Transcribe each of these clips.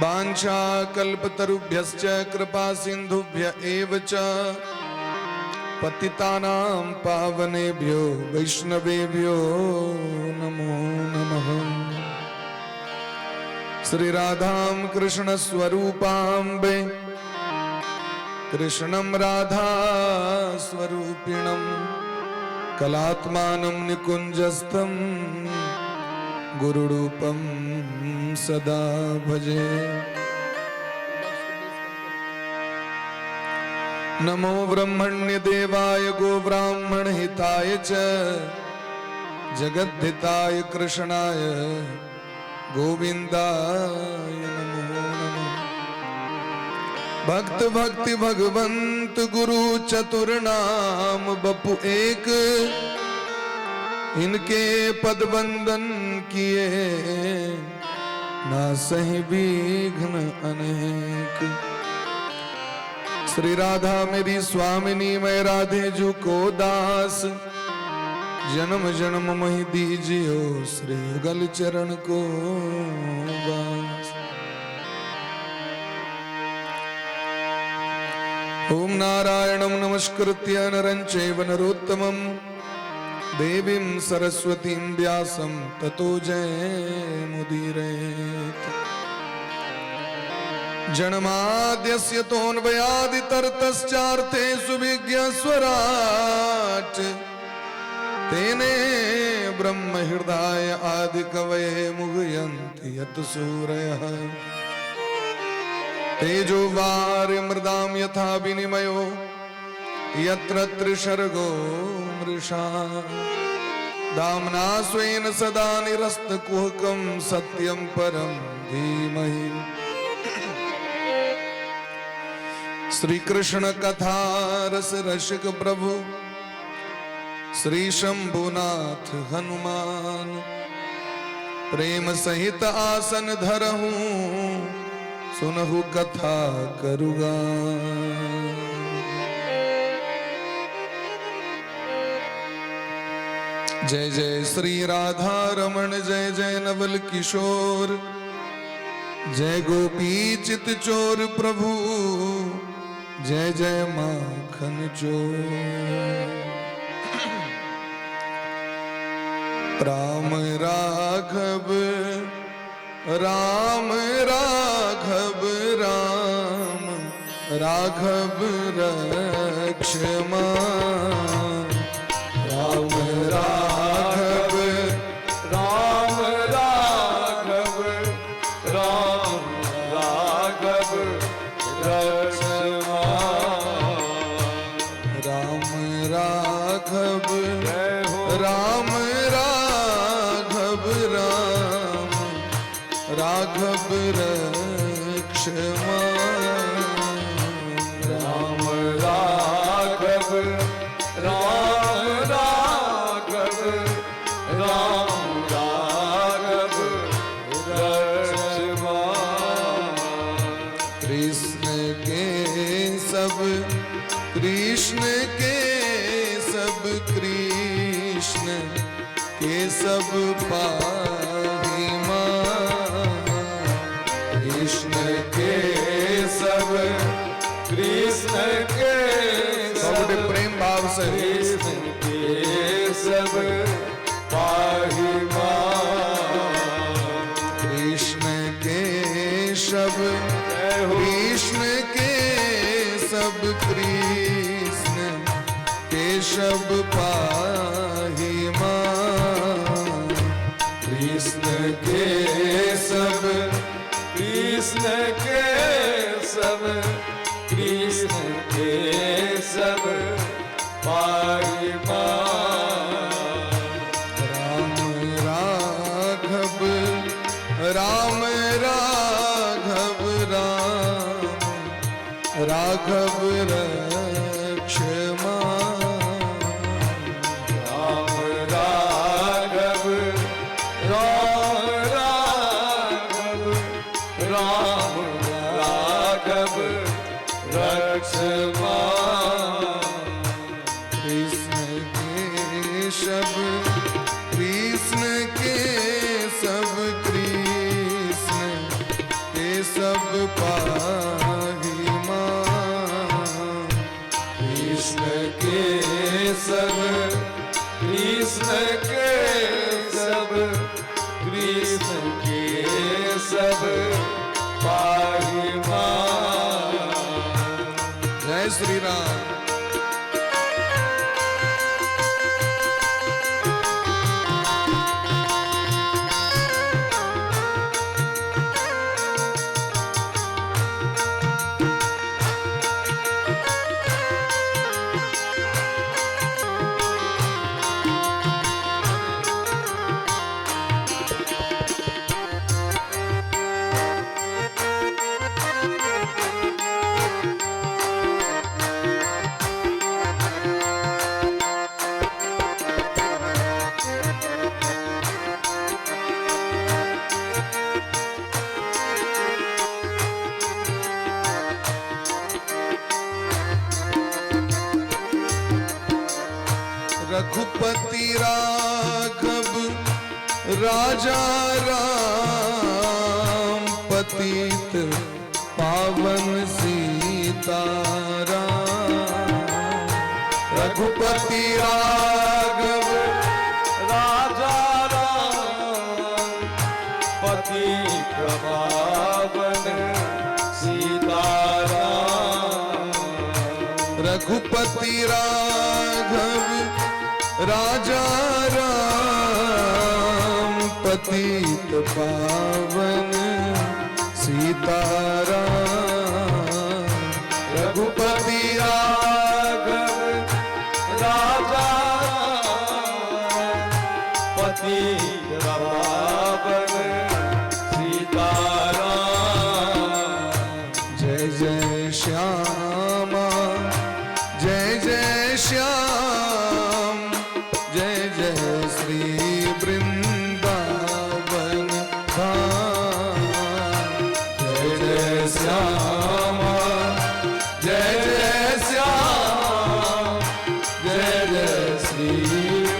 वाञ्छाकल्पतरुभ्यश्च कृपा सिन्धुभ्य एव च पतितानां पावनेभ्यो वैष्णवेभ्यो नमो नमः। श्री राधां कृष्ण स्वरूपाम्बे कृष्णं राधा स्वरूपिणं कलात्मानं निकुञ्जस्थं गुरुरूपं सदा भजे। नमो ब्रह्मण्य देवाय गो ब्राह्मण हिताय च जगद्धिताय कृष्णाय गोविंदाय नमो नमः। भक्त भक्ति भगवंत गुरु चतुर नाम बपु एक, इनके पद बंदन किए ना सही विघ्न अनेक। श्री राधा मेरी स्वामिनी मैं राधे जू को दास, जन्म जन्म मही दीजियो श्री युगल चरण को वास। ओम नारायणं नमस्कृत्य नरं चैव नरोत्तमं देवीं सरस्वतीं व्यासं ततो जयमुदीरयेत्। जन्माद्यस्य तोऽन्वयादितरतश्चार्थेषु विज्ञस्वराट्, तेने ब्रह्म हृदय आदि कवये मुह्यन्ति यत् सूरयः। तेजो वारिमृदां यथा विनिमयो यत्र त्रिसर्गो मृषा, दाम्ना स्वेन सदा निरस्तकुहकं सत्यं परं धीमहि। श्री कृष्ण कथा रस रसिक प्रभु श्री शंभुनाथ हनुमान, प्रेम सहित आसन धरहूं सुनहु कथा करुगा। जय जय श्री राधा रमण जय जय नवल किशोर, जय गोपी चित चोर प्रभु जय जय माखन चोर। राम राघव राम राघव राम राघव रक्षमा, राम राघव राम राघव राम राघव रक्षमा, राम राघव राम राघव राम राघव रक्षमा, राम राघव राम राघव राम राघव रक्षमा। कृष्ण के सब कृष्ण के सब कृष्ण के सब पाहि मां, कृष्ण के सब कृष्ण के सब प्रेम भाव से कृष्ण के सब पाहि मां, कृष्ण के सब कृष्ण के सब कृष्ण के सब पाहि मां, कृष्ण के सब कृष्ण के सब कृष्ण के सब पाहि मां। राम राघव राम राघव राम राघव रक्षमा, राम राघव राम राघव राम राघव रक्षमा। कृष्ण के सब कृष्ण के सब कृष्ण के सब पाही मां। कृष्ण के सब कृष्ण के सब कृष्ण के सब पाही मां। जय श्री राम। रघुपति राघव राजा राम, पतित पावन सीताराम। रघुपति राघव राजा राम, पतित पावन सीताराम। रघुपति राघव राजा राम, पतित पावन सीताराम। रघुपति राघव राजा पतित पावन सीताराम। जय जय श्यामा जय जय श्याम, जय जय श्री वृंदावन धाम। जय जय श्यामा जय जय श्याम, जय जय श्री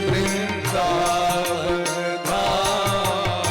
वृंदावन धाम।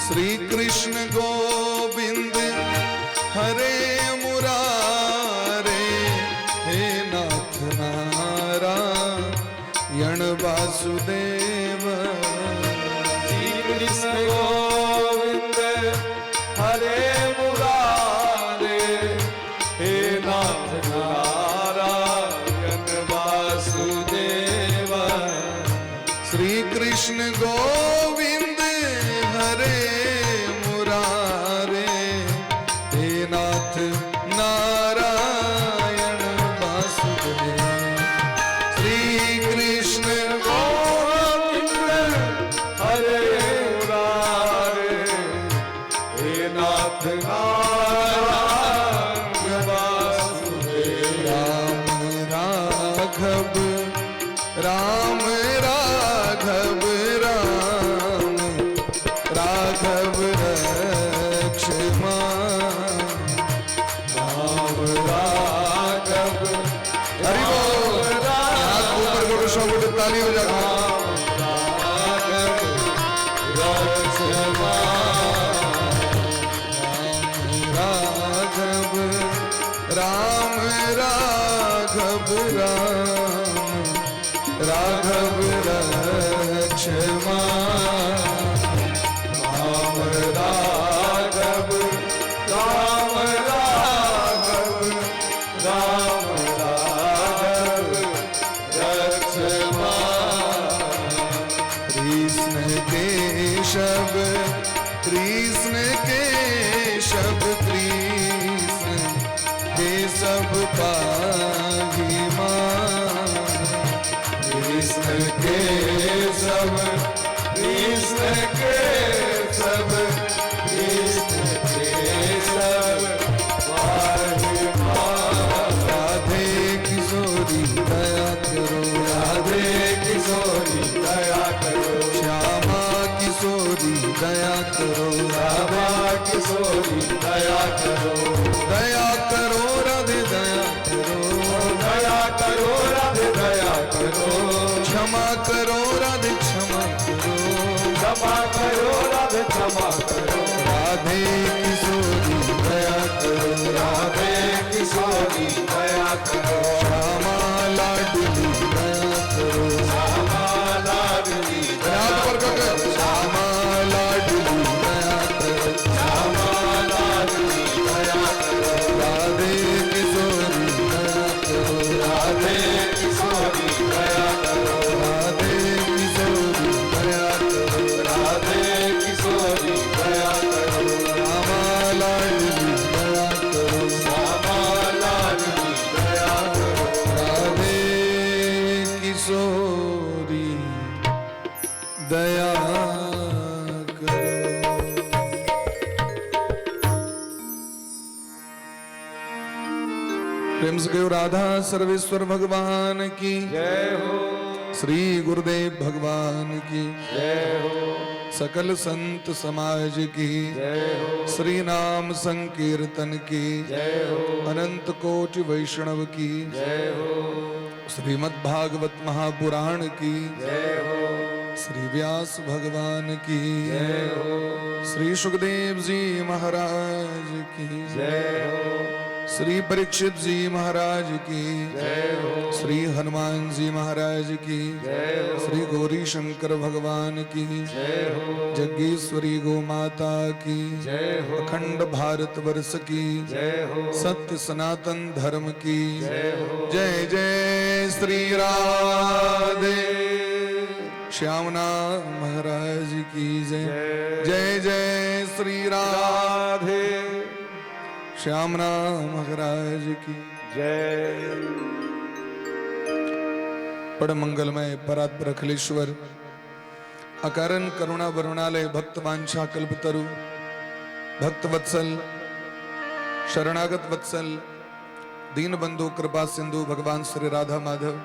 श्री कृष्ण गोविंद हरे मुरारे, हे नाथ नारायण वासुदेव। श्री कृष्ण गोविंद हरे मुरारे, हे नाथ नारायण वासुदेव। श्री कृष्ण गोविंद हरे मुरारे, हे नाथ नारायण वासुदेव। श्री कृष्ण गोविंद हरे मुरारे, हे नाथ नारायण वासुदेव। राम राघव राम राघव रक्षमा। राम राघव हरि बोल। हाथ ऊपर करो, सब ताली हो जाती है। राघव राम राघव राम राघव रक्षमा। राम राघव राम राघव राम राघव रक्षमा। केशव कृष्ण केशव कृष्ण केशव पाहि मान। कृष्ण केशव कृष्ण केशव कृष्ण केशव पाहि मान। राधे किशोरी दया करो, राधे किशोरी दया करो, श्यामा किशोरी दया करो, राधा किशोरी दया करो, दया करो राधे दया करो, दया करो राधे दया करो, क्षमा करो राधे क्षमा करो, क्षमा करो राधे क्षमा करो, राधे किशोरी दया करो, राधे किशोरी दया करो, श्यामा लाडली दया करो, श्यामा लाडली रात पर कर श्यामा लाडली दया करो, श्यामा लाडली दया करो, राधे किशोरी दया करो, राधे किशोरी दया करो, राधे किशोरी दया करो, राधे किशोरी दया करो, श्यामा लाडली दया करो, श्यामा लाडली दया करो, राधे किशोरी दया करो। प्रेम से कहो राधा सर्वेश्वर भगवान की, जय हो, श्री गुरुदेव भगवान की, जय हो, सकल संत समाज की, जय हो, श्री नाम संकीर्तन की, जय हो, अनंत कोटि वैष्णव की, जय हो, श्रीमद् भागवत महापुराण की, जय हो, श्री व्यास भगवान की, जय हो, श्री सुखदेव जी महाराज की, जय हो, श्री परीक्षित जी महाराज की, जय हो, श्री हनुमान जी महाराज की, जय हो, श्री गौरी शंकर भगवान की, जय हो, जग्गेश्वरी गो माता की, जय हो, अखंड भारत वर्ष की, जय हो, सत्य सनातन धर्म की, जय हो, जय जय श्री राधे श्यामना महाराज की जय, जय जय श्री राधे श्यामना महाराज की जय। परम मंगलमय परात्पर अखिलेश्वर अकारण करुणा वरुणालय भक्त वांछा कल्पतरु भक्त वत्सल शरणागत वत्सल दीन बंधु कृपा सिंधु भगवान श्री राधा माधव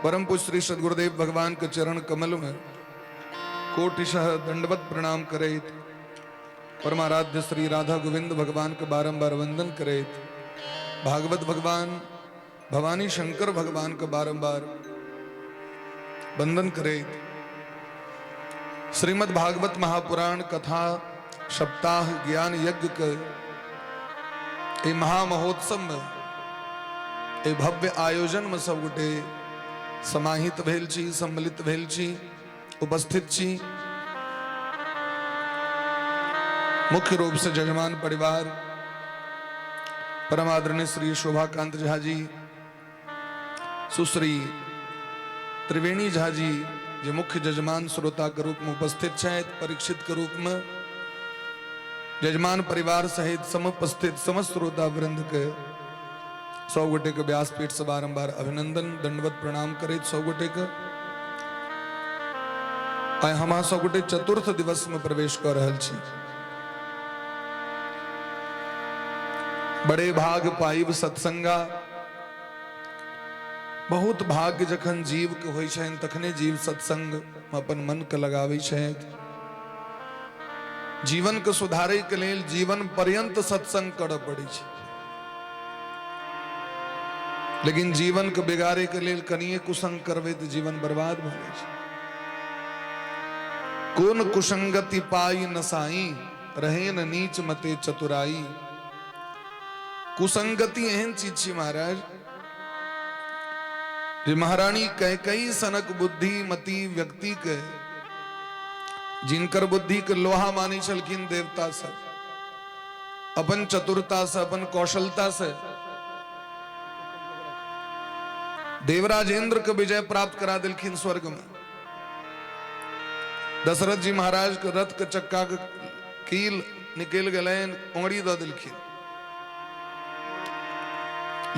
परम पूज्य श्री सदगुरुदेव भगवान के चरण कमल में कोटिशः दंडवत प्रणाम करे। परमाराध्य श्री राधा गोविंद भगवान के बारंबार वंदन करे। भागवत भगवान भवानी शंकर भगवान का बारंबार वंदन करे। श्रीमद् भागवत महापुराण कथा सप्ताह ज्ञान यज्ञ के ए महामहोत्सव में ए भव्य आयोजन में सब गोटे समाहित भेल छी, सम्मिलित भेल छी, उपस्थित छी। मुख्य रूप से जजमान परिवार परम आदरणीय श्री शोभाकांत झा जी, सुश्री त्रिवेणी झा जी जो मुख्य जजमान श्रोता के रूप में उपस्थित हैं, परीक्षित के रूप में जजमान परिवार सहित समुपस्थित समस्त श्रोता वृंद के 100 गोटे के व्यासपीठ से बारंबार अभिनंदन दंडवत प्रणाम करे। 100 गोटे के आय हम 100 गोटे चतुर्थ दिवस में प्रवेश कर रहल छी। बड़े भाग पाइब सत्संगा, बहुत भाग्य जखन जीव के होइ छनि तखने जीव सत्संग में अपन मन के लगाबै छथि। जीवन के सुधारै के लेल जीवन पर्यंत सत्संग करऽ पड़ै छै, लेकिन जीवन के बिगाड़े के लेल कनिए कुसंग करबै तऽ जीवन बर्बाद भऽ जाइ छै। कोन कुसंगति पाई नसाई, रहे न नीच मते चतुराई। कुसंगति एहन चीज छै महाराज जे महारानी कैकेयी सनक बुद्धि मती व्यक्ति के, जिनकर बुद्धि के लोहा मानी छलखिन देवता सब, अपन चतुरता से अपन कौशलता से देवराज इंद्र के विजय प्राप्त करा दिलखिन स्वर्ग में। दशरथ जी महाराज के रथ के चक्का के कील निकल गए, उंगड़ी दो दिलखी,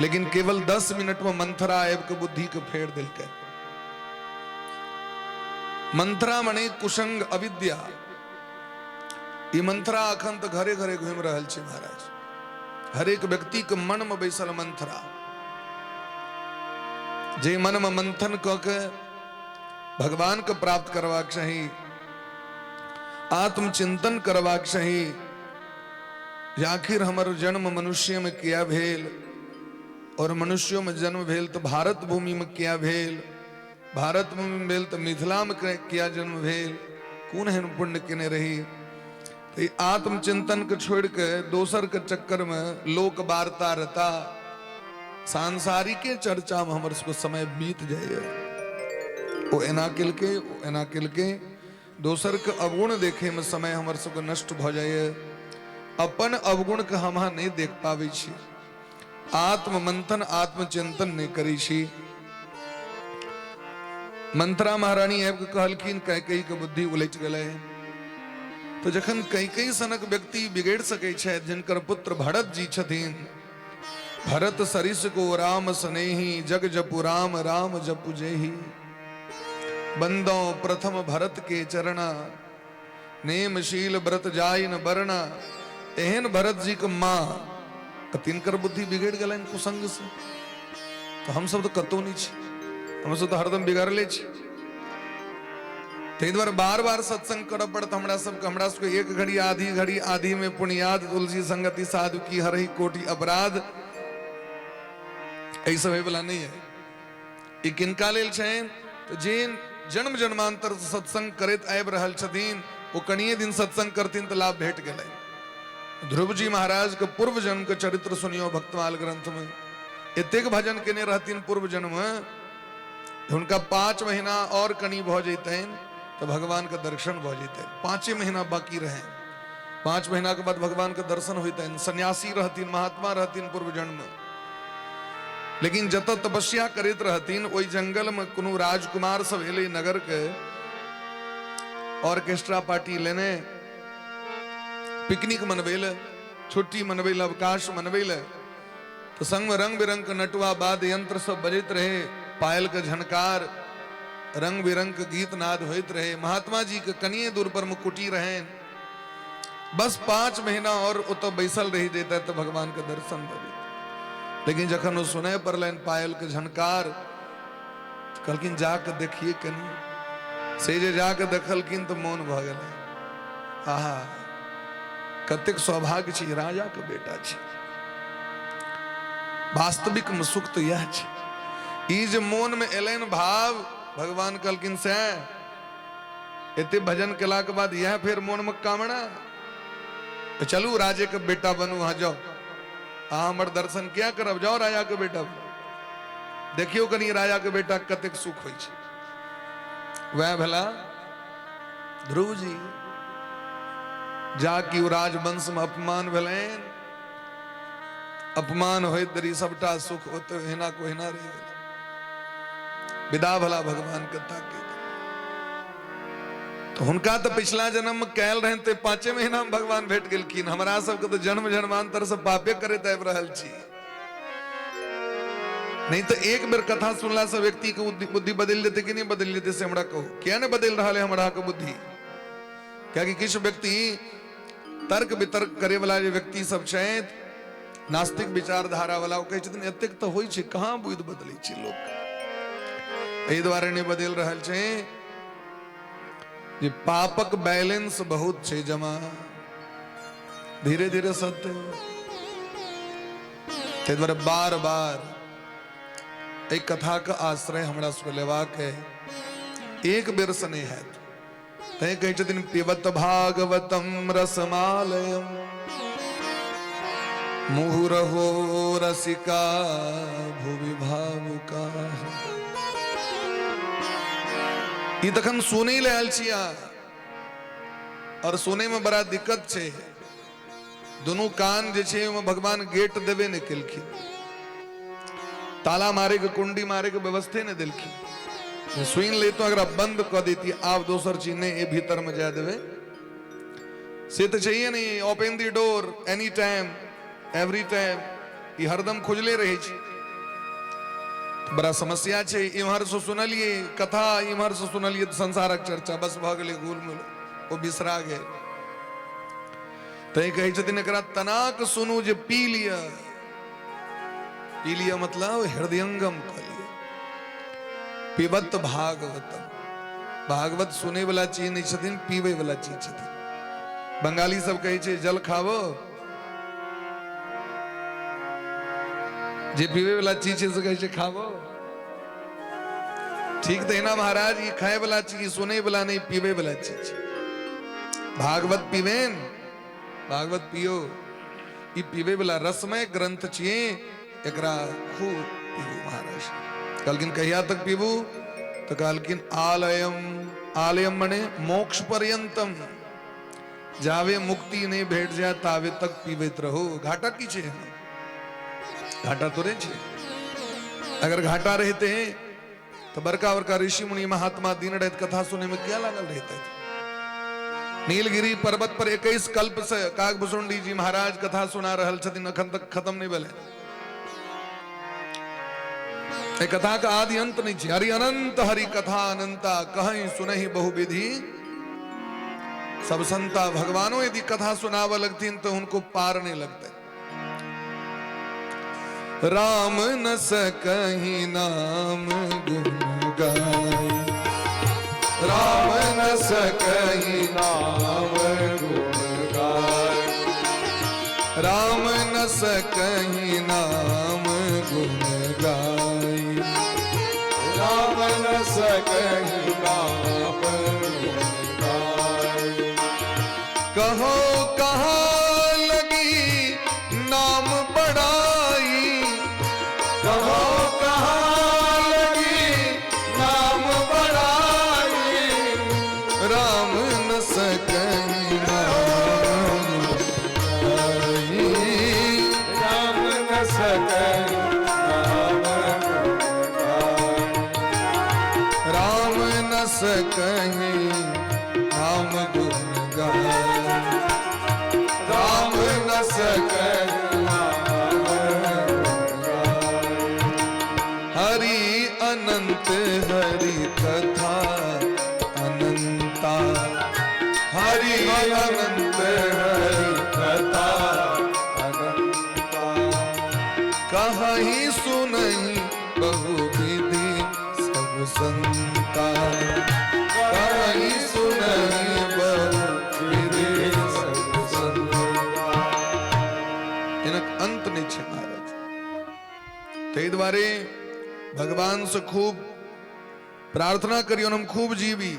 लेकिन केवल 10 मिनट में मंथरा आब के बुद्धि के फेर दिल के। मंथरा मने कुसंग अविद्या। ये मंथरा अखन तो घरे घरे घूम रहल छे महाराज। हर एक व्यक्ति के मन में बैसल मंथरा, जे मन में मंथन क के भगवान के प्राप्त करवाक चाही, आत्मचिंतन करवाक चाही। आखिर हमर जन्म मनुष्य में किया भेल, और मनुष्यों में जन्म भेल तो भारत भूमि में किया भेल, भारत भूमि में भेल तो मिथिला में किया जन्म भेल, कौन है पुण्य किने रही। तो आत्मचिंतन के छोड़ के दोसर के चक्कर में लोक वार्ता रहता, सांसारिक चर्चा में हमारे को समय बीत जाए। वो एना किल के दोसर के अवगुण देखे में समय हमारे सबको नष्ट हो जाए। अपन अवगुण के हम नहीं देख पावे छी, आत्म मंथन आत्मचिंतन नहीं करी छी। मंथरा महारानी आब के कहलखिन कैकेयी के बुद्धि उलझ गए। तो जखन कैकेयी सनक व्यक्ति बिगड़ सके छे, जिनकर पुत्र भरत जी छथिन, भरत सरिस को राम स्नेही, जग जपु राम राम जपु जेहि। बंदो प्रथम भरत के चरणा, नेमशील व्रत जाय न बरना। एहन भरत जी के माँ तिनकर बुद्धि बिगड़ गए कुसंग से। तो हम सब तो कतो नहीं छी, हम सब तो हरदम बिगड़ले छी। ते द्वारा बार बार सत्संग कर पड़त हमरा सबके एक घड़ी आधी में पुण्याद तुलसी संगति साधु की हरहि कोटि अपराध। ऐसा वाला नहीं है। ई किनका लेल छै? तो जे जन्म जन्मांतर सत्संग करैत आबि रहल छथिन, वो कनिए दिन सत्संग करथिन तो लाभ भेट गेलै। ध्रुव जी महाराज के पूर्व जन्म के चरित्र सुनियो भक्तमाल ग्रंथ में। एतेक भजन केने रहथिन पूर्व जन्म में, उनका 5 महीना और कनी भ जैतन तो भगवान का दर्शन भ जैतन। 5 महीना बाकी रहे, 5 महीना के बाद भगवान का दर्शन होतन। सन्यासी रहथिन, महात्मा रहथिन पूर्व जन्म में। लेकिन जत तपस्या करते रहथिन, ओई जंगल में कोनो राजकुमार सब एले नगर के ऑर्केस्ट्रा पार्टी लेने, पिकनिक मनबेल, छुट्टी मनबेल, अवकाश मनबेल। तो संग में रंग बिरंग के नटुआ वाद्य यंत्र सब बजत रहे, पायल के झनकार, रंग बिरंग के गीत नाद होइत रहे। महात्मा जी के कनिए दूर पर मुकुटी रहे। बस 5 महीना और उतो बैसल रही देता तो भगवान के दर्शन भजे। लेकिन जखन वो सुने परलन पायल के झनकार, कहलकिन जाके देखिए कनी। से जे जाके देखलकिन तो मौन भ गेलै। आहा, कतेक सौभाग्य छी, राजा के बेटा छी। वास्तविक में सुख तो यह छै। ई जे मोन में एलन भाव, भगवान कहलकिन से एते भजन केला के बाद यह फिर मोन में कामना, तो चलू राजे के बेटा बनू। वहां जाओ, हमर दर्शन क्या करब, जाओ राजा के बेटा देखियो कनी राजा के बेटा कतेक सुख होई छै। वह भला ध्रुव जी जाकि राजवंश में अपमान भेलैन, अपमान होइत दरी सबटा सुख होते हिना को हिना रह गेल। विदा भला भगवान के ताके। तो हुनका तो पिछला जन्म में कैल रहे थे, 5 महीना में भगवान भेट गेलखिन। हमरा सबके तो जन्म जन्मांतर से पापे करैत आबि रहल छी। नहीं तो एक बेर कथा सुनला से व्यक्ति के बुद्धि बदल जेते कि नहीं बदल जेते, से हमरा कहू। क्या नहीं बदल रहा है हमरा के बुद्धि? क्या कि किछ व्यक्ति तर्क वितर्क करे वाला जे व्यक्ति सब छै, नास्तिक विचारधारा वाला, ओ कहै छथिन एतेक तो होई छै, कहाँ बुद्धि बदलै छै लोग। एहि दुआरे नहीं बदल रहल छै जे पापक बैलेंस बहुत छे जमा, धीरे धीरे सत्य। ते द्वारा बार बार एक कथा का आश्रय हमरा सबके लेबाक है। एक बेर से नहीं है। तै कहै छथिन पिबत भागवतम रसमालयम, मुहुरहो रसिका भुवि भावुका। ई तखन सुनै ले आयल छिया, और सुनै में बड़ा दिक्कत छै। दोनों कान जे छै ओमे भगवान गेट देबे नहीं केलखिन, ताला मारे के कुंडी मारे के व्यवस्थे नहीं देलखिन। सुइन ले तो अगर बंद कर देती आप दोसर चीज ने ये भीतर में जा देवे से तो चाहिए नहीं। ओपन दी door any time every time ये हरदम खुजले रहे छी। बड़ा समस्या छे। इम्हर से सुनलिए कथा इम्हर से सुनलिए तो संसारक चर्चा बस भ गेले गुलमुल वो बिसरा गए। तय कहे छथिन एकरा तनाक सुनू जे पी लिया मतलब हृदयंगम कर लिया। पिबत भागवतम भागवत सुने वाला चीज नहीं छथिन पीवे वाला चीज छथिन। बंगाली सब कहे छे जल खावो जे पीवे वाला चीज से कहे छे खावो। ठीक तो है ना महाराज ये खाए वाला चीज सुने वाला नहीं पीवे वाला चीज। भागवत पीवेन भागवत पियो ये पीवे वाला रसमय ग्रंथ छिए एकरा खूब पीबू महाराज। कहलकिन कहिया तक पीबू तो कहलकिन आलयम आलयम मने मोक्ष पर्यंतम जावे मुक्ति नहीं भेट जाए तावे तक पीवेत रहो। घाटा की छे घाटा तो रहे छे। अगर घाटा रहते हैं तो बरका बरका ऋषि मुनि महात्मा दिन रात कथा सुने में क्या लागल रहता है। नीलगिरी पर्वत पर 21 कल्प से काकभूषुंडी जी महाराज कथा सुना रहल छथिन अखन तक खत्म नहीं भेले। कथा का आदि अंत नहीं छे। हरि अनंत हरि कथा अनंता कहीं सुनहि बहुविधि सब संता। भगवानों यदि कथा सुनावा लगती तो उनको पार नहीं लगते। राम न सकहि नाम गुण गाय राम न सकहि नाम गुण गाय राम न सकहि नाम गुण गाय राम न सकहि नाम गुण गाय। कहो कहाँ लगी नाम बड़ाई कहो कहाँ लगी नाम बड़ाई राम न सकहि नाम गाई राम न सकहि नाम गुण गाय राम न सकहि नाम गुण गाय राम न सकहि नाम गुण गाय। हरि अनंत हरि कथा अनंता हरि अनंत हरि कथा अनंता कहीं सुनहि बहुविधि सब संता कहीं सुनहि बहुविधि सब संता। इनक अंत नहीं छे महाराज। ते द्वारे भगवान से खूब प्रार्थना करियो हम खूब जीवी।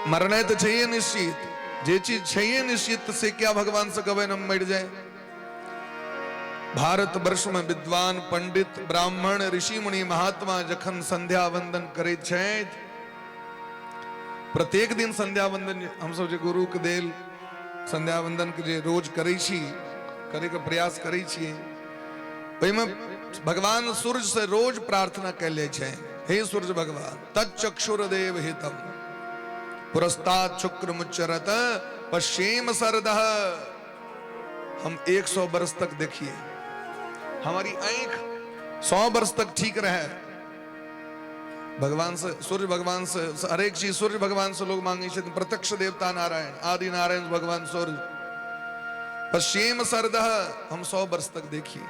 मरना तो चाहिए निश्चित जे चीज चाहिए निश्चित से क्या भगवान से कवे हम मर जाए। भारत वर्ष में विद्वान पंडित ब्राह्मण ऋषि मुनि महात्मा जखन संध्या वंदन करे छथि प्रत्येक दिन संध्या वंदन हम सब जे गुरु के देल संध्या वंदन के जे रोज करे छी करे के प्रयास करे छी ओहिमे भगवान सूर्य से रोज प्रार्थना कैले छे। हे सूर्य भगवान तच्चक्षुर्देव हितम पुरस्तात् शुक्र मुच्चरत पश्चिम सरदह। हम 100 वर्ष तक देखिए हमारी आंख 100 वर्ष तक ठीक रहे। भगवान से सूर्य भगवान से हर एक चीज सूर्य भगवान से लोग मांगे छे। प्रत्यक्ष देवता नारायण आदि नारायण भगवान सूर्य पश्चिम सरदह हम 100 वर्ष तक देखिए।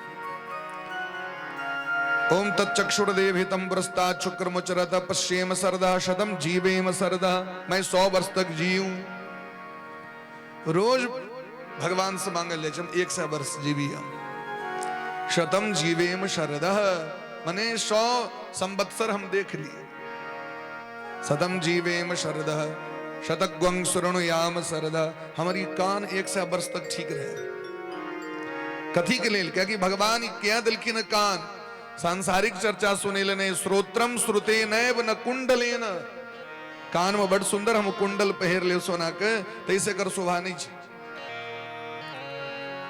ओम तच्चक्षुर्देव हितम पुरस्तात् शुक्र मुच्चरत पश्चिम सरदह शतम जीवेम सरदह। मैं 100 वर्ष तक जीऊं। रोज भगवान से मांगे ले 100 वर्ष जीवी हम। शतम जीवेम शरदह मने 100 संवत्सर हम देख लिए। शतम जीवेम शरदह शतग्वं सुरणुयाम सरदह। हमारी कान 100 वर्ष तक ठीक रहे। कथी के लेल क्या कि भगवान क्या दिलखिन कान सांसारिक चर्चा सुने लेने श्रोत्रम श्रुते नैव न कुंडलेन। कान में बड़ सुंदर हम कुंडल पहर ले सोना के तैसे कर शोभा नहीं छे।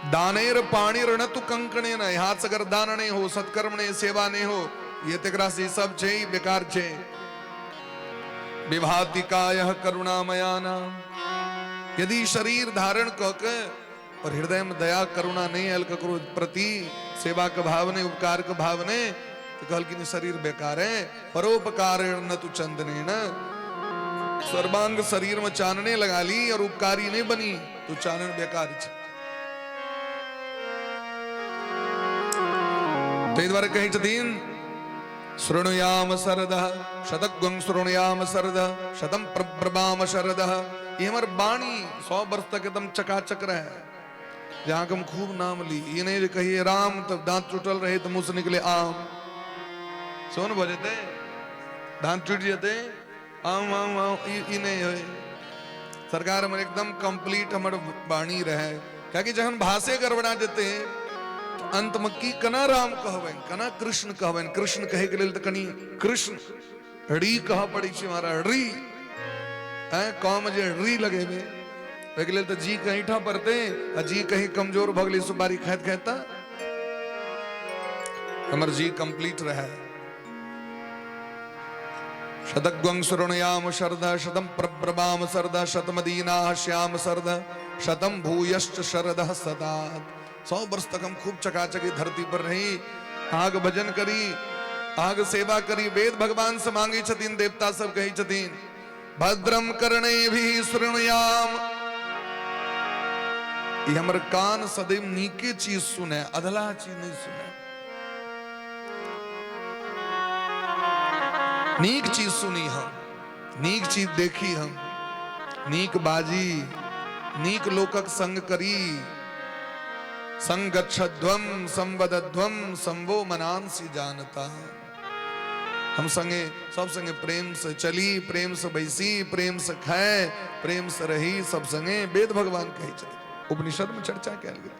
दानेर पाणीर न तु कंकणे न हाथ से अगर दान नहीं हो सत्कर्म नहीं सेवा नहीं हो ये तेकरा से सब छे बेकार छे। विभाति कायः करुणामयाना, यदि शरीर धारण कके और हृदय में दया करुणा नहीं आयल ककरो प्रति, सेवा के भाव ने, उपकार के भाव ने, तो कहल कि शरीर बेकार है। परोपकार न तु चंदने न, सर्वांग शरीर में चानने लगा ली और उपकारी नहीं बनी तो चानन बेकार छे। ते द्वारा कही छथिन शृणुयाम शरदः शतग्वं शृणुयाम शरदः शतम प्रब्रवाम शरदः। ये हमार बाणी 100 वर्ष तक एकदम चकाचक रहे, जहां हम खूब नाम ली। ये नहीं कहिए राम तब दांत टूटल रहे तो मुंह से निकले आम, सोन बजते दांत टूट जाते आम आम आम, ये नहीं है। सरकार हमारे एकदम कंप्लीट हमारे बाणी रहे, क्या कि जहन भाषे गड़बड़ा देते तो अंत में की कना राम कहबन कना कृष्ण कहबन। कृष्ण कहे के लिए तो कनी कृष्ण री कह पड़ी छे, हमारा री कौम जे री लगेबे एक लेल तो जी कहीं ठा पड़ते, जी कहीं कमजोर भगली सुपारी खात खाता। हमर जी कंप्लीट रहे। शतग्वं शृणुयाम शरदः शतम प्रब्रवाम शरदः शतमदीनाः श्याम शरदः शतम भूयश्च शरदः सदात्। 100 वर्ष तक हम खूब चकाचकी धरती पर रही, आग भजन करी, आग सेवा करी, वेद भगवान से मांगी छतीन, देवता सब कही छतीन भद्रम कर्णेभिः शृणुयाम। ये हमर कान सदैव नीके चीज सुने, अधला चीज नहीं सुने। नीक चीज सुनी हम, नीक चीज देखी हम, नीक बाजी, नीक लोकक संग करी। संगच्छध्वम संवदध्वम संवो मनांसि जानता। हम संगे सब संगे प्रेम से चली, प्रेम से बैसी, प्रेम से खाए, प्रेम से रही, सब संगे वेद भगवान कही चले। उपनिषद में चर्चा क्या गई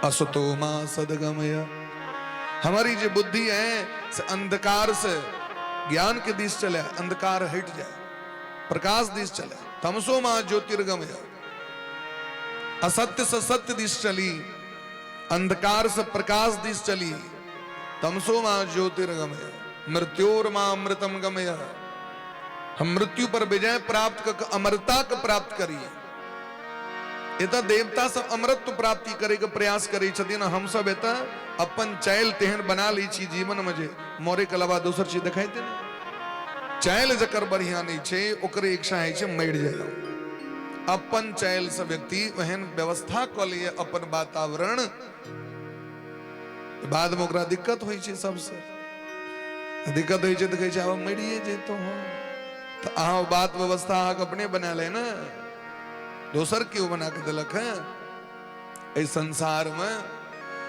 असतो मां सदगमय। हमारी जो बुद्धि है से अंधकार से ज्ञान के दिश चले, अंधकार हट जाए, प्रकाश दिश चले। तमसो मां ज्योतिर्गमय, असत्य से सत्य दिश चली, अंधकार से प्रकाश दिश चली। तमसो मां ज्योतिर्गमय मृत्योर मां अमृतम गमय। हम मृत्यु पर विजय प्राप्त कर अमरता का प्राप्त करिए। इतना देवता सब अमृत प्राप्ति करे के प्रयास करे छथिन, हम सब एता अपन चैल तेहन बना ली छी जीवन में जे मोरे के अलावा दूसर चीज दिखाई दे। चैल जकर बढ़िया नहीं छे ओकरे इच्छा है छे मर जाए। अपन चैल से व्यक्ति वहन व्यवस्था क लिए अपन वातावरण, बाद में ओकरा दिक्कत होई छे। सबसे दिक्कत होई छे तो कहे छे अब मरिए जेतो हो, तो आहा बात व्यवस्था आक अपने बना ले ना, दोसर क्यों बना के दिलक है। इस संसार में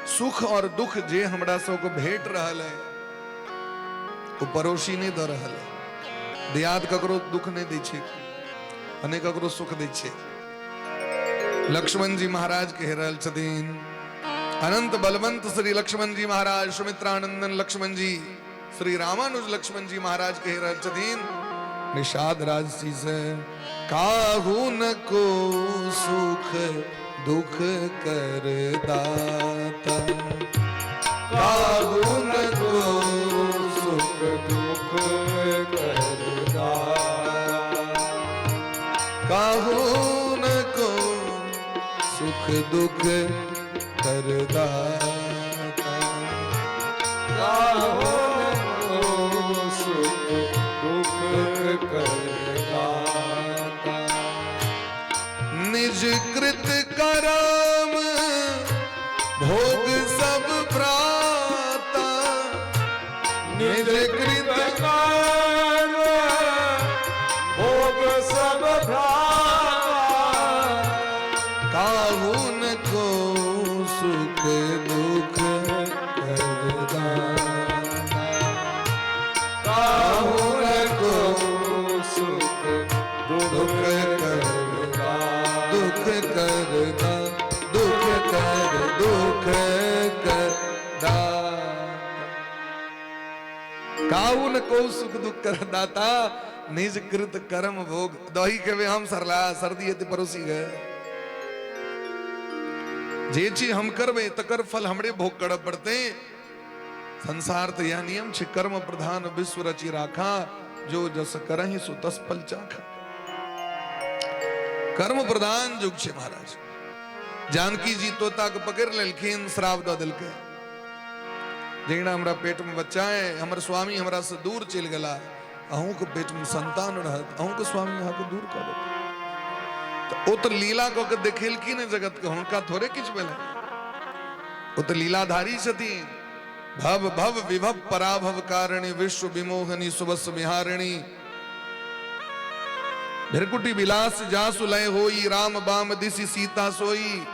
सुख और दुख जे हमरा सबको भेट रहल है वो पड़ोसी नहीं दे रहल है। दियाद ककरो दुख नहीं दै छै, अने ककरो सुख दै छै। लक्ष्मण जी महाराज कह रहल छथिन, अनंत बलवंत श्री लक्ष्मण जी महाराज, सुमित्रानंदन लक्ष्मण जी, श्री रामानुज लक्ष्मण जी महाराज कह रहल छथिन निषाद राजसी से काहू न को सुख दुख कर दाता। काहू न को सुख दुख कर दाता। काहू न को सुख दुख कर दाता। काहू न को सुख दुख कर दाता। निज कृत करम भोग सब प्राता। निज कृत कर्म भोग सब प्राता। काहू न को सुख दुख कर दाता। काहू न को सुख दुख कर दुख कर दुख कर दुख कर काहू न को सुख दुख कर दाता। निज कृत कर्म भोग दही के वे हम सरला सर्दी ते परोसी गए। जे चीज हम करबे तकर फल हमरे भोग कर पड़ते। संसार तो यह नियम छे, कर्म प्रधान विश्व रची राखा, जो जस करहि सो तस फल चाखा। कर्म प्रधान युग छे महाराज। जानकी जी तोता के पकड़ लेलखिन, श्राप द दिलके, जेना हमरा पेट में बच्चा है, हमर स्वामी हमरा से दूर चल गला, अहूँ के पेट में संतान रहत, अहूँ के स्वामी यहाँ को दूर कर देत। तो ओ तो लीला को के देखेलखिन जगत के, हुनका थोड़े किछ भेलै, वो तो लीलाधारी छथिन। भव भव विभव पराभव कारिणी, विश्व विमोहनी सुबस विहारिणी। भिरकुटी विलास जासु लय होई, राम बाम दिसि सीता सोई।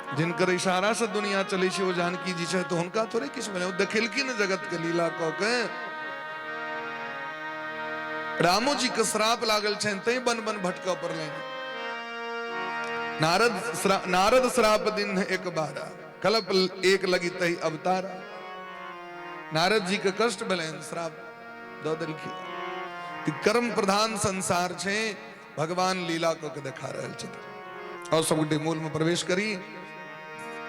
जिनकर इशारा से दुनिया चली छे वो जानकी जी छे, तो हुनका थोड़े किछ भेलै, वो देखेलखिन जगत के लीला को के। रामो जी के श्राप लागल छन, तै बन बन भटका पड़लैन। नारद श्राप दिन एक बारा, कल्प एक लगी तही अवतारा। नारद जी के कष्ट भेलैन, श्राप दो देलखिन। कर्म प्रधान संसार छे, भगवान लीला को के देखा रहल छथिन। और सबगोटे मूल में प्रवेश करी।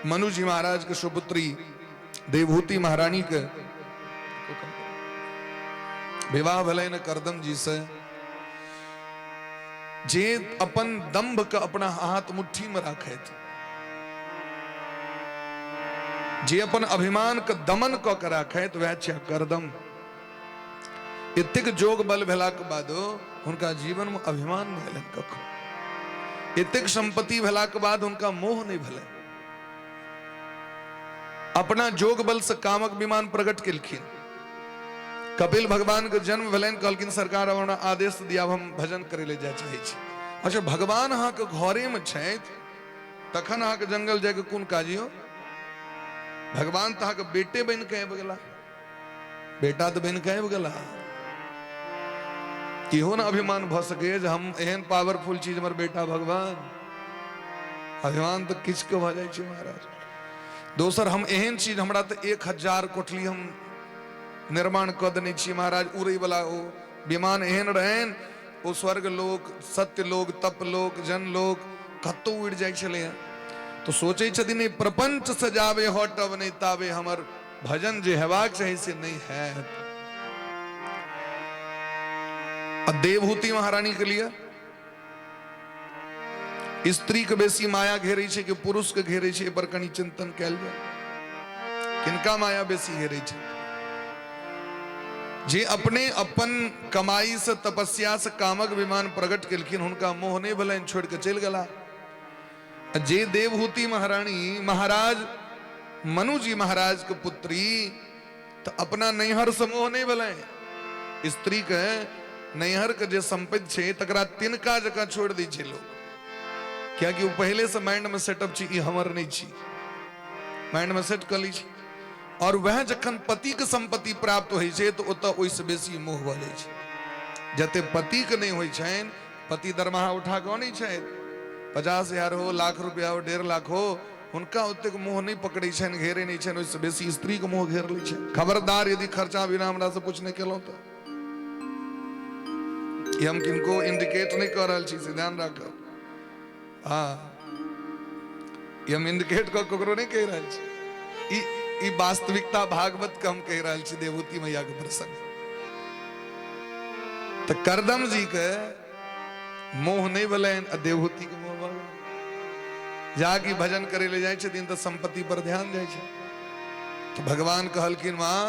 मनु जी महाराज के सुपुत्री देवहूति महारानी के विवाह भेलैन करदम जी से, जे अपन दंभ के अपना हाथ मुट्ठी में राखैत, जे अपन अभिमान के दमन क के राखैत, वह छै करदम। एतेक जोग बल भेला के बादो हुनका जीवन में अभिमान नहीं भेलैन कखनो। एतेक संपत्ति भेला के बाद हुनका मोह नहीं भेलै। अपना जोग बल से कामक विमान प्रकट केलखिन। कपिल भगवान के जन्म भेलैन, कहलखिन सरकार अब हमरा आदेश दिया, हम भजन करे ले जाय चाहै छी। अच्छा, भगवान अहाँ के घरे में छथि, तखन अहाँ के जंगल जाय के कोन काज यो? भगवान तो अहाँ के बेटे बन के आबि गेला, बेटा तो बन के आबि गेला। इहो ना अभिमान भ सके जे हम एहन पावरफुल चीज हमर बेटा भगवान। अभिमान तो किछ के भ जाय छै महाराज। दोसर, हम एहन चीज, हमरा तो 1000 कोठली हम निर्माण क देने छी महाराज। उड़ै वाला ओ विमान एहन रहन, ओ स्वर्ग लोक, सत्य लोक, तप लोक, जन लोक कतौ उड़ जाय छले। तो सोचे छथिन प्रपंच सजावे हटब नहीं तावे, हमर भजन जे हेबाक चाही से नहीं है। देवहूति महारानी के लिए स्त्री के बेसी माया घेरे छे कि पुरुष के घेरे छे, पर कनी चिंतन कैल जाए। किनका माया बेसी घेरे छे? जे अपने अपन कमाई से, तपस्या से कामक विमान प्रकट केलखिन, हुनका मोह नहीं भेलैन, छोड़ के चल गेला। जे देवहूति महारानी, महाराज मनु जी महाराज के पुत्री, तो अपना नैहर से मोह नहीं भेलैन। स्त्री के नैहर के जे संपत्ति छे तकरा तिनका जगह छोड़ दी छे लोग, क्या कि वो पहले से माइंड में सेटअप छी, हमर नहीं छी, माइंड में सेट कर ली छी। और वह जखन पति के संपत्ति प्राप्त होइ छे तो ओतऽ ओइसे बेसी मोह भ जाइ छे। जते पति के नहीं होइ छनि, पति दरमाहा उठा के आनै छथि, 50,000 हो, लाख रुपया हो, 1.5 लाख हो, हुनका ओतेक मोह नहीं पकड़े छनि, घेरे नहीं छनि। ओइसे बेसी स्त्री के मोह घेर लै छै। खबरदार, यदि खर्चा बिना हमरा से पूछने केलहुं तो हम किनको इंडिकेट नहीं कर रहल छी, से ध्यान राखब। हाँ, हम इंडिकेट ककरो नहीं कह रहल छी, ई वास्तविकता भागवत के हम कह रहल छी, देवहूति मैया के प्रसंग। तो करदम जी के मोह नहीं भेलैन, देवहूति के मोह भऽ गेलैन। जाके भजन करे ले जाय छथिन तो संपत्ति पर ध्यान जाय छै। तो भगवान कहलखिन, माँ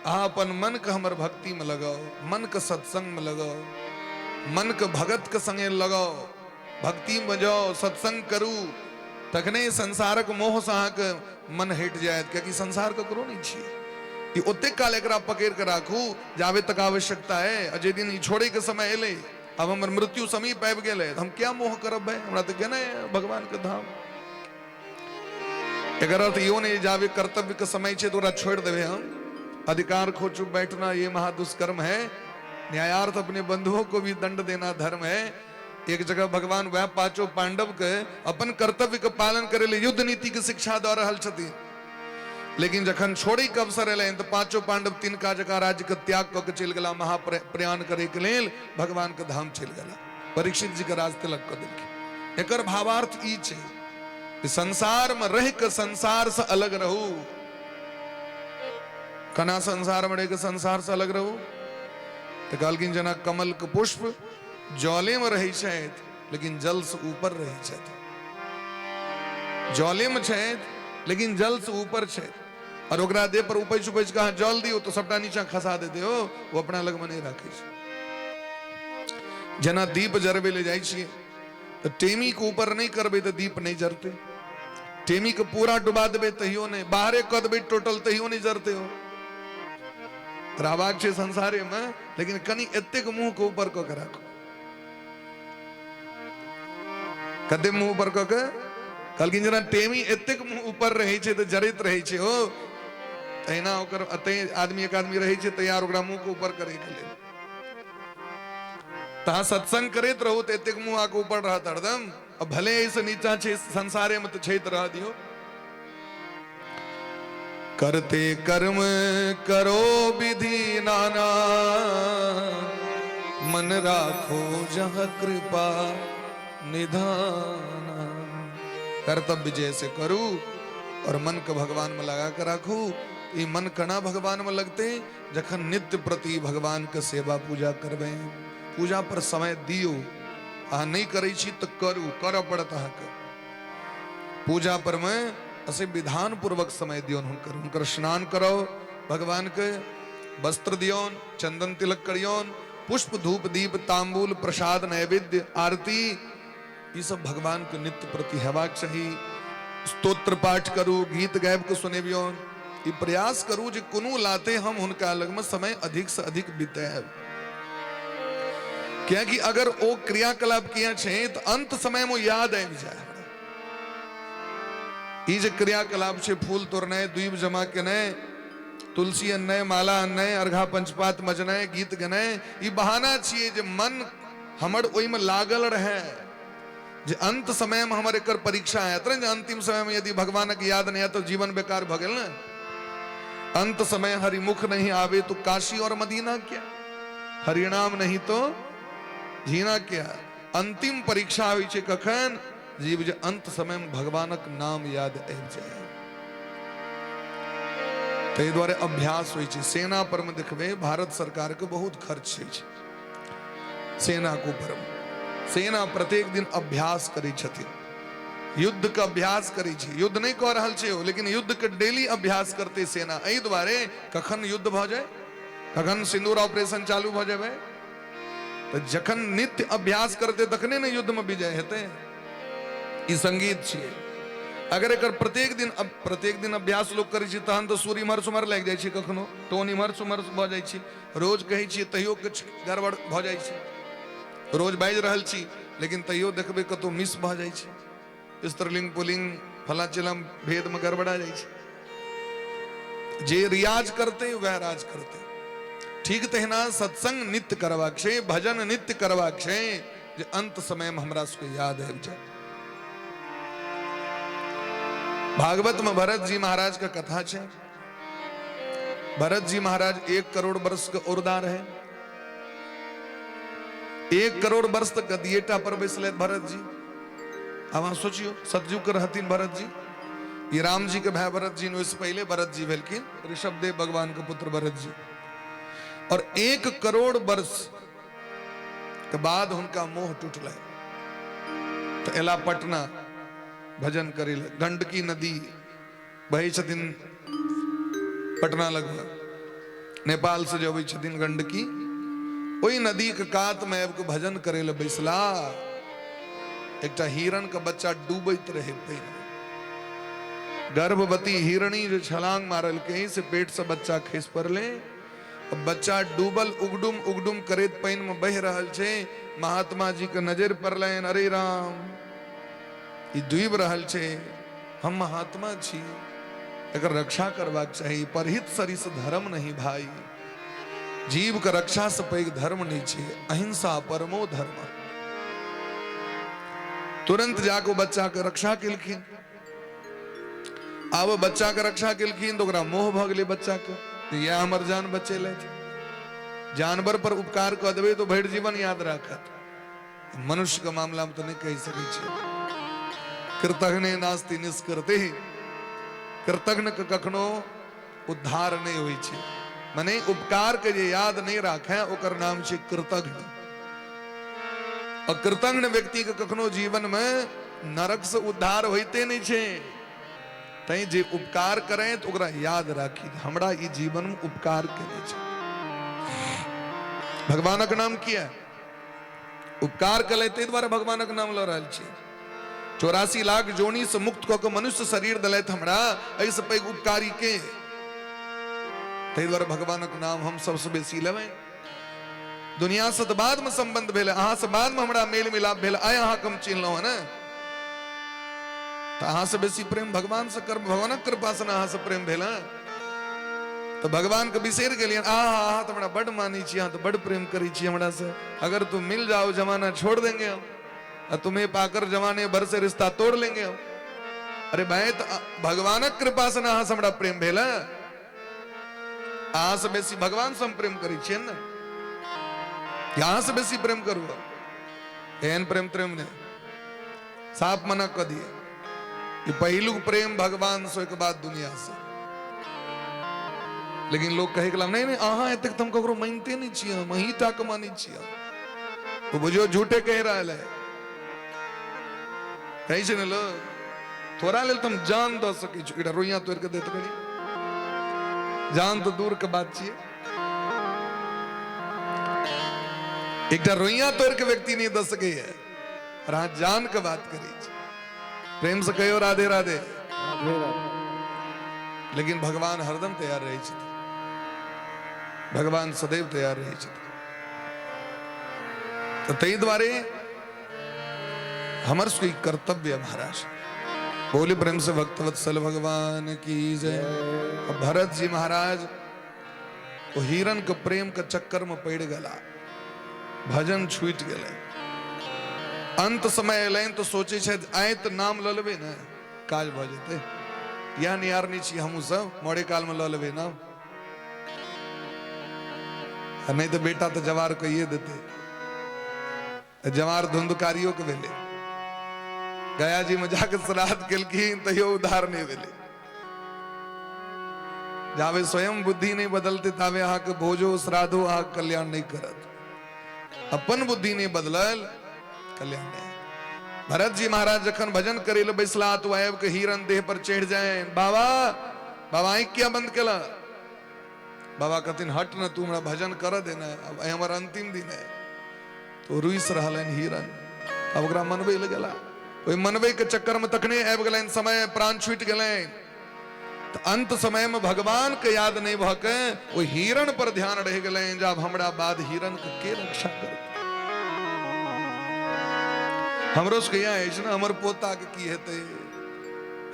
अहाँ अपन मन के हमर भक्ति में लगाओ, मन के सत्संग में लगाओ, मन के भगत के संगे लगाओ, भक्ति में जाओ, सत्संग करू, तखने संसारक मोह से अहाँ के मन हट जायत। क्योंकि संसार ककरो नहीं छी, ओते काल एकरा पकड़ के राखू जावे तक आवश्यकता है। जे दिन छोड़े के समय एले, अब हमर मृत्यु समीप आबि गेल है, हम क्या मोह करब है? हमरा तो केना है भगवान के धाम। एकर अर्थ यो नहीं जावे कर्तव्य के समय छे तो ओकरा छोड़ देवे हम। अधिकार खो चुप बैठना ये महादुष्कर्म है। न्यायार्थ अपने बंधुओं को भी दंड देना धर्म है। एक जगह भगवान वह 5 पांडव के अपन कर्तव्य के पालन करे ले युद्ध नीति के शिक्षा दे रहल छथिन, लेकिन जखन छोड़े के अवसर एलैन तो 5 पांडव तिनका जगह राज्य के त्याग क के चल गेला, महाप्रयाण करे के लेल भगवान के धाम चल गेला। परीक्षित जी के राज तिलक क देलखिन। एकर भावार्थ ई छै कि संसार में रह के संसार से अलग रहू। कना संसार मड़े के संसार से अलग रहो तो कहलखिन जना कमल के पुष्प जले में रही छथि लेकिन जल से ऊपर रही छथि, जले में छथि लेकिन जल से ऊपर छथि। और ओकरा देह पर उपज उपज कहा जल दियो तो सबटा नीचा खसा देते हो, वो अपना लग में नहीं रखे छे। जना दीप जरबे ले जाय छियै तो टेमी के ऊपर नहीं करबे तो दीप नहीं जरते, टेमी के पूरा डुबा देबे तहियो नहीं, बाहरे क देबे टोटल तहियो नहीं जरते हो। रावाक छे संसारे में लेकिन कनी एतेक मुंह के ऊपर क के राखो, कदे मुंह ऊपर क के कहलखिन जना टेमी एतेक मुंह ऊपर रहे छे तो जरित रहे छे हो, तहिना ओकर अते आदमी एक आदमी रहे छे तैयार ओकरा मुंह के ऊपर करे के लेल। तहा सत्संग करैत रहू तो एतेक मुंह आके ऊपर रहत हरदम, अब भले ऐसे नीचा छे संसारे में तो छैत रह दियो। करते कर्म करो विधि नाना, मन राखो जह कृपा निधाना। कर्तव्य जैसे करू और मन को भगवान में लगा कर राखू। ये मन कना भगवान में लगते जखन नित्य प्रति भगवान के सेवा पूजा करबे, पूजा पर समय दियो। आ नहीं करे छी तो करू, कर पड़ता है। पूजा पर मैं असे विधान पूर्वक समय दियोन, हुनकर स्नान करो, भगवान के वस्त्र दियोन, चंदन तिलक करियोन, पुष्प धूप दीप तांबूल प्रसाद नैवेद्य आरती, ये सब भगवान के नित्य प्रति हेबाक चाहिए। स्तोत्र पाठ करू, गीत गायब को सुनेबियोन, ये प्रयास करू जे कुनु लाते हम उनका अलग में समय अधिक से अधिक बीते। क्या कि अगर वो क्रियाकलाप किया छे तो अंत समय में याद आबि जाए। ई जे क्रियाकलाप छे फूल तोड़नाय, द्वीप जमा केनाय, तुलसी अन्नय, माला अन्नय, अर्घा पंचपात मजनाय, गीत गनाय, ई बहाना छिए जे मन हमर ओइ में लागल रहे। जे अंत समय में हमर एकर परीक्षा है, जे अंतिम समय में यदि भगवान के याद नहीं है तो जीवन बेकार भ गेल न। अंत समय हरिमुख नहीं आवे तो काशी और मदीना क्या, हरिनाम नहीं तो जीना क्या। अंतिम परीक्षा होइ छे कखन, जीव जे अंत समय में भगवानक नाम याद आबि जाए। ताहि द्वारे अभ्यास होइ छे। सेना पर में देखबे भारत सरकार के बहुत खर्च होइ छे सेना के ऊपर। सेना प्रत्येक दिन अभ्यास करै छथिन, युद्ध का अभ्यास करै छे। युद्ध नहीं कह रहल छे हो, लेकिन युद्ध के डेली अभ्यास करते सेना। एहि द्वारे कखन युद्ध भ जाए, कखन सिंदूर ऑपरेशन चालू भ जाए, तो जखन नित्य अभ्यास करते तखने न युद्ध में विजय हेते। ई संगीत छिए। अगर एकर प्रत्येक दिन अभ्यास लोग करै छै तहन तो सूर्य इमहर सुमहर लागि जाइ छै, कखनो टोन इमहर सुमहर भ जाइ छै। रोज कहै छियै तैयो किछु गड़बड़ भ जाइ छै। रोज बाजि रहल छी लेकिन तैयो देखबै कतौ मिस भ जाइ छै। स्त्रीलिंग पुल्लिंग फला चिलम भेद में गड़बड़ा जाइ छै। जे रियाज करते वह राज करते। ठीक तहिना सत्संग नित्य करबाक छै, भजन नित्य करबाक छै, जे अंत समय में हमरा सबके याद आबि जाए। भागवत में भरत जी महाराज का कथा है। भरत जी महाराज 1 करोड़ वर्ष के औरदार है। 1 करोड़ वर्ष तक गदिएटा पर बैसले भरत जी। अब आप सोचियो सतयुग के रहतीन भरत जी। ये राम जी के भाई भरत जी, उससे पहले भरत जी भेलखिन ऋषभदेव भगवान के पुत्र भरत जी। और 1 करोड़ वर्ष के बाद उनका मोह टूटल तो एला पटना भजन करे। गंडकी नदी बहे छथिन पटना लगभग, नेपाल से जो छथिन गंडकी, ओई नदी के कात में आबि के भजन करे ले बैसला। एकटा हिरण का बच्चा डूबैत रहे पानि में। गर्भवती हिरणी जो छलांग मारल के से पेट से बच्चा खसि पड़ले। अब बच्चा डूबल उगडुम उगडुम करैत पानि में बह रहल छे। महात्मा जी के नजर पड़लनि, अरे राम ई डूबि रहल छे, हम महात्मा छी, एकर रक्षा करबाक चाही। परहित सरिस धर्म नहीं भाई, जीव के रक्षा से पैघ धर्म नहीं छे, अहिंसा परमो धर्म। तुरंत जाको बच्चा के रक्षा केलखिन। आब बच्चा के रक्षा केलखिन तो ओकरा मोह भ गेलै बच्चा के, या हमर जान बचेले। जानवर पर उपकार कऽ देबै तो भरि जीवन याद राखत। मनुष्य के मामला में तो नहीं कहि सकै छी। कृतघ्ने नास्ति निष्कृति। कृतघ्न के कखनो उद्धार नहीं हुई छे। मने उपकार के जे याद नहीं राखे ओकर नाम छे कृतघ्न। और कृतघ्न व्यक्ति के कखनो जीवन में नरक से उद्धार होते नहीं छे। तई जे उपकार करे तो ओकरा याद राखी हमरा ई जीवन में उपकार करे छे। भगवान का नाम किया उपकार कले ते द्वारा भगवान का नाम लो रहल छे। 84 लाख जोनी से मुक्त को मनुष्य शरीर दले हमरा ऐसे पैघ उपकारी के ते द्वारा भगवान का नाम हम सबसे बेसी लेवे। दुनिया से तो बाद में संबंध भेल अहाँ से बाद में हमरा मेल मिलाप भेल आय अहाँ कम चिन्हलो है ना तो अहाँ से बेसी प्रेम भगवान से कर भगवान कृपा से अहाँ से प्रेम भेल तो भगवान के बिसर गेलियन आहा तो हमरा बड़ मानी छी तो बड़ प्रेम करी छी हमरा से। अगर तुम मिल जाओ जमाना छोड़ देंगे हम और तुम्हें पाकर जमाने भर से रिश्ता तोड़ लेंगे हम। अरे भाई तो भगवान कृपा से अहाँ से हमरा प्रेम भेल अहाँ से बेसी भगवान से हम प्रेम करी छी ना यहाँ से बेसी प्रेम करू एहन प्रेम प्रेम ने साफ मना कर दिए कि पहलू प्रेम भगवान से के बाद दुनिया से। लेकिन लोग कहे नहीं नहीं अहाँ एत तुम ककरो मानते नहीं छियै हम ही टा के मानी छियै तो बुझो झूठे कह रहा है कही छे ने लोग थोड़ा लेल तुम जान दे सके छी इटा रोइया तोड़ के देत करी जान तो दूर के बात छियै एकटा रोइया तोड़ के व्यक्ति नहीं दे सके है और हाँ जान के बात करी प्रेम से कहो राधे राधे। लेकिन भगवान हरदम तैयार रहे छे भगवान सदैव तैयार रहे छे तो तई द्वारे हमर कोई कर्तव्य महाराज बोले प्रेम से भक्तवत्सल भगवान की जय। भरत जी महाराज वो हिरण के प्रेम के चक्कर में पड़ गला भजन छूट गए अंत समय अलन तो सोचे आए तो नाम ल लेबे ना काज भ जेते या नियारनी छी हमू सब मोड़े काल में ल लेबे ना नहीं तो बेटा तो जवार कहिए देते जवार धुंधकारियों के भेले गया जी में जाकर श्राद्ध केलखिन तैयो उद्धार नहीं भेले। जावे स्वयं बुद्धि नहीं बदलते तावे अहाँ के भोजो श्राद्धो अहाँ कल्याण नहीं करत अपन बुद्धि नहीं बदलल कल्याण नहीं। भरत जी महाराज जखन भजन करे ले बैसला तो आयब के हिरण देह पर चढ़ जाए बाबा बाबा आई क्या बंद केला बाबा कहथिन हट न तू हमरा भजन कर देना अब हमारा अंतिम दिन है तो रुइस रहलन हिरण अब ओकरा मनबे ले गेला ओइ मनबे के चक्कर में तखने आबि गेलन समय प्राण छूट गेलन तो अंत समय में भगवान के याद नहीं भ के ओ हिरण पर ध्यान रह गेलन जब हमरा बाद हिरण के रक्षा कर हमरो से कहिया है ना हमर पोता के की हेते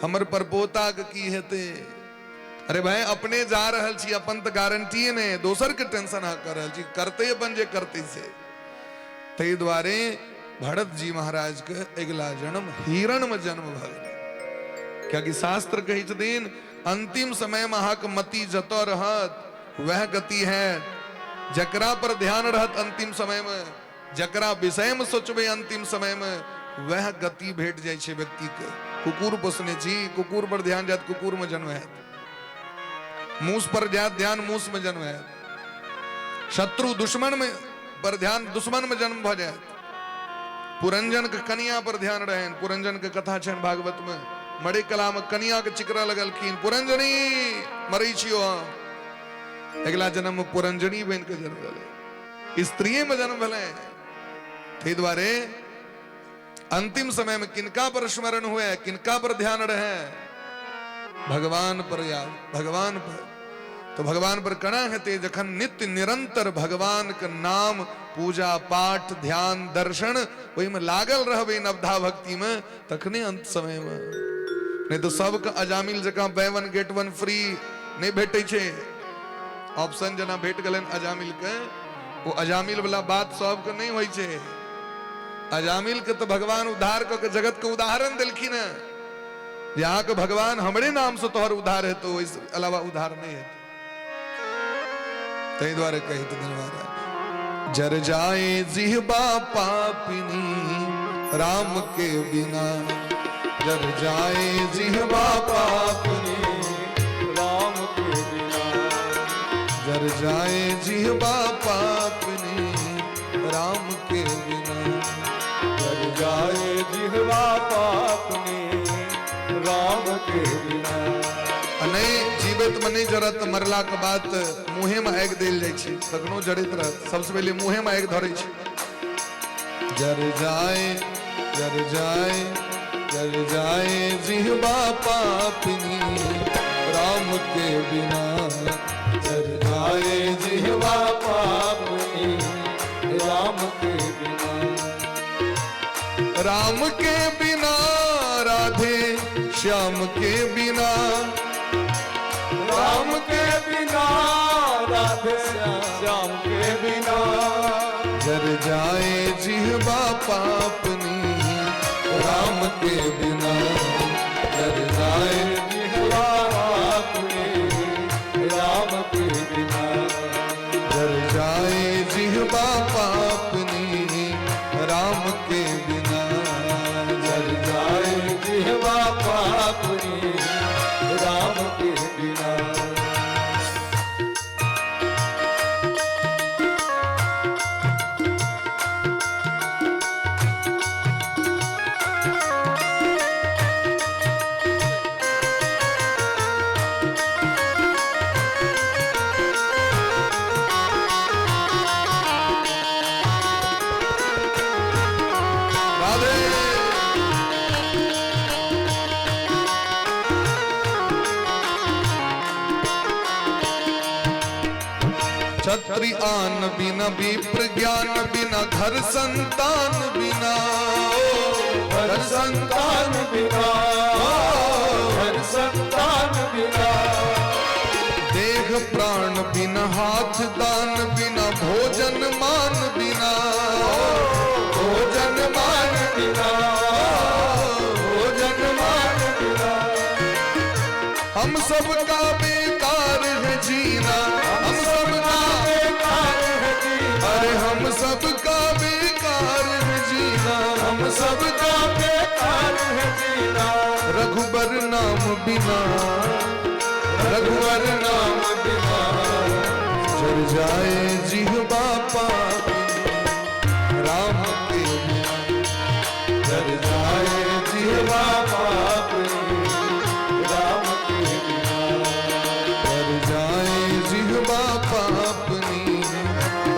हमर पर पोता के की हेते। अरे भाई अपने जा रहल छी अपन तो गारंटी ने दोसर के टेंशन हा कर रहल छी करते अपन जे करते से तै द्वारे भरत जी महाराज के अगला जन्म हिरण में जन्म भ गेलै क्योंकि शास्त्र कही छथिन अंतिम समय में अहाँक मति जतऽ रहत वह गति है जकरा पर ध्यान रहत अंतिम समय में जकरा विषय में सोचबे अंतिम समय में वह गति भेट जाय छे व्यक्ति के। कुकुर पोसने छी कुकुर पर ध्यान जात कुकुर में जन्म है मूस पर ध्यान मूस में जन्म है शत्रु दुश्मन में पर ध्यान दुश्मन में जन्म भ जाए। पुरंजन के कन्या पर ध्यान रहे पुरंजन के कथा छन भागवत में मरे कला में कन्या के चिकरा लगलखिन पुरंजनी मरी छियो अगला जन्म में पुरंजनी बन के जन्म भेलै स्त्री में जन्म भेलै। ते द्वारे अंतिम समय में किनका पर स्मरण हुए किनका पर ध्यान रहे भगवान पर याद भगवान पर तो भगवान पर कणा हेते जखन नित्य निरंतर भगवान के नाम पूजा पाठ ध्यान दर्शन वही में लागल रहबे नवधा भक्ति में तखने अंत समय में नहीं तो सबके अजामिल जका by one get one free नहीं भेटे छे ऑप्शन जना भेट गलन अजामिल के वो अजामिल वाला बात सबके नहीं होई छे। अजामिल के तो भगवान उद्धार के जगत के उदाहरण दिलखिन है यहाँ के भगवान हमरे नाम से तोहर उद्धार है तो इस अलावा उद्धार नहीं है। तै द्वारे कहित महाराज जर जाए जिह्वा पापिनी राम के बिना जर जाए जिह्वा पापिनी राम के बिना जर जाए जिह्वा पापनी राम के बिना। जर जाए जिह्वा पापनी राम के बिना। अने जीवित मने जरत मरला के बाद मुहे में आग देल जाय छै, कखनो जड़ित रहत सबसे पहले मुहे में आग धरै छै। जर जाए जर जाए जर जाए जिह्वा पापनी राम के बिना। जर जाए जिह्वा पापनी राम के बिना। राम के बिना राधे श्याम के बिना। राम के बिना राधे श्याम के बिना। जर जाए जिह्वा पापनी राम के बिना। जर जाए जिह्वा पापनी राम के बिना। जर जाए जिह्वा पापनी राम के बिना। जर जाए जिह्वा पापनी राम के बिना। छत्री आन बिना विप्र ज्ञान बिना घर संतान बिना। घर संतान बिना। घर संतान बिना। देह प्राण बिना हाथ दान बिना भोजन मान बिना। भोजन मान बिना। भोजन मान बिना। हम सबका बेकार है जीना। हम सबका बेकार है जीना। अरे हम सबका बेकार है जीना। हम सबका बेकार है जीना। रघुबर नाम बिना। रघुबर नाम बिना। जर जाए जिह्वा पापनी राम के बिना। जर जाए जिह्वा पापनी राम के बिना। जर जाए जिह्वा पापनी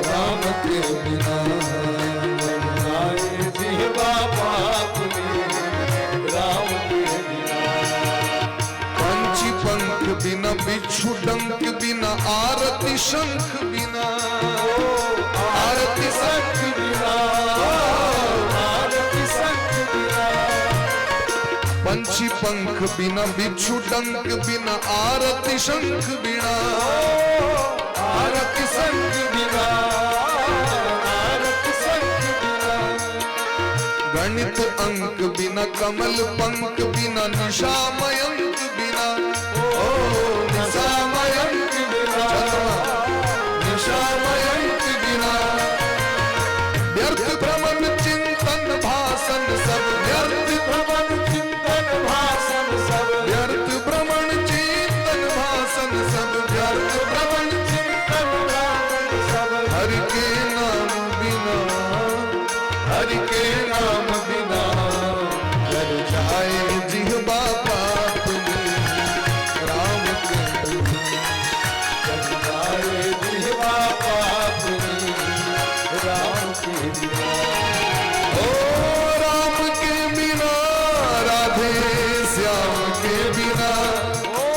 राम के बिना। जर जाए जिह्वा पापनी राम के बिना। पंछी पंख बिना बिच्छू डंक बिना आरती शंख बिना। आरती शंख बिना। आरती शंख बिना। पंछी पंख बिना बिच्छू डंक बिना आरती शंख बिना। आरती शंख बिना। आरती शंख बिना। गणित अंक बिना कमल पंख बिना निशा मयंक बिना। ओ निशा मयंक बिना। निशा मयंक बिना। व्यर्थ भ्रमण चिंतन भाषण सब व्यर्थ। भ्रमण चिंतन भाषण सब व्यर्थ भ्रमण चिंतन भाषण सब व्यर्थ भ्रमण चिंतन भाषण सब। हरि के नाम बिना। हरि के नाम बिना। जर जाए जिह्वा पापनी राम के बिना। जर जाए जिह्वा पापनी राम के बिना। ओ राम के बिना राधे श्याम के बिना। ओ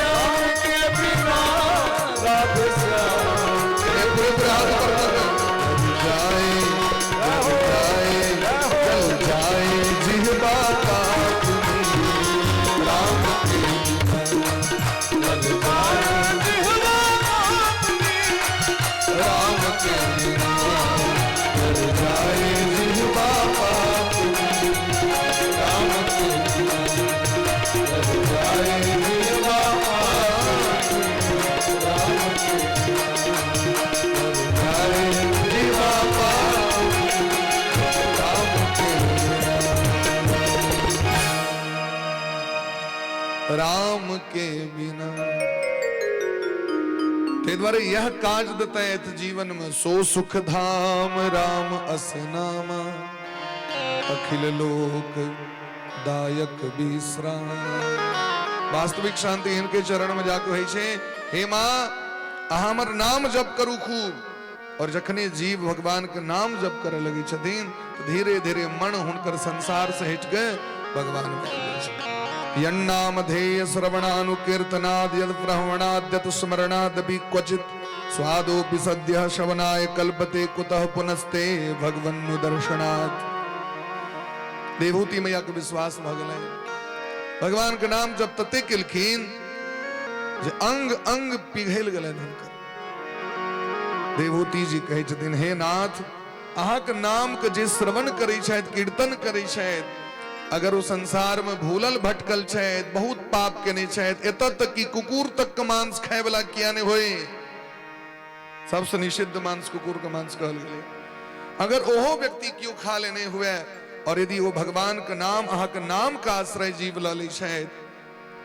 राम के बिना राधे श्याम के बिना। जल जाए जिह्वा पापनी राम के बिना। जर जाए जिह्वा पापनी राम के बिना। जल जाए जिह्वा पापनी राम के बिना। जल जाए जिह्वा पापनी राम के बिना। जल जाए जिह्वा पापनी राम के बिना। राम के बिना। फिर द्वारे यह काज दतैत जीवन में सो सुख धाम राम असनामा अखिल लोक दायक विश्राम। वास्तविक शांति इनके चरण में जाके होइ छे। हे मां हमर नाम जप करू खूब, और जखने जीव भगवान के नाम जप करे लगी छथिन तो धीरे धीरे मन हुनकर संसार से हट गए भगवान में आबि जाइ छै। यन्नामधेय श्रवणानुकीर्तनाद यद प्रहवणाद्यत स्मरणादपि क्वचित स्वादोपि सद्यः श्रवणाय कल्पते कुतः पुनस्ते भगवन्नु दर्शनात्। देवहूति मैया के विश्वास भ गेलै भगवान के नाम जब तते केलखिन जे अंग अंग पिघल गेलनि हुनकर। देवहूति जी कहै छथिन हे नाथ अहाँक नाम के जे श्रवण करै छथि कीर्तन करै छथि, अगर वो संसार में भूलल भटकल छथि, बहुत पाप केने छथि, एतऽ तक कि कुकुर तक के मांस खाय वाला किया ने होए, सबसे निषिद्ध मांस कुकुर का मांस कहल गेलै, अगर ओहो व्यक्ति क्यों खा लेने हुए और यदि वो भगवान के नाम अहाँक नाम का आश्रय जीव ल लै छथि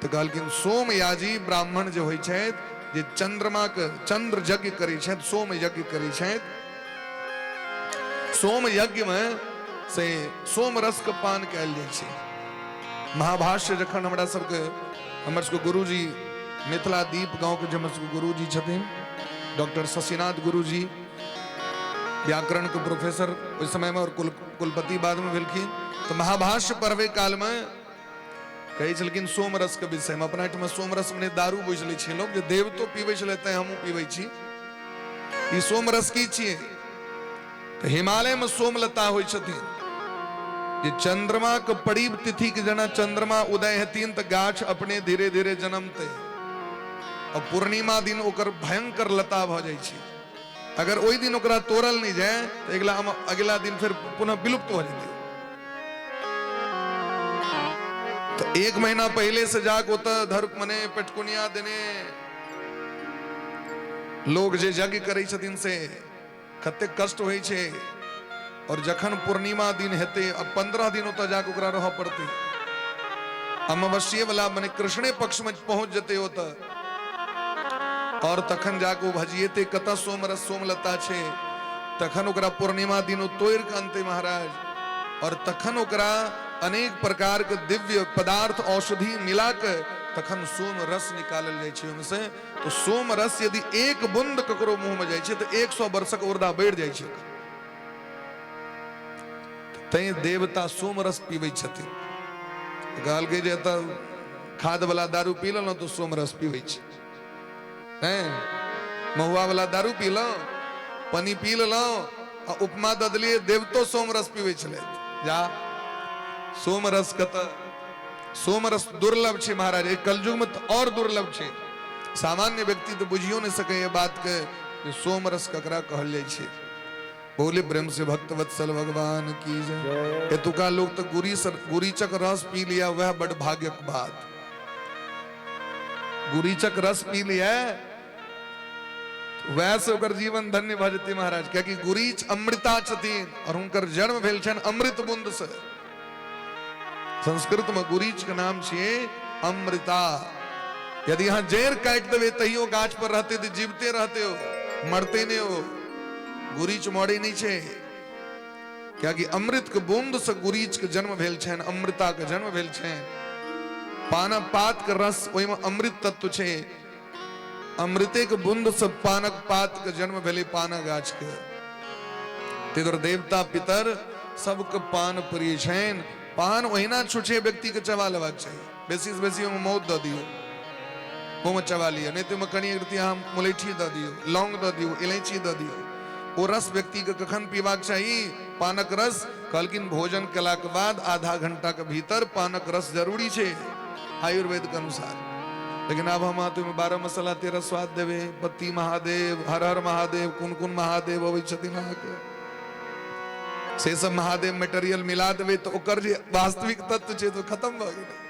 तो कहलखिन सोमयाजी ब्राह्मण जे होइ छथि जे चंद्रमा के चंद्र यज्ञ करै छथि, सोम यज्ञ करै छथि, सोम यज्ञ में से सोम रस के पान कयल जाइ छै। महाभाष्य जखन हमरा सबके हमर सबके गुरुजी मिथिला दीप गांव के जे हमर सबके गुरुजी छथिन डॉक्टर शशिनाथ गुरुजी, व्याकरण के प्रोफेसर उस समय में और कुलपति बाद में भेलखिन, तो महाभाष्य पढ़वे काल में कहै छलखिन सोम रस के विषय में। अपना में सोम रस में दारू बुझि लै छै लोग, जे देवतो पीबै छलै तें हमहूँ पीबै छी। ई सोम रस की छियै? तो हिमालय में सोमलता होइ छथिन, जे चंद्रमा के पड़ीब तिथि के जना चंद्रमा उदय हेथिन तो गाछ अपने धीरे धीरे जन्मते, और पूर्णिमा दिन ओकर भयंकर लता भ जाइ छै। अगर ओहि दिन ओकरा तोड़ल नहीं जाए तो अगला दिन फिर पुनः विलुप्त हो जाती। तो एक महीना पहले से जाके ओतऽ धर मने पेटकुनिया देने लोग जे यज्ञ करै छथिन से कते कष्ट होइ छै, और जखन पूर्णिमा दिन हेते अब 15 दिन ओतऽ जाके ओकरा रह पड़ते। अमावस्या वाला मने कृष्णे पक्ष में पहुंच जते ओतऽ, और तखन जाके भजिएते कतऽ सोमरस सोमलता छे, तखन ओकरा पूर्णिमा दिन तोड़ के अनते महाराज, और तखन ओकरा अनेक प्रकार के दिव्य पदार्थ औषधि मिला के तखन सोम रस निकालल जाइ छै ओहिमे से। तो सोम रस यदि एक बूंद ककरो मुंह में जाइ छै तो 100 वर्षक उर्दा बढ़ि जाइ छै। तैं देवता सोम रस पीबै छथिन। कहल के जे एतऽ खाद वाला दारू पी लेलहुँ तो सोम रस पीबै छै, महुआ वाला दारू पी लो, पानी पी लो, उपमा दऽ देलियै, देवतो सोम रस पीबै छलै। जा सोम रस कत सोम रस दुर्लभ छे महाराज, एक कलयुग में तो और दुर्लभ छे। सामान्य व्यक्ति तो बुझियो नहीं सके ये बात के सोम रस ककरा कहल जाइ छे। बोले प्रेम से भक्त वत्सल भगवान की जय। एतुका लोग तो गुरीचक रस पी लिया, वह बड़ भाग्यक बात। गुरीचक रस पी लिया वैसे ओकर जीवन धन्य भ जेतै महाराज, क्योंकि गुरीच अमृता छथिन और उनकर जन्म भेल छन अमृत बूंद से। संस्कृत में गुरीच के नाम छिए अमृता। यदि यहाँ जैर काट देवे तहियो गाछ पर रहते तो जीवते रहते हो, मरते नहीं हो। गुरीच मरे नहीं छे, क्योंकि अमृत के बूंद से गुरीच के जन्म भेल छन, अमृता के जन्म भेल छन। पानक पात के रस ओहि में अमृत तत्व छे, अमृते के बूंद से पानक पात के जन्म भेले पाना गाछ के। तेदर देवता पितर सबके पान प्रिय छन। पान ओहिना छुछे व्यक्ति के चबा लेबाक चाहिए, बेसी से बेसी ओहिमे मौत दऽ दियौ, मुँह में चबा लिया, नहीं तो कनी अहाँ मुलैठी दऽ दियौ, लौंग दऽ दियौ, इलायची दऽ दियौ। ओ रस व्यक्ति के कखन पीबाक चाही? पानक रस कहलखिन भोजन केला के बाद आधा घंटा के भीतर पानक रस जरूरी छे आयुर्वेद के अनुसार। लेकिन अब हम तो 12 मसाला 13 स्वाद देवे, पत्ती महादेव, हर हर महादेव, कुन कुन महादेव अबै छथिन अहाँके, से सब महादेव मटेरियल मिला देवे तो ओकर जे वास्तविक तत्व छे तो खत्म भ गेलै।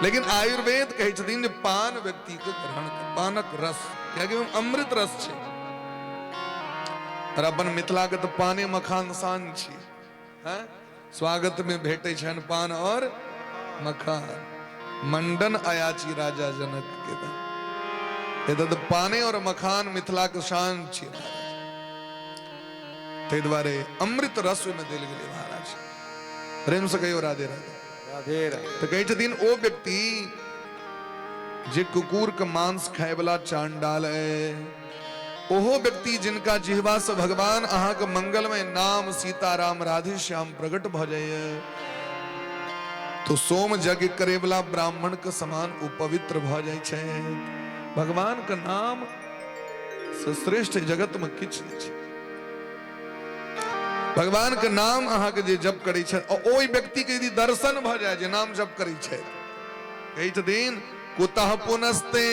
लेकिन आयुर्वेद कहै छथिन जे पान व्यक्ति के ग्रहण कर, पानक रस, कियाकि ओहिमे अमृत रस छे। और अपन मिथिला के तो पाने मखान शान छी, स्वागत में भेटे छन पान और मखान। मंडन अयाची राजा जनक के एतद पाने और मखान मिथिला के शान छी ते द्वारे अमृत रस में देल गेले महाराज प्रेम से कहियो राधे राधे राधे राधे तो कहे छथिन ओ व्यक्ति जे कुकुर के मांस खाए वाला चांडाल है ओहो व्यक्ति जिनका जिह्वा से भगवान अहाँ के मंगलमय नाम सीताराम राधे श्याम प्रकट भ जाए तो सोम यज्ञ करे वाला ब्राह्मण के समान उपवित्र भ जाय छै। भगवान के नाम से श्रेष्ठ जगत में किछ नहीं छै। भगवान के नाम अहाँ के जे जप करे छै ओई व्यक्ति के यदि दर्शन भ जाए जे नाम जप करे छै कहे छथिन कुतः पुनस्ते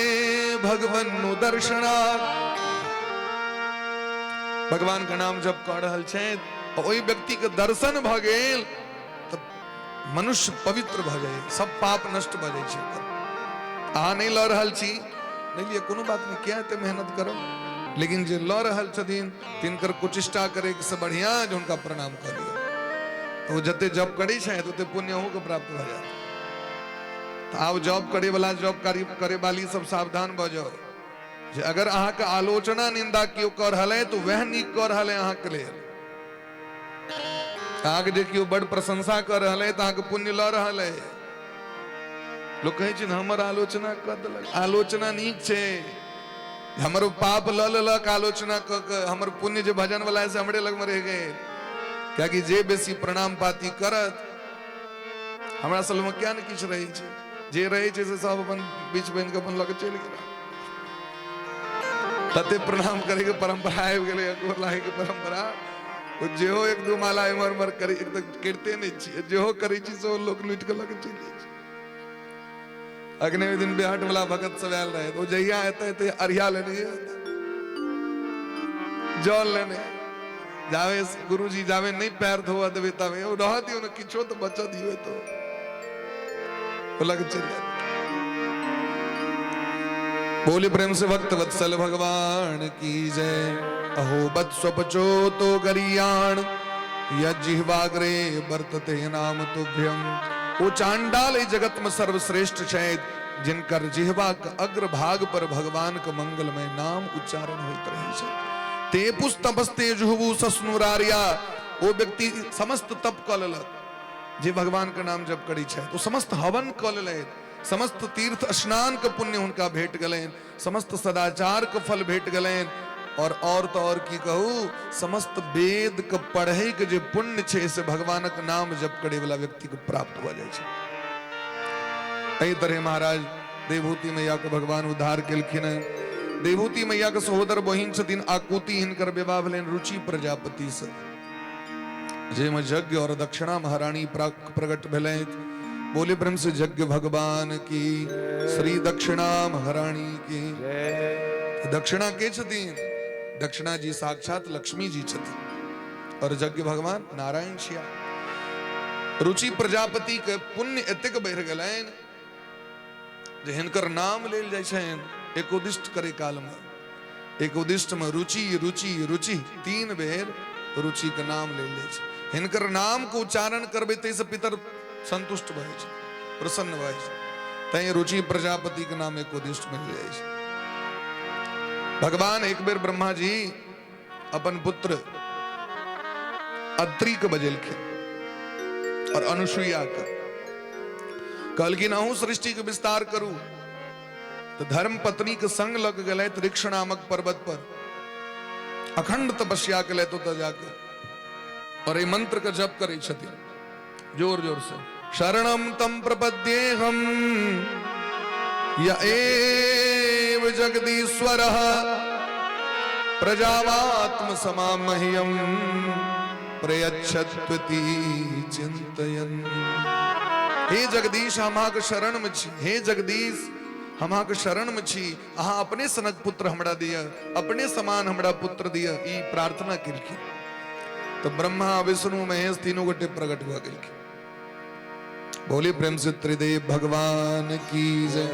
भगवन् दर्शनात् भगवान का नाम जप कर रहल छै ओई व्यक्ति के दर्शन भ गेल तो मनुष्य पवित्र भ जाए सब पाप नष्ट भ जाए छै। अहाँ नहीं ल रहल छी नहीं लिए कोनो बात नहीं क्या एते मेहनत करो लेकिन जे ल रहल छथिन तिनकर कुचिष्टा करे से बढ़िया जो उनका प्रणाम कर लियो तो वो जते जप करे छै ओते पुण्य हो के प्राप्त भ जाए। तो आब जॉब करे वाला जॉब करे वाली सब सावधान भ जाओ जे अगर अहाँ के आलोचना निंदा क्यों कर रहल है तो वह नीक कर रहल है अहाँ के लेल। अहाँ के जे क्यों बड़ प्रशंसा कर रहल है तो अहाँ के पुण्य ल रहल है। लोग कहे छै हमर आलोचना कर देलक आलोचना नीक छै हमर पाप ल लेलक आलोचना क के हमर पुण्य जे भजन वाला है से हमरे लग में रह गए क्या कि जे बेसी प्रणाम पाती करत हमरा सल में क्या न किछ रही छै जे रहे छै से सब अपन बीच बन के अपन लग चल गेला तते प्रणाम करे के परंपरा आबि गेलै अकोर लाहे के परंपरा ओ जेहो एक दो माला इमर मर करे एक तक करते नहीं छी जेहो करे छी सो लोग लूट के लग चल जाइ छै। अगले दिन बिहाट वाला भगत सब आयल रहे तो जहिया एते अरिया लेने जल लेने जावे गुरुजी जावे नहीं पैर धोआ देवे तवे ओ रह दियो न किछो तो बचा दियो तो लग चल जाए। बोले प्रेम से भक्त वत्सल भगवान की जय। अहो बत्स्वपचो तो गरियाण यजिह्वाग्रे वर्तते नाम तुभ्यम। ओ चांडाल जगत में सर्वश्रेष्ठ छै जिनकर जिह्वा के अग्र भाग पर भगवान के मंगलमय नाम उच्चारण होइत रहे छै। ते पुस्तपस्ते जुहु सस्नुरारिया ओ व्यक्ति समस्त तप क लेलक जे भगवान के नाम जप करी छै तो समस्त हवन क लेलैथ समस्त तीर्थ स्नान के पुण्य उनका भेट गलेन समस्त सदाचार के फल भेट गलेन और तो और की कहू समस्त वेद के पढ़े के जे पुण्य छे से भगवान के नाम जप करे वाला व्यक्ति को प्राप्त हो जाए छे। एही तरह महाराज देवभूति मैया के भगवान उद्धार केलखिन। देवभूति मैया के सहोदर बहिन छथिन आकुति हिनकर विवाह भेलैन रुचि प्रजापति से जेमे यज्ञ और दक्षिणा महारानी प्रकट भेलैन। बोले ब्रह्म से यज्ञ भगवान की श्री दक्षिणा महारानी की दक्षिणा के छथिन दक्षिणा जी साक्षात लक्ष्मी जी छथिन और यज्ञ भगवान नारायण छिया। रुचि प्रजापति के पुण्य एतेक बढ़ गेलैन जे हिनकर नाम लेल जाइ छनि एकोदिष्ट करे काल में एकोदिष्ट में रुचि रुचि रुचि 3 बेर रुचि के नाम लेल जाइ छै। हिनकर नाम को उच्चारण करबे तै से पितर संतुष्ट भए छै प्रसन्न भए छै तै रुचि प्रजापति के नाम एकोदिष्ट मिल जाइ छै। भगवान एक बेर ब्रह्मा जी अपन पुत्र अत्रि के बजेलखिन और अनुसुईया के कहलखिन अहूँ सृष्टि के विस्तार करू तो धर्म पत्नी के संग लग गए ऋक्ष नामक पर्वत पर अखंड तपस्या के तो जाके और ये मंत्र का जप करे छथिन जोर जोर से शरणम तम प्रपद्येहम य एव जगदीश्वरः प्रजावात्म समामह्यम प्रयच्छत्वति चिंतयन्। हे जगदीश हम के शरण में छी हे जगदीश हम के शरण में छी अहाँ अपने सनक पुत्र हमरा दिया अपने समान हमरा पुत्र दिया ई प्रार्थना केलखिन तो ब्रह्मा विष्णु महेश तीनों गोटे प्रकट भ गेलखिन। बोले प्रेम से त्रिदेव भगवान की जय।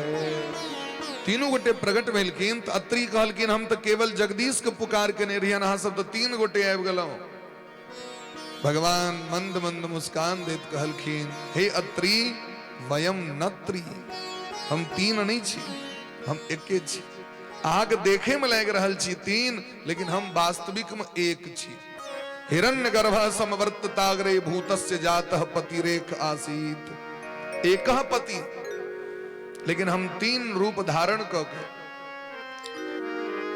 तीनों गोटे प्रकट भेलखिन तो अत्रि कहलखिन हम तो केवल जगदीश के पुकार केने रहियन अहाँ सब तो 3 गोटे आबि गेलौं। भगवान मंद मंद मुस्कान देत कहलखिन हे अत्रि वयम नत्रि हम 3 नहीं छी हम एके छी आग देखे में लग रहल छी तीन, लेकिन हम वास्तविक में एक छी। हिरण्य गर्भ समवर्तताग्रे भूतस्य जातः पतिरेक आसीत। एक पति, लेकिन हम तीन रूप धारण कर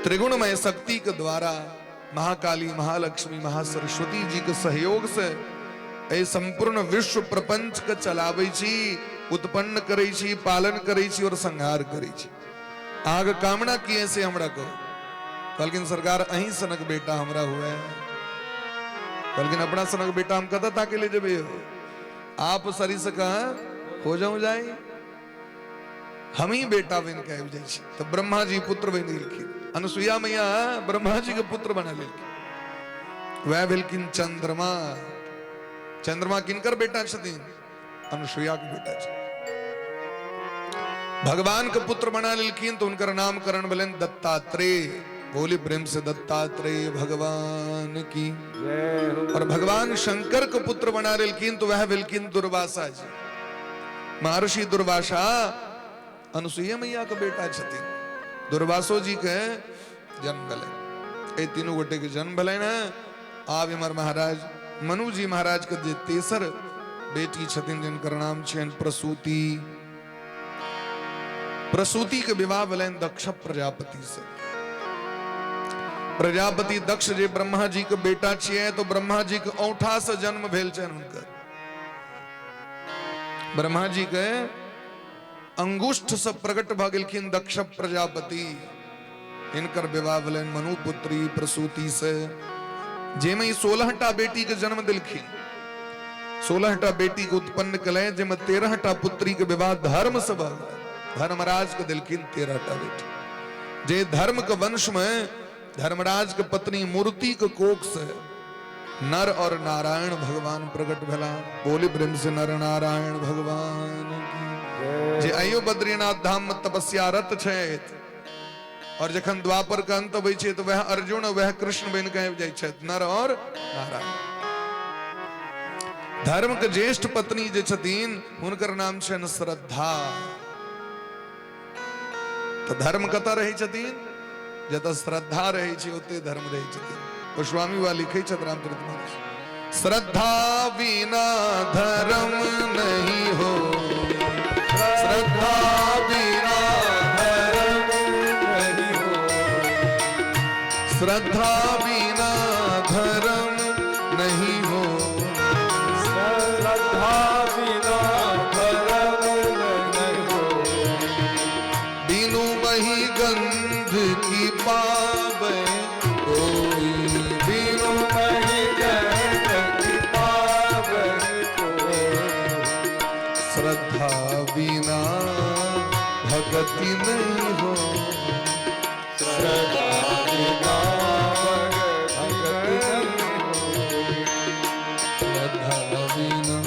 त्रिगुणमय शक्ति के द्वारा महाकाली, महालक्ष्मी, महासरस्वती जी के सहयोग से ए संपूर्ण विश्व प्रपंच के चलावे छी, उत्पन्न करे छी, पालन करे छी और संहार करे छी। आग कामना किए से हमरा को कहलकिन सरकार अहीं सनक बेटा हमरा हुआ है। कहलकिन अपना सनक बेटा हम कदा ताके ले जेबे हो, आप सरी से कहा हो जाऊं जाए, हम ही बेटा बन के आबि जाइ छी। तो ब्रह्मा जी पुत्र बन गेलखिन, अनुसुईया मैया ब्रह्मा जी के पुत्र बना लेलखिन। वह भेलखिन चंद्रमा। चंद्रमा किनकर बेटा छथिन? अनुसुईया के बेटा छथिन। भगवान के पुत्र बना लेलखिन तो उनकर नामकरण भेलन दत्तात्रेय। बोली प्रेम से दत्तात्रेय भगवान की। और भगवान शंकर के पुत्र बना लेलखिन तो वह भेलखिन दुर्वासा जी। महर्षि दुर्वासा अनुसुईया मैया के बेटा छथिन। दुर्वासो जी के जन्म भेलै, तीनों गोटे के जन्म भेलै न। आब इमर महाराज मनु जी महाराज के जे तेसर बेटी छथिन, जिनकर नाम छनि प्रसूति। प्रसूति के विवाह भेलनि दक्ष प्रजापति से। प्रजापति दक्ष जे ब्रह्मा जी के बेटा छियै, तो ब्रह्मा जी के औंठा से जन्म भेल छनि हुनकर। ब्रह्मा जी के अंगुष्ठ से प्रकट भ गेलखिन दक्ष प्रजापति। इनकर विवाह भेलनि मनुपुत्री प्रसूति से, जेमे 16टा बेटी के जन्म दिलखिन। 16टा बेटी के उत्पन्न कले, जेमे 13टा पुत्री के विवाह धर्म से भ गेल। धर्मराज के दिलखिन 13टा बेटी। जे धर्म के वंश में धर्मराज के पत्नी मूर्ति के कोख से नर और नारायण भगवान प्रकट भेला। बोली प्रेम से नर नारायण भगवान की। जे अयो बद्रीनाथ धाम में तपस्या रत छथि, और जखन द्वापर के अंत होइ छै तो वह अर्जुन वह कृष्ण बन के आबि जाइ छथि, नर और नारायण। धर्म के ज्येष्ठ पत्नी जे छथिन हुनकर नाम छनि श्रद्धा। तो धर्म कतऽ रहै छथिन? जतऽ श्रद्धा रहै छै ओते धर्म रहै छथिन। गोस्वामी वाला लिखै छथि रामचरितमानस, श्रद्धा बिना धर्म नहीं हो, श्रद्धा बिना धर्म नहीं हो, श्रद्धा बिना धर्म नहीं हो, श्रद्धा बिना धर्म नहीं हो, बिनु बही गंध की पावे कोई, बिनु बही गंध की पावे कोई, श्रद्धा बिना भक्ति नहीं हो, श्रद्धा बिना भक्ति नहीं हो, श्रद्धा बिना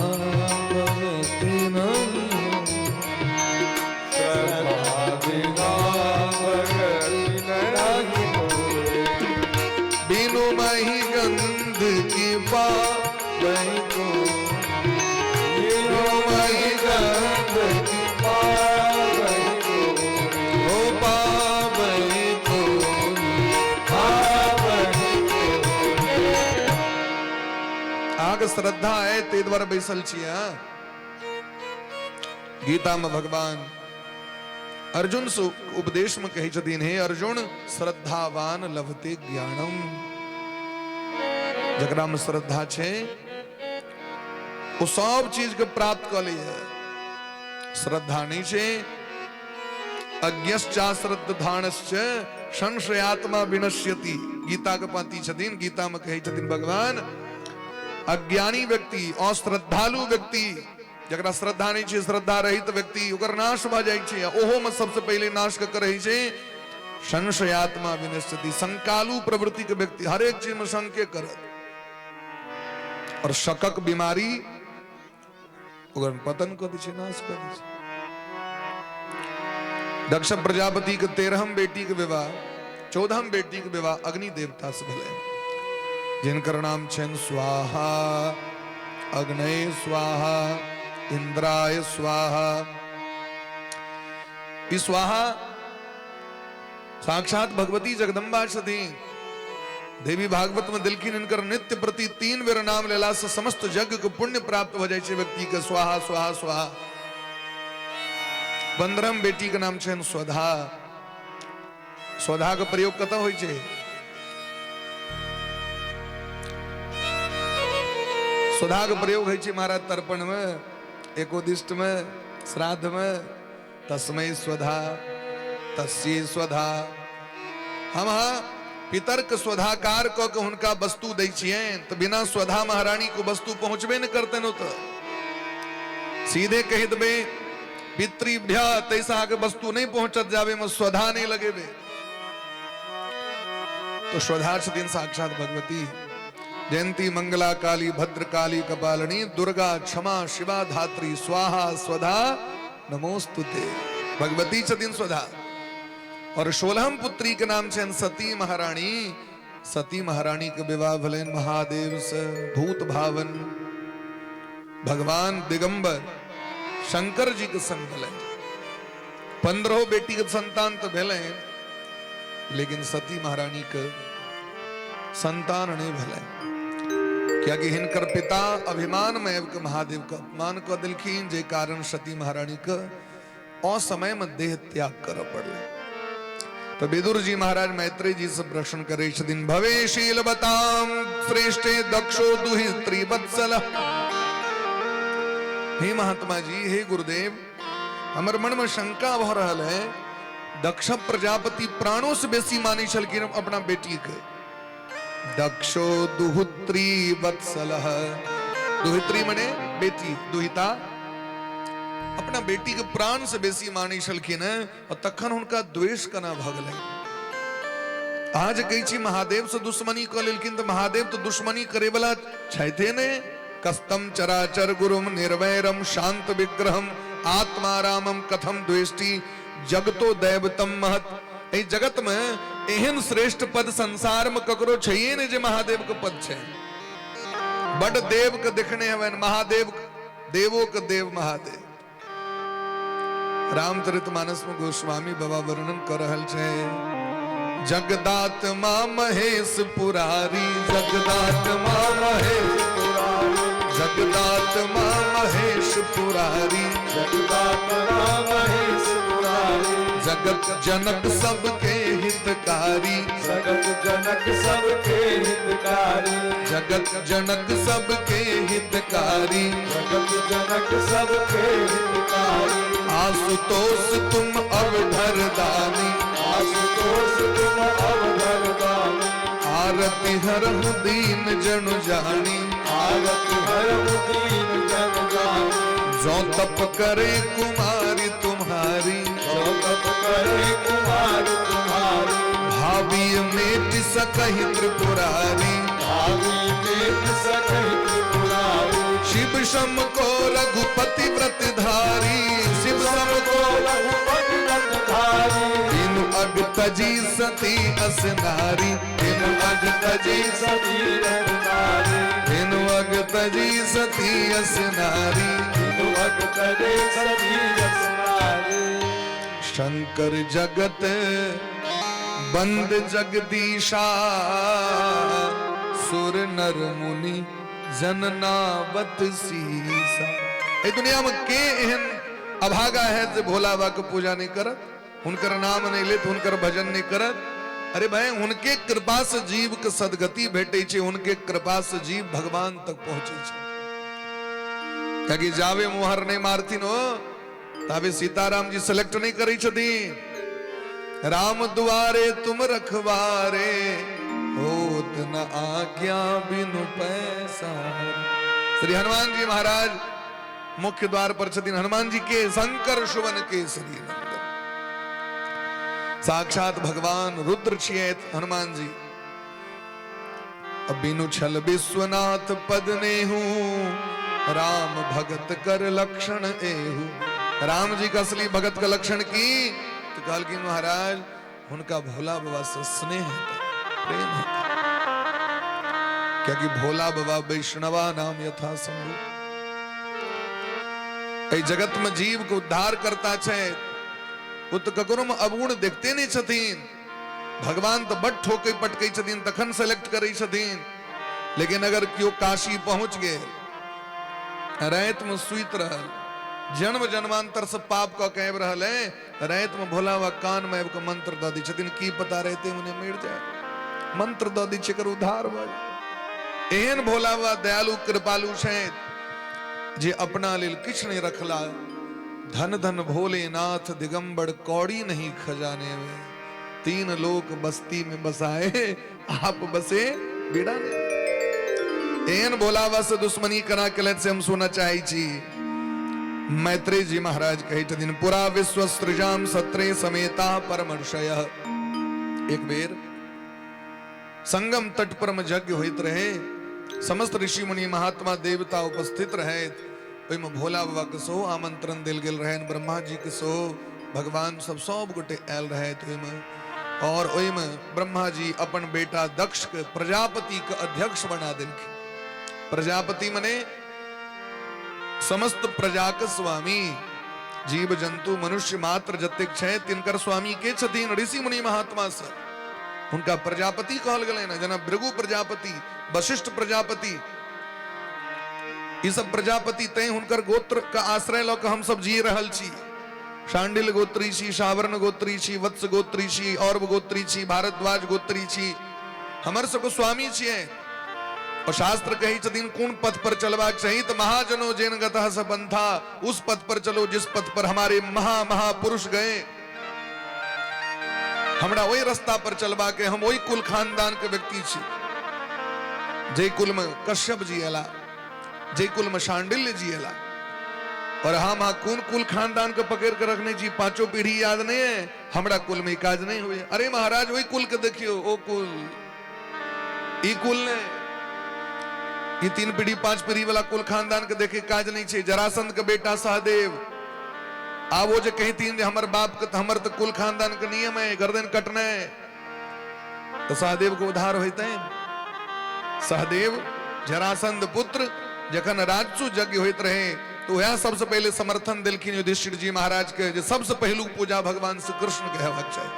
भक्ति नहीं हो, श्रद्धा बिना भक्ति नहीं हो, बिनु मही गंध की पावे को, बिनु बही गंध की पावे कोई, ओ पावे को। आग श्रद्धा है ते द्वारा बैसल छिया। गीता में भगवान अर्जुन से उपदेश में कही छथिन, हे अर्जुन श्रद्धावान लभते ज्ञानम। जकरा में श्रद्धा छे वो सब चीज के प्राप्त कर लिया। श्रद्धा नहीं छे, अज्ञश्चा श्रद्धानश्च संशयात्मा विनश्यति। गीता के पाती छथिन, गीता में कही छथिन भगवान, अज्ञानी व्यक्ति और श्रद्धालु व्यक्ति, जकरा श्रद्धा नहीं छे, श्रद्धा रहित व्यक्ति, ओकर नाश भ जाइ छे। ओहो में सबसे पहले नाश के करई छे संशयात्मा विनश्यति। शंकालु प्रवृत्ति के व्यक्ति हर एक चीज में शंके करत, और शकक बीमारी ओकर पतन कर दै छे, नाश कर दै छे। दक्ष प्रजापति के 13हम बेटी के विवाह, 14हम बेटी के विवाह अग्नि देवता से भेलै, जिनकर नाम छनि स्वाहा, अग्नये स्वाहा, इंद्राय स्वाहा। ई स्वाहा साक्षात भगवती जगदम्बा छथि। देवी भागवत में दिलखिन इनकर नित्य प्रति 3 बेर नाम लेला से समस्त जग को पुण्य प्राप्त हो जाए छे व्यक्ति के। स्वाहा स्वाहा स्वाहा। 15म बेटी के नाम छे स्वधा। स्वधा का प्रयोग कत होय छे? स्वधा का प्रयोग है महाराज तर्पण में, एकोदिष्ट में, श्राद्ध में। तस्मै स्वधा तस्यै स्वधा। हम पितर्क स्वधाकार क के हुनका वस्तु दै छियै, तो बिना स्वधा महारानी को वस्तु पहुंचबे न करते न। तो सीधे कह देबे पितृभ्य तैसा आगे वस्तु नहीं पहुंचत जावे में स्वधा नहीं लगेबे। तो स्वधा छथिन साक्षात भगवती। जयंती मंगला काली भद्रकाली कपालिनी दुर्गा क्षमा शिवा धात्री स्वाहा स्वधा नमोस्तुते। भगवती छथिन स्वधा। और 16म पुत्री के नाम छे सती महारानी। सती महारानी के विवाह भलेन महादेव से भूत भावन भगवान दिगंबर शंकर जी के संग भले। 15 बेटी के संतान तो भले, लेकिन सती महारानी के संतान नहीं भले। क्या कि हिनकर पिता अभिमान में महादेव का अपमान कर दिलखिन, जे कारण सती महारानी के असमय में देह त्याग कर पड़े। तो विदुर जी महाराज मैत्रेय जी से प्रश्न करे छथिन। भवे शीलवताम श्रेष्ठे दक्षो दुहित्री वत्सल। हे महात्मा जी, हे गुरुदेव, हमर मन में शंका भ रहल है। दक्ष प्रजापति प्राणों से बेसी मानी छलखिन अपना बेटी के। दक्षो दुहित्री वत्सल। दुहित्री मने बेटी, दुहिता। अपना बेटी के प्राण से बेसी मानी छलखिन और तखन उनका द्वेष कना भगल। आज कही छी महादेव से दुश्मनी क लेलखिन, तो महादेव तो दुश्मनी करे वाला छैथे ने। कस्तम चराचर गुरुम निर्वैरम शांत विग्रहम आत्मारामम कथम द्वेष्टि जगतो दैवतम महत। ए जगत में एहन श्रेष्ठ पद संसार में ककरो छैये ने जे महादेव के पद छे। बड़ देव के देखने हवन महादेव, देवो के देव महादेव। रामचरितमानस में गोस्वामी बाबा वर्णन कर रहल छे। जगदात्मा महेश पुरारी, जगदात्मा महेश पुरारी, जगदात्मा महेश पुरारी, जगदात्मा महेश पुरारी। जगत जनक सबके हितकारी, जगत जनक सबके हितकारी, जगत जनक सबके हितकारी, जगत जनक सबके हितकारी। आशुतोष तुम अवधर दानी, आशुतोष तुम अवधर दानी। आरती हरहु दीन जनु जानी, आरती हरहु दीन जनु जानी। जो तप करे कुमारी तुम्हारी, जो तप करे कुमारी तुम्हारी। भावी मेट सकहि त्रिपुरारी, भावी मेट सकहि त्रिपुरारी। शिव शम को रघुपति व्रत धारी, शिव शम को रघुपति व्रत धारी। तीन अग तजी सती असनारी, तीन अग तजी सती असनारी। तीन अग तजी सती असनारी, तीन अग तजी सती असनारी। शंकर जगत बंद जगदीशा, सुर नर मुनि जननावत सीसा। ए दुनिया में के एहन अभागा है जे भोला बाबा के पूजा नहीं करत, उनकर नाम नहीं लेत, उनकर भजन नहीं करत। अरे भाई, उनके कृपा से जीव के सदगति भेटे छे, उनके कृपा से जीव भगवान तक पहुंचे छे। क्योंकि जावे मुहर नहीं मारती नो तावे सीताराम जी सेलेक्ट नहीं करी छथिन। राम दुआरे तुम रखवारे, होत न आज्ञा बिनु पैसारे। श्री हनुमान जी महाराज मुख्य द्वार पर छथिन। हनुमान जी के शंकर सुवन केसरी नंदन, साक्षात भगवान रुद्र छियै हनुमान जी। अब बिनु छल विश्वनाथ पद नेहू, राम भगत कर लक्षण एहू। राम जी का असली भगत का लक्षण की तो कहल कि महाराज उनका भोला बाबा से स्नेह है, प्रेम है। क्योंकि भोला बाबा वैष्णवा नाम यथा संभव। जगत में जीव को उद्धार करता छे, वो तो ककरो में अवगुण देखते नहीं छथिन। भगवान तो बट ठोके पटके छथिन तखन सेलेक्ट करै छथिन। लेकिन अगर क्यों काशी पहुंच गए, रात में सुइत रहल, जन्म जन्मांतर से पाप का कैब रहल है, रात में भोला वा कान में एक मंत्र द दी छथिन, की पता रहते उन्हें मिट जाए, मंत्र द दी छकर उद्धार भ जाए। एहन भोला वा दयालु कृपालु छथि जे अपना लेल किछ नहीं रखला। धन धन भोलेनाथ दिगंबर कौड़ी नहीं खजाने में, तीन लोक बस्ती में बसाए आप बसे बेड़ा ने। एहन भोला वा से दुश्मनी करा के से हम सुना चाहे छी। मैत्रेय जी महाराज कहे छथिन, पुरा विश्व सृजाम सत्रे समेता परमर्षय। एक बेर संगम तट पर में यज्ञ होइत रहे, समस्त ऋषि मुनि महात्मा देवता उपस्थित रहे। ओइमे भोला बाबा के सो आमंत्रण दिल गेल रहे, ब्रह्मा जी के सो भगवान सब गोटे आयल रहे ओइमे। और ओइमे ब्रह्मा जी अपन बेटा दक्ष के प्रजापति के अध्यक्ष बना देलखिन। प्रजापति मने समस्त प्रजा के स्वामी, जीव जंतु मनुष्य मात्र जतेक छै तिनकर स्वामी के छथिन ऋषि मुनि महात्मा से, उनका प्रजापति कहल गेलै ना। जना भृगु प्रजापति, वशिष्ठ प्रजापति, ये सब प्रजापति तय हुनकर गोत्र का आश्रय ल के हम सब जी रहल छी। शांडिल गोत्री छी, सावर्ण गोत्री छी, वत्स गोत्री छी, और गोत्री छी, भारद्वाज गोत्री छी, हमर सबको स्वामी छिए। और शास्त्र कही छथिन कौन पथ पर चलबाक चाहिए, तो महाजनो जेन गतः स पंथा, उस पथ पर चलो जिस पथ पर हमारे महापुरुष गए। हमरा वही रास्ता पर चलबा के, हम वही कुल खानदान के व्यक्ति छी। जय कुल में कश्यप जी अला, जय कुल में शांडिल्य जी अला, और हम कौन कुल खानदान को पकड़ कर रखने जी, पांचों पीढ़ी याद नहीं है, हमरा कुल में काज नहीं हुए। अरे महाराज वही कुल के देखियो, ओ कुल ई कुल ने, ये 3 पीढ़ी 5 पीढ़ी वाला कुल खानदान के देखे काज नहीं छे। जरासंध के बेटा सहदेव, आवो जे कहतीन हमर बाप के, हमर तो कुल खानदान के नियम है गर्दन कटना है, तो सहदेव को उद्धार होते। सहदेव जरासंध पुत्र जखन राजसु यज्ञ होइत रहे, तो वह सबसे पहले समर्थन दिलखिन युधिष्ठिर जी महाराज के, जे सबसे पहलू पूजा भगवान श्री कृष्ण के हेबाक चाहिए।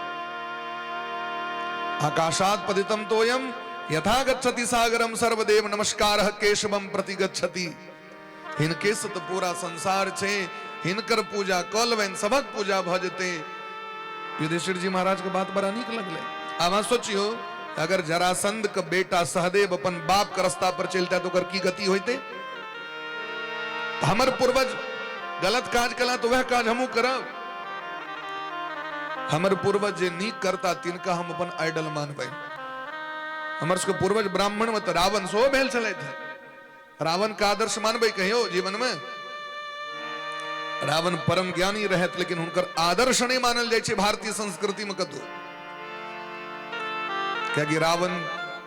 आकाशात पतितम तोयम यथा गच्छति सागरम सर्वदेव नमस्कारः केशवम प्रति गच्छति। हिनके से तो पूरा संसार छे, हिनकर पूजा कलबन सबक पूजा भ जेते। युधिष्ठिर जी महाराज के बात बड़ा नीक लगले। आब सोचियो, अगर जरासंध के बेटा सहदेव अपन बाप के रास्ता पर चलता तो की गति होते। हमर पूर्वज गलत काज कला तो वह काज हमू करब। हमर पूर्वज जे नीक करता तिनका हम अपन आइडल मानबै। हमर सबके पूर्वज ब्राह्मण में तो रावण सो भेल चले थे, रावण का आदर्श मानबै कहियो जीवन में। रावण परम ज्ञानी रहत, लेकिन हुनकर आदर्श नहीं मानल जाय छे भारतीय संस्कृति में कतो। क्या रावण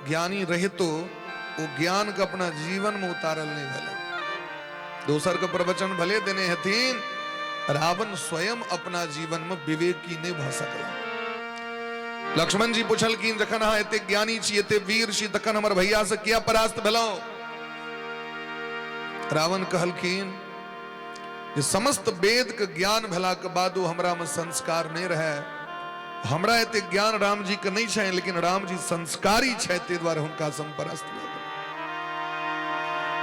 ज्ञानी रहे तो वो ज्ञान का अपना जीवन में उतारल नहीं भले, दोसर के प्रवचन भले देने हथिन, रावण स्वयं अपना जीवन में विवेकी नहीं भ सकला। लक्ष्मण जी पूछलखिन, जखन अहाँ एते ज्ञानी छी, एते वीर छी, तखन हमर भैया से किया परास्त भेलौ। रावण कहलखिन जे समस्त वेद के ज्ञान भेला के बादो हमरा में संस्कार नहीं रहे। हमरा एते ज्ञान राम जी के नहीं छै, लेकिन राम जी संस्कारी छै, ते द्वारे हुनका से हम परास्त भेलौ।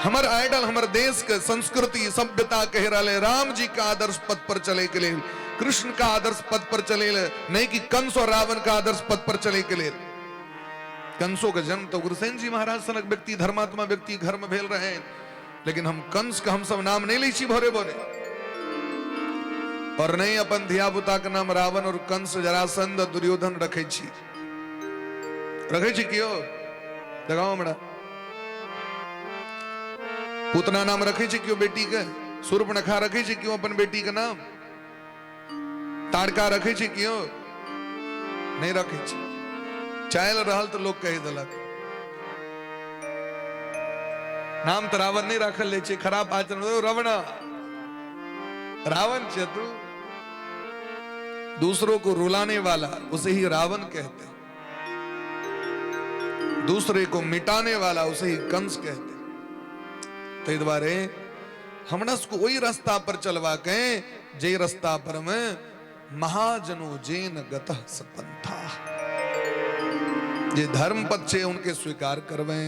हमर आइडल, हमर देश के संस्कृति सभ्यता कह रहे राम जी का आदर्श पद पर चले के लिए, कृष्ण का आदर्श पद पर चले, नहीं कि कंस और रावण का आदर्श पद पर चले के लिए। कंसों का जन्म तो गुरुसेन जी महाराज सनक व्यक्ति, धर्मात्मा व्यक्ति घर में भेल रहे, लेकिन हम कंस का हम सब नाम नहीं ली छी भोरे भोरे, और नहीं अपन धिया पुता के नाम रावण और कंस जरासंध दुर्योधन रखे छी। क्यों लगाओ हमरा पूतना नाम रखे छी क्यों बेटी के, सूर्पनखा रखे छी क्यों अपन बेटी के नाम, ताड़का रखे छी क्यों नहीं रखे छी। चायल रहल तो लोग कह दिलक नाम तो रावण नहीं रखल ले छे, खराब आचरण रावण रावण छे तू, दूसरों को रुलाने वाला उसे ही रावण कहते, दूसरे को मिटाने वाला उसे ही कंस कहते। ते द्वारे हमरा को वही रास्ता पर चलवा के, जे रास्ता पर में महाजनो जेन गतः सपंथा। जे धर्म पद छे उनके स्वीकार करवे।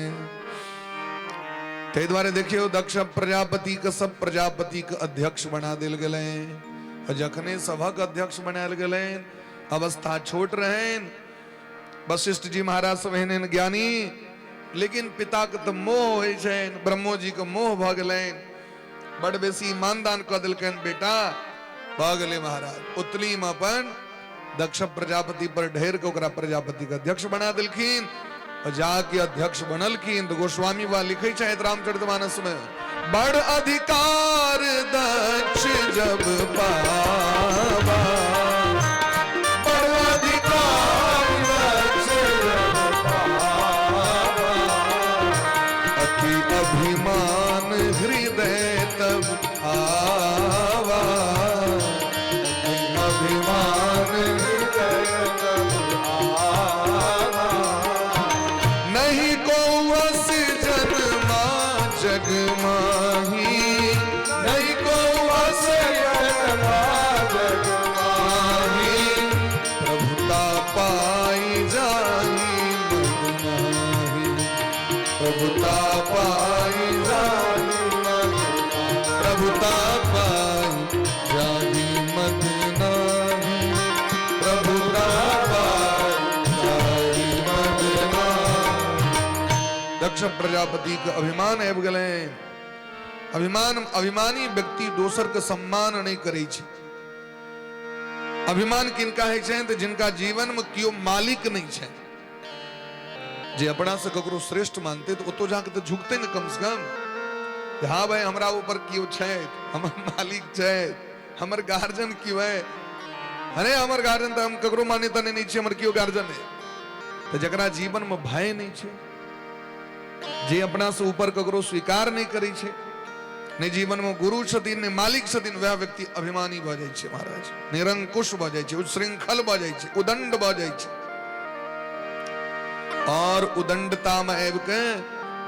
ते द्वारे देखियो दक्ष प्रजापति के सब प्रजापति के अध्यक्ष बना दिल गए। जखने सभक अध्यक्ष बनाल गए अवस्था छोट रहे। वशिष्ठ जी महाराज सब एहन ज्ञानी, लेकिन पिता के तो मोह होय छै, ब्रह्मो जी के मोह भ गेलै, बड़ बेसी मानदान क देलकन। बेटा भ गेलै महाराज उतली में अपन दक्ष प्रजापति पर ढेर के ओकरा प्रजापति के अध्यक्ष बना दिलखिन। और जाके अध्यक्ष बनलखिन तो गोस्वामी बा लिखे शायद रामचरितमानस में, बड़ अधिकार दक्ष जब पावा, बड़ अधिकार दक्ष जब पावा, अति अभिमान हृदय तब आवा, अभिमान हृदय तब आवा, नहीं को वस जन्मा जग माही, नहीं को वस जन्मा जग माही, प्रभुता पाई जाही मद नाही, प्रभुता पाई जाही मद नाही, प्रभुता पाई जाही मद नाही, प्रभुता पाई जाही मद नाही। दक्ष प्रजापति का अभिमान आबि गेलै। अभिमानी व्यक्ति दोसर के सम्मान नहीं करे छै। अभिमान किनका है छै तो जिनका जीवन में कियो मालिक नहीं छै। जे अपना से ककरो श्रेष्ठ मानते तो ओतो जाके तो झुकते न कम से कम। हाँ भाई हमरा ऊपर कियो छै, हमर मालिक छै, हमर गार्जियन कियो है। अरे हमर गार्जियन तो हम ककरो मान्यता नहीं छै, हमर कियो गार्जियन है। तो जकरा जीवन में भय नहीं छै, जे अपना से ऊपर ककरो स्वीकार नहीं करे छै, ने जीवन में गुरु छथिन ने मालिक छथिन, वह व्यक्ति अभिमानी भ जाय छै महाराज, निरंकुश भ जाय छै, उच्छृंखल भ जाय छै, उदंड भ जाय छै। और उदंडता में आबि के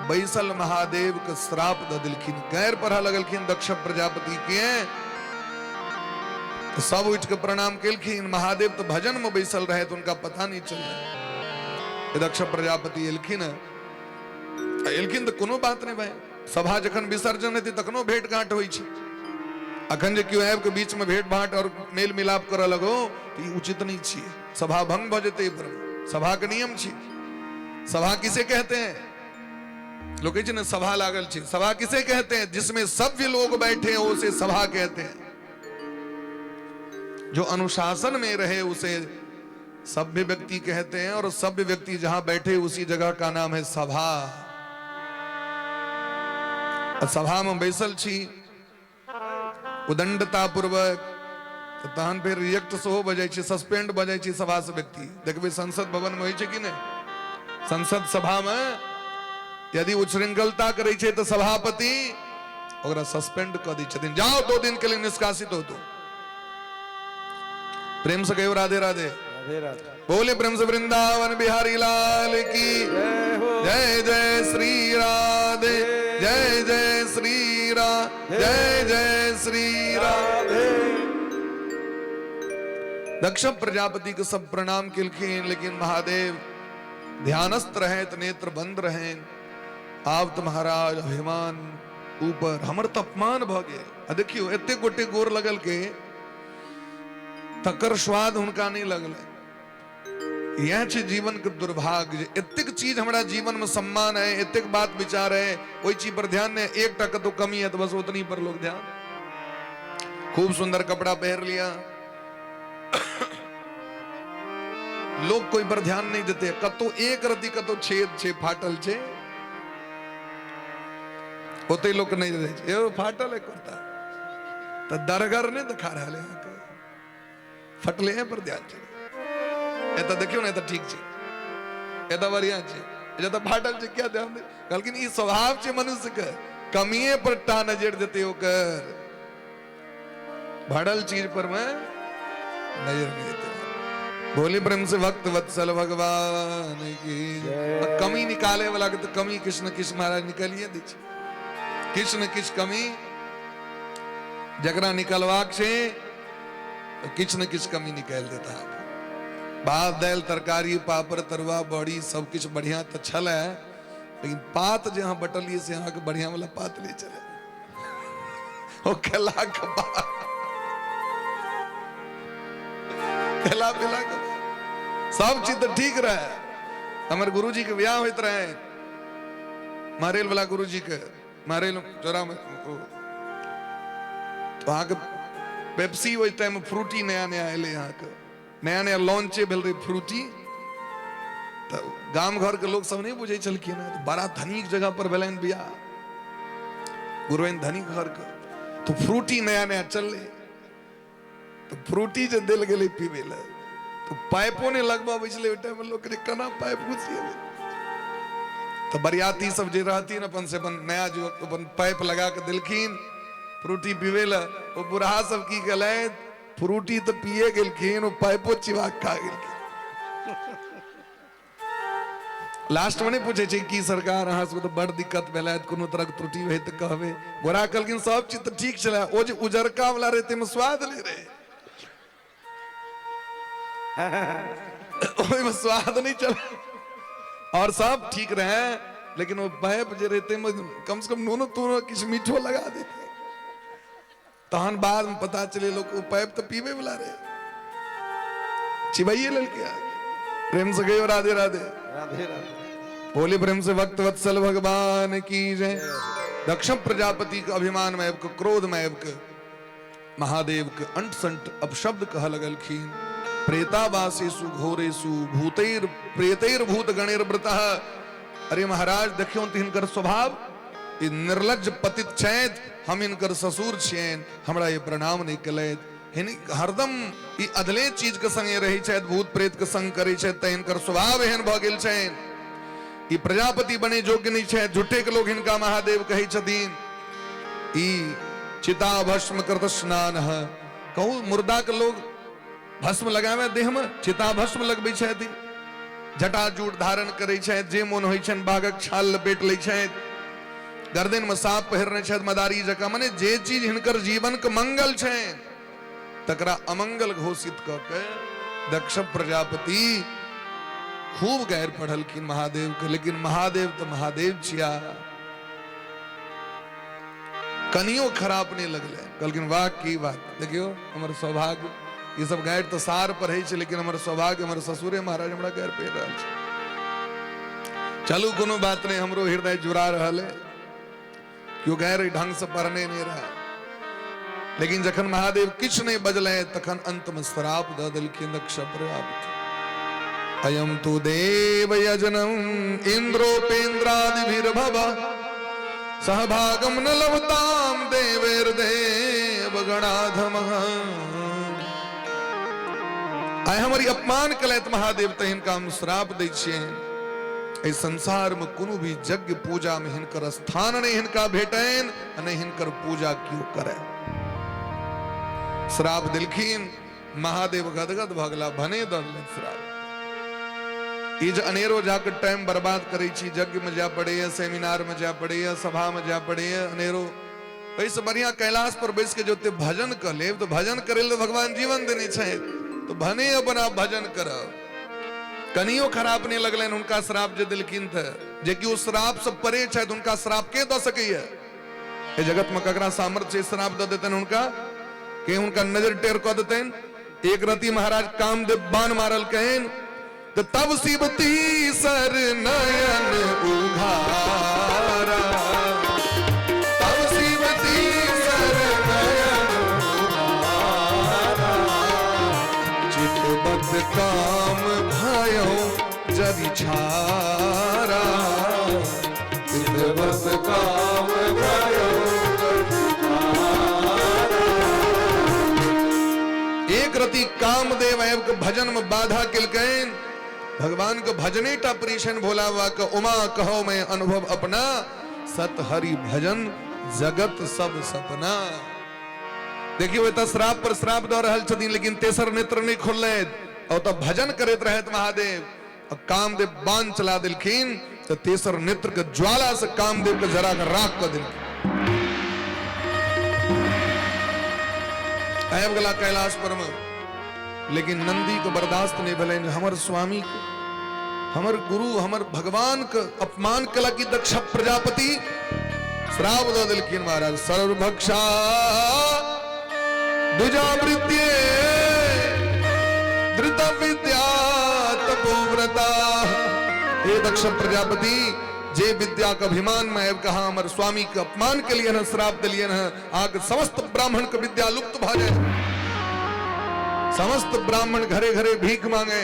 बैसल महादेव के श्राप द दिलखिन। गैर पढ़ा लगलखिन दक्ष प्रजापति के, तो सब उठ के प्रणाम केलखिन। महादेव तो भजन में बैसल रहे तो उनका पता नहीं चल। दक्ष प्रजापति एलखिन तो कोनो बात नहीं भाई, सभा जखन विसर्जन हेतै तखनो भेंट घाट होइ छै। अखन जे केओ आबि के बीच में भेंट भाट और मेल मिलाप करऽ लगो तो ई उचित नहीं छियै, सभा भंग भ जेतै। पर सभा के नियम छै। सभा किसे कहते हैं? लोग कहै छै ने सभा लागल छै। सभा किसे कहते हैं? जिसमें सभ्य लोग बैठे हो उसे सभा कहते हैं। जो अनुशासन में रहे उसे सभ्य व्यक्ति कहते हैं, और सभ्य व्यक्ति जहां बैठे उसी जगह का नाम है सभा। सभा में बैसल छी उदंडता पूर्वक, तो तहन फिर रिजेक्ट सेहो भ जाइ छै, सस्पेंड भ जाइ छै सभा से व्यक्ति। देखबै संसद भवन में होइ छै कि नहीं? संसद सभा में यदि उच्छृंखलता करे छै तो सभापति ओकरा सस्पेंड कर दै छथिन, जाओ 2 दिन के लिए निष्कासित हो। तो प्रेम से कहियो राधे राधे। बोले प्रेम से वृंदावन बिहारी लाल की जय। जय श्री राधे, जय जय श्री राधे, जय जय श्री राधे। दक्ष प्रजापति को सब प्रणाम किलखिन, लेकिन महादेव ध्यानस्थ रहे तो नेत्र बंद रहे। आप तो महाराज अभिमान ऊपर, हमर तो अपमान भ गेल। देखियो एते गोटे गोर लगल के तकर स्वाद हुनका नहीं लगल। यह छै जीवन के दुर्भाग्य। एतेक चीज हमारा जीवन में सम्मान है, एतेक बात विचार है, कोई चीज पर ध्यान नहीं। एक टक तो कमी है तो बस उतनी पर लोग ध्यान। खूब सुंदर कपड़ा पहन लिया, लोग कोई पर ध्यान नहीं देते। कतो एक रति कतो छेद छे, फाटल छे, होते लोग नहीं देते ये फाटल है कुर्ता, तो दरगर नहीं दिखा रहा है, फटले हैं पर ध्यान छे। ये तो देखियो ना, तो ठीक छे, ये तो बढ़िया छे, ये तो फाटल छे, क्या ध्यान दे। लेकिन ये स्वभाव छे मनुष्य के, कमिए पर टा नजर देते होकर, भड़ल चीज पर मैं नजर नहीं देते। बोले प्रेम से भक्त वत्सल भगवान की। कमी निकाले वाला के तो कमी किस न किस महाराज निकालिए दीजिए, किस न किस कमी जगरा निकलवाक से तो किस न किस कमी निकाल देता है। भात दाल तरकारी पापड़ तरुआ बड़ी सब कुछ बढ़िया तो छल है, लेकिन पात जहाँ बटलिए से यहाँ के बढ़िया वाला पात नहीं चले। वो खेला के बाद खेला पिला के सब चीज तो ठीक रहे। हमारे गुरुजी के ब्याह होते रहे, मारेल वाला गुरुजी के मारेल जोरा में तो वहां के पेप्सी वही टाइम फ्रूटी नया नया आये यहाँ के नया नया लॉन्चे भेल रही फ्रूटी। तो गांव घर के लोग सब नहीं बुझे चलखिन, तो बड़ा धनिक जगह पर भेलन बियाह, गुरुइन धनिक घर के, तो फ्रूटी नया नया चल रहे, तो फ्रूटी जो दिल गए पीवे ला, तो पाइपों ने लगवा बिजले टाइम लोग कना पाइप घुसिए। तो बरियाती सब जे रहती न अपन से अपन नया जो अपन पाइप लगा के दिलखिन फ्रूटी पीवे ला। वो बुढ़ा सब की गले फ्रूटी तो पिए गेलखिन, वो पाइपो चिवा खा गेलखिन। लास्ट में नहीं पूछे छे की सरकार अहाँ सब तो बड़ दिक्कत भेला, कोनो तरह के त्रुटि भई त कहबे। बुढ़ा कहलखिन सब चीज तो ठीक चला, ओ जे उजरका वाला रहते में स्वाद ले रहे, ओय में स्वाद नहीं चला और सब ठीक रहे, लेकिन वो पाइप जे रहते में कम से कम नूनो तूनो किछ मीठो लगा देते। तहन बाद में पता चले लोग वो पाइप तो पीवे वाला रहे, चिबाइए ललके आ प्रेम से गए। राधे राधे राधे राधे। बोले प्रेम से भक्त वत्सल भगवान की जय। दक्ष प्रजापति का अभिमान में क्रोध में महादेव के अंट संट अपशब्द कह लगलखीन। प्रेतावासेसु घोरेसु भूतैर प्रेतैर भूत गणेर व्रतः। अरे महाराज देखियो तिनकर स्वभाव निर्लज्ज पतित छैत, हम इनकर ससुर छियन, हमरा ये प्रणाम नहीं कलैत। हरदम ई अधले चीज के संगे रही छैत, भूत प्रेत के संग करे छैत, त इनकर स्वभाव एहन भ गेल छैन। ई प्रजापति बने योग्य नहीं छैत, झूठे के लोग इनका महादेव कहे छथिन। ई चिता भस्म कृत स्नान है, कहू मुर्दा के लोग भस्म लगावे देह में, चिता भस्म लगबै छथि, जटाजूट धारण करे छैत, जे मोन होइ छन बाघक छाल लपेट लै छैत, गर्दन में सांप पहिरने छैत मदारी जका। माने जे चीज हिनकर जीवन के मंगल छैन तकरा अमंगल घोषित क के दक्ष प्रजापति खूब गैर पढ़लखिन महादेव के। लेकिन महादेव तो महादेव छिया, कनियो खराब नहीं लगले, कहलखिन वाह की बात। देखियो हमर सौभाग्य, ये सब गैर तो सार पर है, लेकिन हमर सौभाग्य हमर ससुरे महाराज हमरा गैर पे रहल छै। चलू कोनो बात नहीं, हमरो हृदय जुड़ा रहल है, क्यों गैर ढंग से पढ़ने नहीं रहा। लेकिन जखन महादेव किछ नहीं बजले तखन अंत में श्राप द दिलखिन दक्ष प्रजापति। अयम तु देव यजनम इंद्रोपेन्द्रादिभिर्भव सहभागम न लभताम देवैर्देव गणाधमः। आय हमारी अपमान कलैत महादेव त हिनका हम श्राप दै छियनि। इस संसार में कोनो भी यज्ञ पूजा में हिनकर स्थान नहीं हिनका भेटैन, नहीं हिनकर पूजा क्यों करे। श्राप दिलखिन, महादेव गदगद भगला, भने दल श्राप। ये जो अनेरो जाकर टाइम बर्बाद करे छी, यज्ञ में जा पड़े है, सेमिनार में जा पड़े है, सभा में जा पड़े है, अनेरो ऐसे बढ़िया कैलाश पर बैस के जो ते भजन कर ले, तो भजन करे तो भगवान जीवन देने चाहिए, तो भने अपना भजन करब। कनियो खराब नहीं लगले उनका श्राप जे दिलखिन थे, जे कि उस श्राप से परे छै, उनका श्राप के द सकैया। ए जगत में ककरा सामर्थ्य श्राप द देतन उनका, के उनका नजर टेर क देतन। एक रति महाराज कामदेव बाण मारल कहन, तो तब शिवती सर नयन उघारा, तब शिवती सर नयन उघारा, चितबद्ध काम भयो जदि छारा, चितबद्ध काम भयो जदि छारा। एक रति कामदेव आयब के भजन में बाधा किलकैन, भगवान को भजने टा परिशन भोला हुआ का उमा कहो मैं अनुभव अपना, सत हरि भजन जगत सब सपना। देखियो वे श्राप पर श्राप द रहल छथिन, लेकिन तेसर नेत्र नहीं खोलले और तब भजन करत रहत महादेव। और कामदेव बाण चला दिलखिन, तो तेसर नेत्र के ज्वाला से कामदेव के जरा के राख कर दिलखिन। आयब गला कैलाश पर में लेकिन नंदी के बर्दाश्त नहीं भले हमर स्वामी के, हमर गुरु, हमर भगवान के अपमान कला की दक्ष प्रजापति श्राप दो दिलखिन महाराज। सर्वभक्षा द्विजावृत्ये धृत विद्या तपोव्रता। हे दक्ष प्रजापति, जे विद्या का अभिमान में कहा हमर स्वामी के अपमान के लिए न श्राप दिलिए न, आग समस्त ब्राह्मण के विद्या लुप्त भ जाए। समस्त ब्राह्मण घरे घरे भीख मांगे,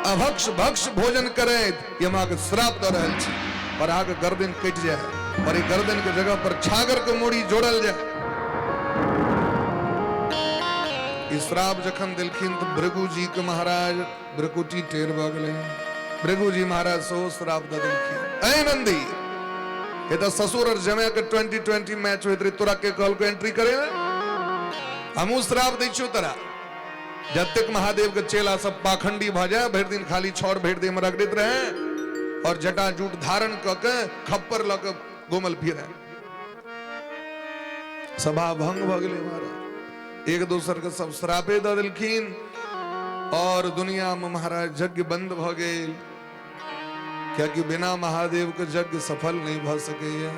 अभक्ष भक्ष भोजन करे, ये हम आगे श्राप दे रहल छी। और आगे गर्दन कट जाए और ये गर्दन के जगह पर छागर के मोड़ी जोड़ल जाए। श्राप जखन दिलखिन तो भृगु जी के महाराज भ्रकुटी टेर भ गेलै। भृगु जी महाराज सो श्राप दे दिलखिन। ऐ नंदी, ये तो ससुर और जमाई के 2020 मैच होइत रही, तोरा के कॉल को एंट्री करे हमू श्राप दै छियौ तोरा। जब महादेव के चेला सब पाखंडी भ जाए, भर दिन खाली छौर भेट दे में रगड़ित रहे और जटा जूट धारण क के खप्पर ल के घुमल फिरे। सभा भंग भ गेलै महाराज। एक दोसर के सब श्रापे द दिलखिन और दुनिया में महाराज यज्ञ बंद भ गेल, क्या कि बिना महादेव के यज्ञ सफल नहीं भ सकैया।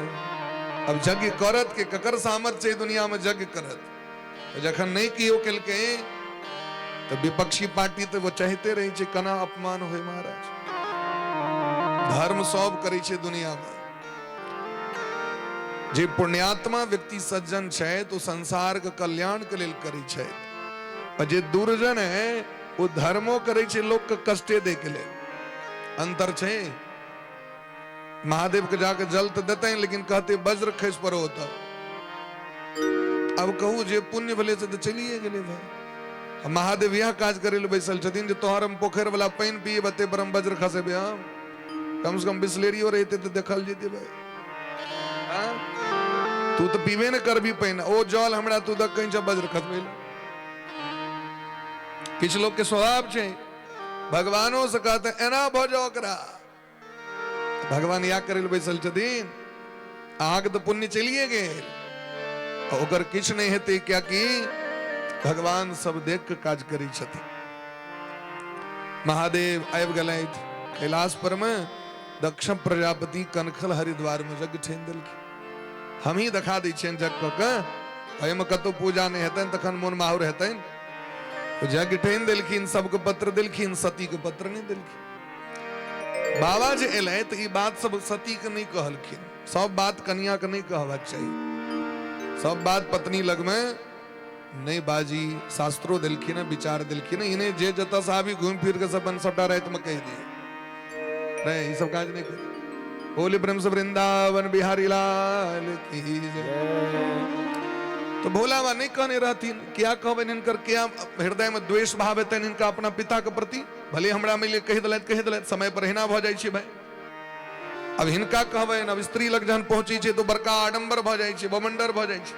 अब यज्ञ करत के ककर सामर्थ्य दुनिया में यज्ञ करत, जखन नहीं कियो केलके तो विपक्षी पार्टी तो वो चाहते रहे छे कना अपमान होय महाराज। धर्म सब करे छे दुनिया में। जे पुण्यात्मा व्यक्ति सज्जन छे तो संसार के कल्याण के लेल करे छे, और जे दुर्जन है वो धर्मो करे छे लोग के कष्टे दे के लेल। अंतर छे। महादेव के जाके जल तो देते हैं लेकिन कहते वज्र खस पर होता। अब कहू जे पुण्य भले से तो चलिए गेले भाई। महादेव यह काज करे बैसल छथिन जे तोहर हम पोखर वाला पानी पिए बते पर हम वज्र खसे बे। हम कम से कम बिस्लेरियो रहते तो देखल जेते भाई। तू तो पीबे न कर भी पानी, ओ जल हमरा तू तक कहीं जब वज्र खसबे। किछ लोग के स्वभाव छे भगवानों से कहते एना भजो करा। भगवान या करे बैसल छथिन, आग तो पुण्य चलिए गए ओकर किछ नहीं हेते, क्या कि भगवान सब देख के काज करी छथिन। महादेव आबि गेलैथ कैलाश पर में। दक्ष प्रजापति कनखल हरिद्वार में यज्ञ ठेन देलखिन। हम ही देखा दै छियनि जग क के, एहिमे कतौ पूजा नहीं हेतनि तखन मोन माहुर हेतनि। यज्ञ ठेन देलखिन, सबके पत्र देलखिन, सती के पत्र नहीं देलखिन। बाबा जे एलै त ई बात सब सती के नहीं कहलखिन। सब बात कन्या के नहीं कहबाक चाहिए। सब बात पत्नी लग में नहीं बाजी। शास्त्रों दिलखिन विचार दिलखिन। इन्हें जे जता से भी घूम फिर के सब सबटा रात में कह दिए नहीं, ये सब काज नहीं करे। बोले ब्रह्म से वृंदावन बिहारी लाल की जय। तो भोला बाबा नहीं कहने रहतीन, क्या कहबे इनकर, क्या हृदय में द्वेष भाव हेतै इनका अपना पिता के प्रति। भले हमरा मिले कह दिलैथ समय पर हिना भ जाइ छै भाई। अब हिनका कहबे अब स्त्री लग जहन पहुंची छै तो बड़का आडंबर भ जाइ छै, बमंडर भ जाइ छै।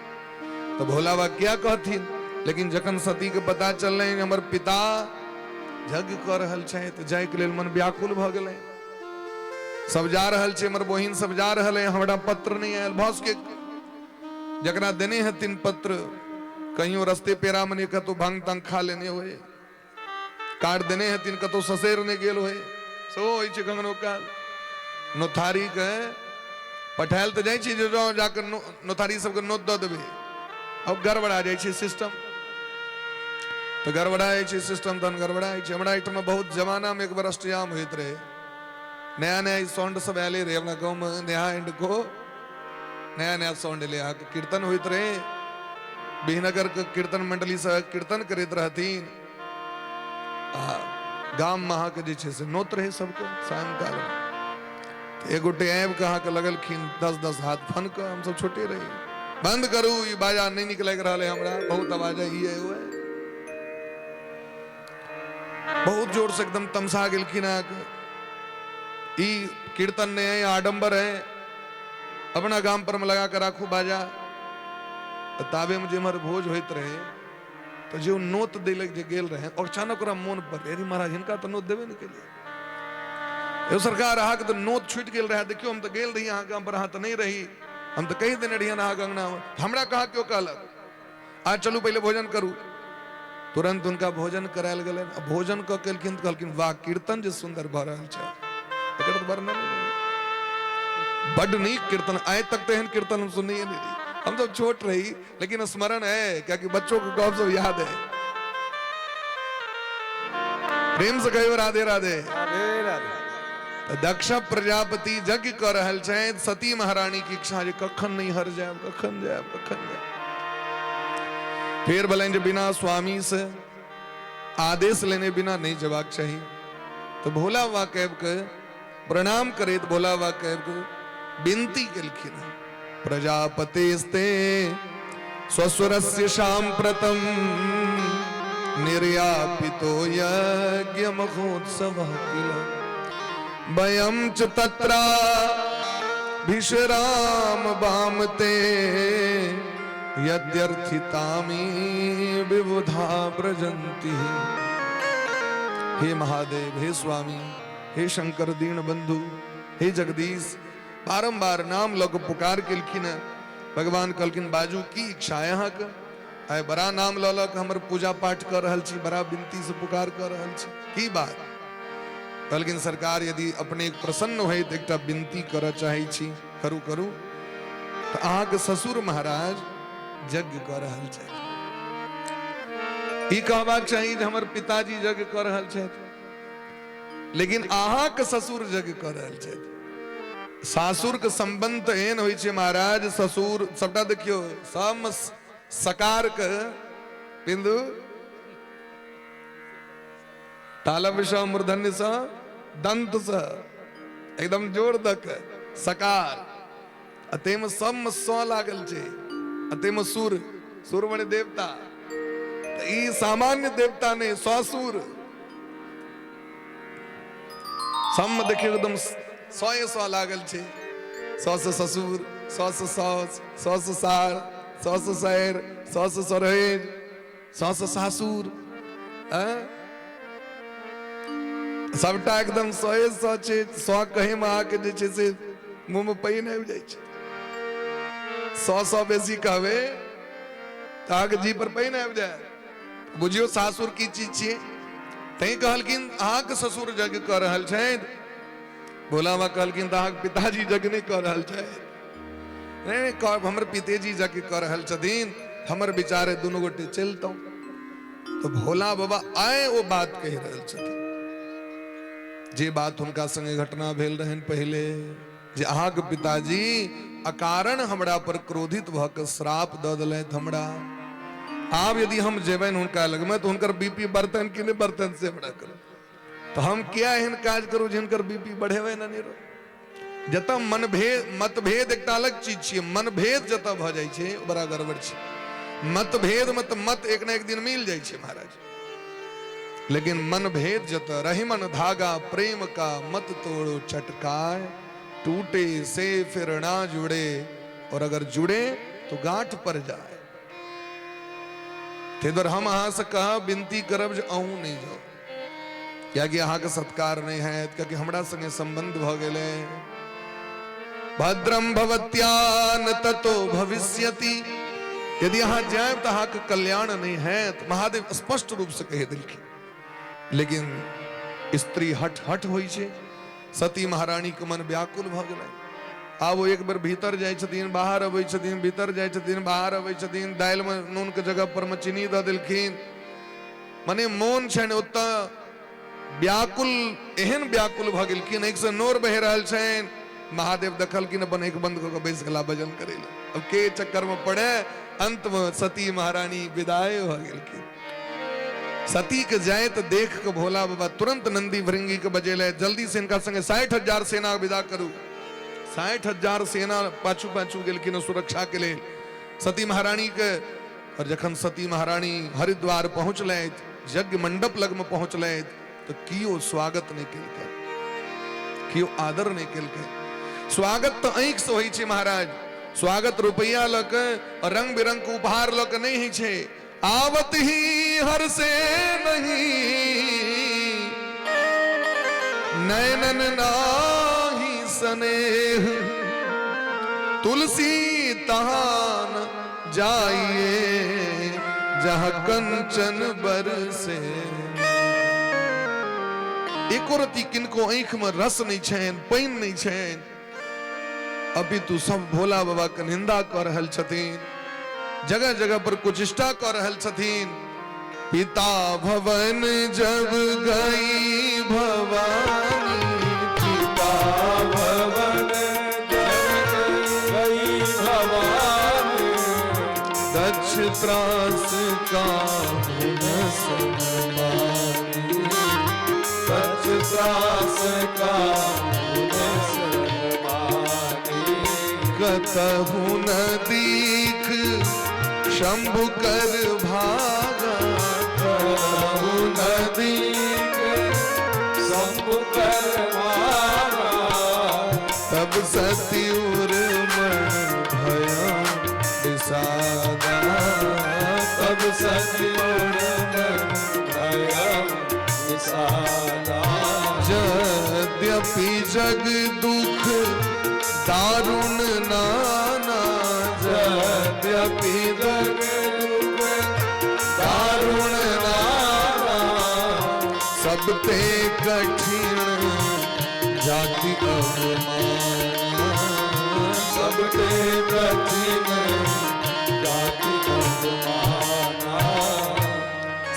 तो भोला बाबा क्या कहथिन। लेकिन जखन सती के पता चललै हमर पिता यज्ञ कर रहल छै तो जाय के लेल मन व्याकुल भ गेलै। सब जा रहल छै, हमर बहिन सब जा रहल है, हमरा पत्र नहीं आयल। भस के जकरा देने हथिन पत्र कहियो रस्ते पेरा में कतो भांग तंग खा लेने होए, काट देने हथिन कतो ससेर ने गेल होए। सो होय छै गंगनो काल। नोथारी के पठायल तो जाइ छै, जो जाकर नोथारी सबके नोत द देबे। अब गड़बड़ा जाइ छै सिस्टम, तो गड़बड़ा जाइ छै सिस्टम, तहन गड़बड़ा जाइ छै। हमरा एहिठाम बहुत जमाना में एक बार अष्टयाम होइत रहे। नया नया साउंड सब आले रहे अपना गाँव में। नया एंड को नया नया साउंड ले आके कीर्तन होइत रहे। बिहनगर के कीर्तन मंडली से कीर्तन करैत रहथिन। गाम में अहाँ के जे छै से नोत रहे सबके सायंकाल में। एक गोटे आबि के अहाँ के लगलखिन 10-10 हाथ फन के। हम सब छोटे रही, बंद करू ई बाजा नहीं निक लग रहा है हमरा, बहुत आवाज है ये हुए। बहुत जोर से एकदम तमसा गेलखिन। ई कीर्तन ने है, आडंबर है, अपना गाम पर में लगा कर राखू बाजा। ताबे में जे हमारे भोज होइत रहे तो जो नोत दिलक जे गेल रहे, और अचानक मन पर अरे महाराज हिनका तो नोत देवे नहीं के लिए। सरकार अहाँ के तो नोत छूट गेल रहे। देखियो हम तो गेल रही अहाँ गाम पर, अहाँ तो नहीं रही। हम तो कही देने रही अहाँ गंगना में, हमरा कहा क्यों कहलक आज चलू पहले भोजन करू। तुरंत उनका भोजन करायल गेल। भोजन क केलखिन, कहलखिन वाह कीर्तन जे सुंदर भ रहल छै, एकर तो वर्णन नहीं। बड़ नीक कीर्तन, आइ तक तो एहन कीर्तन हम सुनिए नहीं रही। हम जब छोट रही लेकिन स्मरण है, क्या कि बच्चों को गौर सब याद है। प्रेम से कहियो राधे राधे। राधे राधे। दक्ष प्रजापति यज्ञ कर रहल छथि, सती महारानी की इच्छा जे कखन नहीं हर जाएब, कखन जाएब, कखन जाएब। फिर बोलें जे बिना स्वामी से आदेश लेने बिना नहीं जवाक चाहिए। तो भोला बाबा कैब के प्रणाम करे, तो भोला बाबा कैब के विनती केलखिन, प्रजापतेस्ते स्वस्वरस्य सांप्रतम निर्यापितो यज्ञ महोत्सवः किल वयं च तत्रा भिषराम वामते यद्यर्थितामि विबुधा व्रजन्ति। हे महादेव, हे स्वामी, हे शंकर दीन बंधु, हे जगदीश, बारंबार नाम लग पुकार केलखिन। भगवान कहलखिन बाजू की इच्छा है यहाँ के, आय बड़ा नाम ललक हमर पूजा पाठ कर रहल छी, बड़ा विनती से पुकार कर रहल छी, की बात। कहलखिन सरकार यदि अपने प्रसन्न होय तो एकटा विनती करऽ चाहै छी, करू करू। तो अहाँ के ससुर महाराज यज्ञ कर रहल छथि, ई कहबाक चाही जे हमर पिताजी यज्ञ कर रहल छथि, लेकिन अहाँ के ससुर यज्ञ कर रहल छथि। सासुर के संबंध एहन होइ छै महाराज, ससुर सबटा देखियो, सम सकार के बिंदु तालव्य स मूर्धन्य स दंत स एकदम जोर दक सकार, अते में सम स लागल छै, अते में सुर, सुर मने देवता। तो ई सामान्य देवता ने ससुर सम देखियो एकदम सौ लागल छै, सौ से ससुर, सौ से सास, सौ से सार, सौ से सैर, सौ से सरहेज, सौ से सासुर, सबटा एकदम सौए सौ छै। सौ कहे में आके जे छै से मुंह में पानि आबि जाइ छै, सौ बेसी कहबे तऽ आगे जी पर पानि आबि जाए। बुझियो सासुर की चीज छियै। तैं कहलखिन अहाँके ससुर यज्ञ कऽ रहल छथि। भोला बाबा कहलखिन तऽ अहाँके पिताजी यज्ञ नहीं कऽ रहल छथि। नहीं, हमर पितेजी यज्ञ कऽ रहल छथिन, हमर विचारे दुनू गोटे चलतौ। तो भोला बाबा आए वो बात कहि रहल छथिन, जे बात हुनका संगे घटना भेल रहन पहले, जे अहाँके पिताजी अकारण हमरा पर क्रोधित भऽ कऽ श्राप दऽ देलथि हमरा। आब यदि हम जेबनि हुनका लगमे तो हुनकर बीपी बढ़तनि कि नहीं बढ़तनि से हमरा करू। तो हम क्या एहन काज करू जिनकर बीपी बढ़ेबै ना नहीं रहो। जतऽ मतभेद एकटा अलग चीज छियै, मनभेद जतऽ भऽ जाइ छै बड़ा गड़बड़ छै। मतभेद मत एक ना एक दिन मिल जाइ छै महाराज, लेकिन मनभेद जतऽ रहीमन धागा प्रेम का मत तोड़ो चटकाए, टूटे से फिर ना जुड़े, और अगर जुड़े तो गांठ पर जाए। तेदर हम अहाँ से कह विनती करब जे अहूँ नहीं जाओ, कियाकि अहाँ के सत्कार नहीं है, क्योंकि हमरा संगे संबंध भ गेले। भद्रम भवत्या न ततो भविष्यति, यदि अहाँ जाए तो अहाँ के कल्याण नहीं है, तो महादेव स्पष्ट रूप से कह दिलखिन। लेकिन स्त्री हट हट होइ छै, सती महारानी के मन व्याकुल भ गेलै। आब वो एक बार भीतर जाइ छथिन, बाहर अबै छथिन, भीतर जाइ छथिन, बाहर अबै छथिन। दालि में नून के जगह पर में चीनी दऽ देलखिन, मने मोन छनि ओतऽ व्याकुल, एहन व्याकुल भ गेलखिन, एक से नोर बहि रहल छनि। महादेव देखलखिन, अपन एक बंद कऽ बैस गेला भजन करे ले। अब के चक्कर में पड़े, अंत में सती महारानी विदाई भ गेलखिन। सती के जाए तो देख के भोला बाबा तुरंत नंदी भृंगी के बजेले, जल्दी से इनका संगे 60,000 सेना विदा करू। 60,000 सेना पाछू पाछू गेलखिन सुरक्षा के लिए सती महारानी के। और जखन सती महारानी हरिद्वार पहुंचलथि, यज्ञ मंडप लग में पहुंचलथि, तो कियो स्वागत नहीं केलकै, कियो आदर नहीं केलकै। स्वागत तो आंखि से होइ छै महाराज, स्वागत रुपया लऽ के और रंग बिरंग के उपहार लऽ के नहीं होइ छै। आवत ही हर से नहीं, नैनन नाही स्नेह, तुलसी तहान जाइए जहाँ कंचन बरसे। एक रति किनको आंख में रस नहीं छेन, पानि नहीं छेन, अभी तू सब भोला बाबा के निंदा कर रहल छथिन, जगह जगह पर कुचेष्टा कर रहल छथिन। पिता भवन जब गई भवानी, पिता भवन जब गई भवानी, दक्ष त्रास का न सम्मानी, दक्ष त्रास का न सम्मानी। कतहु न दीख शंभु कर भागा, कतहु न दीख शंभु कर भागा। तब सती उर्मण भया विषादा, तब सती उर्मण भया विषादा। यद्यपि जग दुख दारुण नाना, यद्यपि जग दुख दारुण नाना। सब ते कठिन जाति अवमाना, सब ते कठिन जाति अवमाना।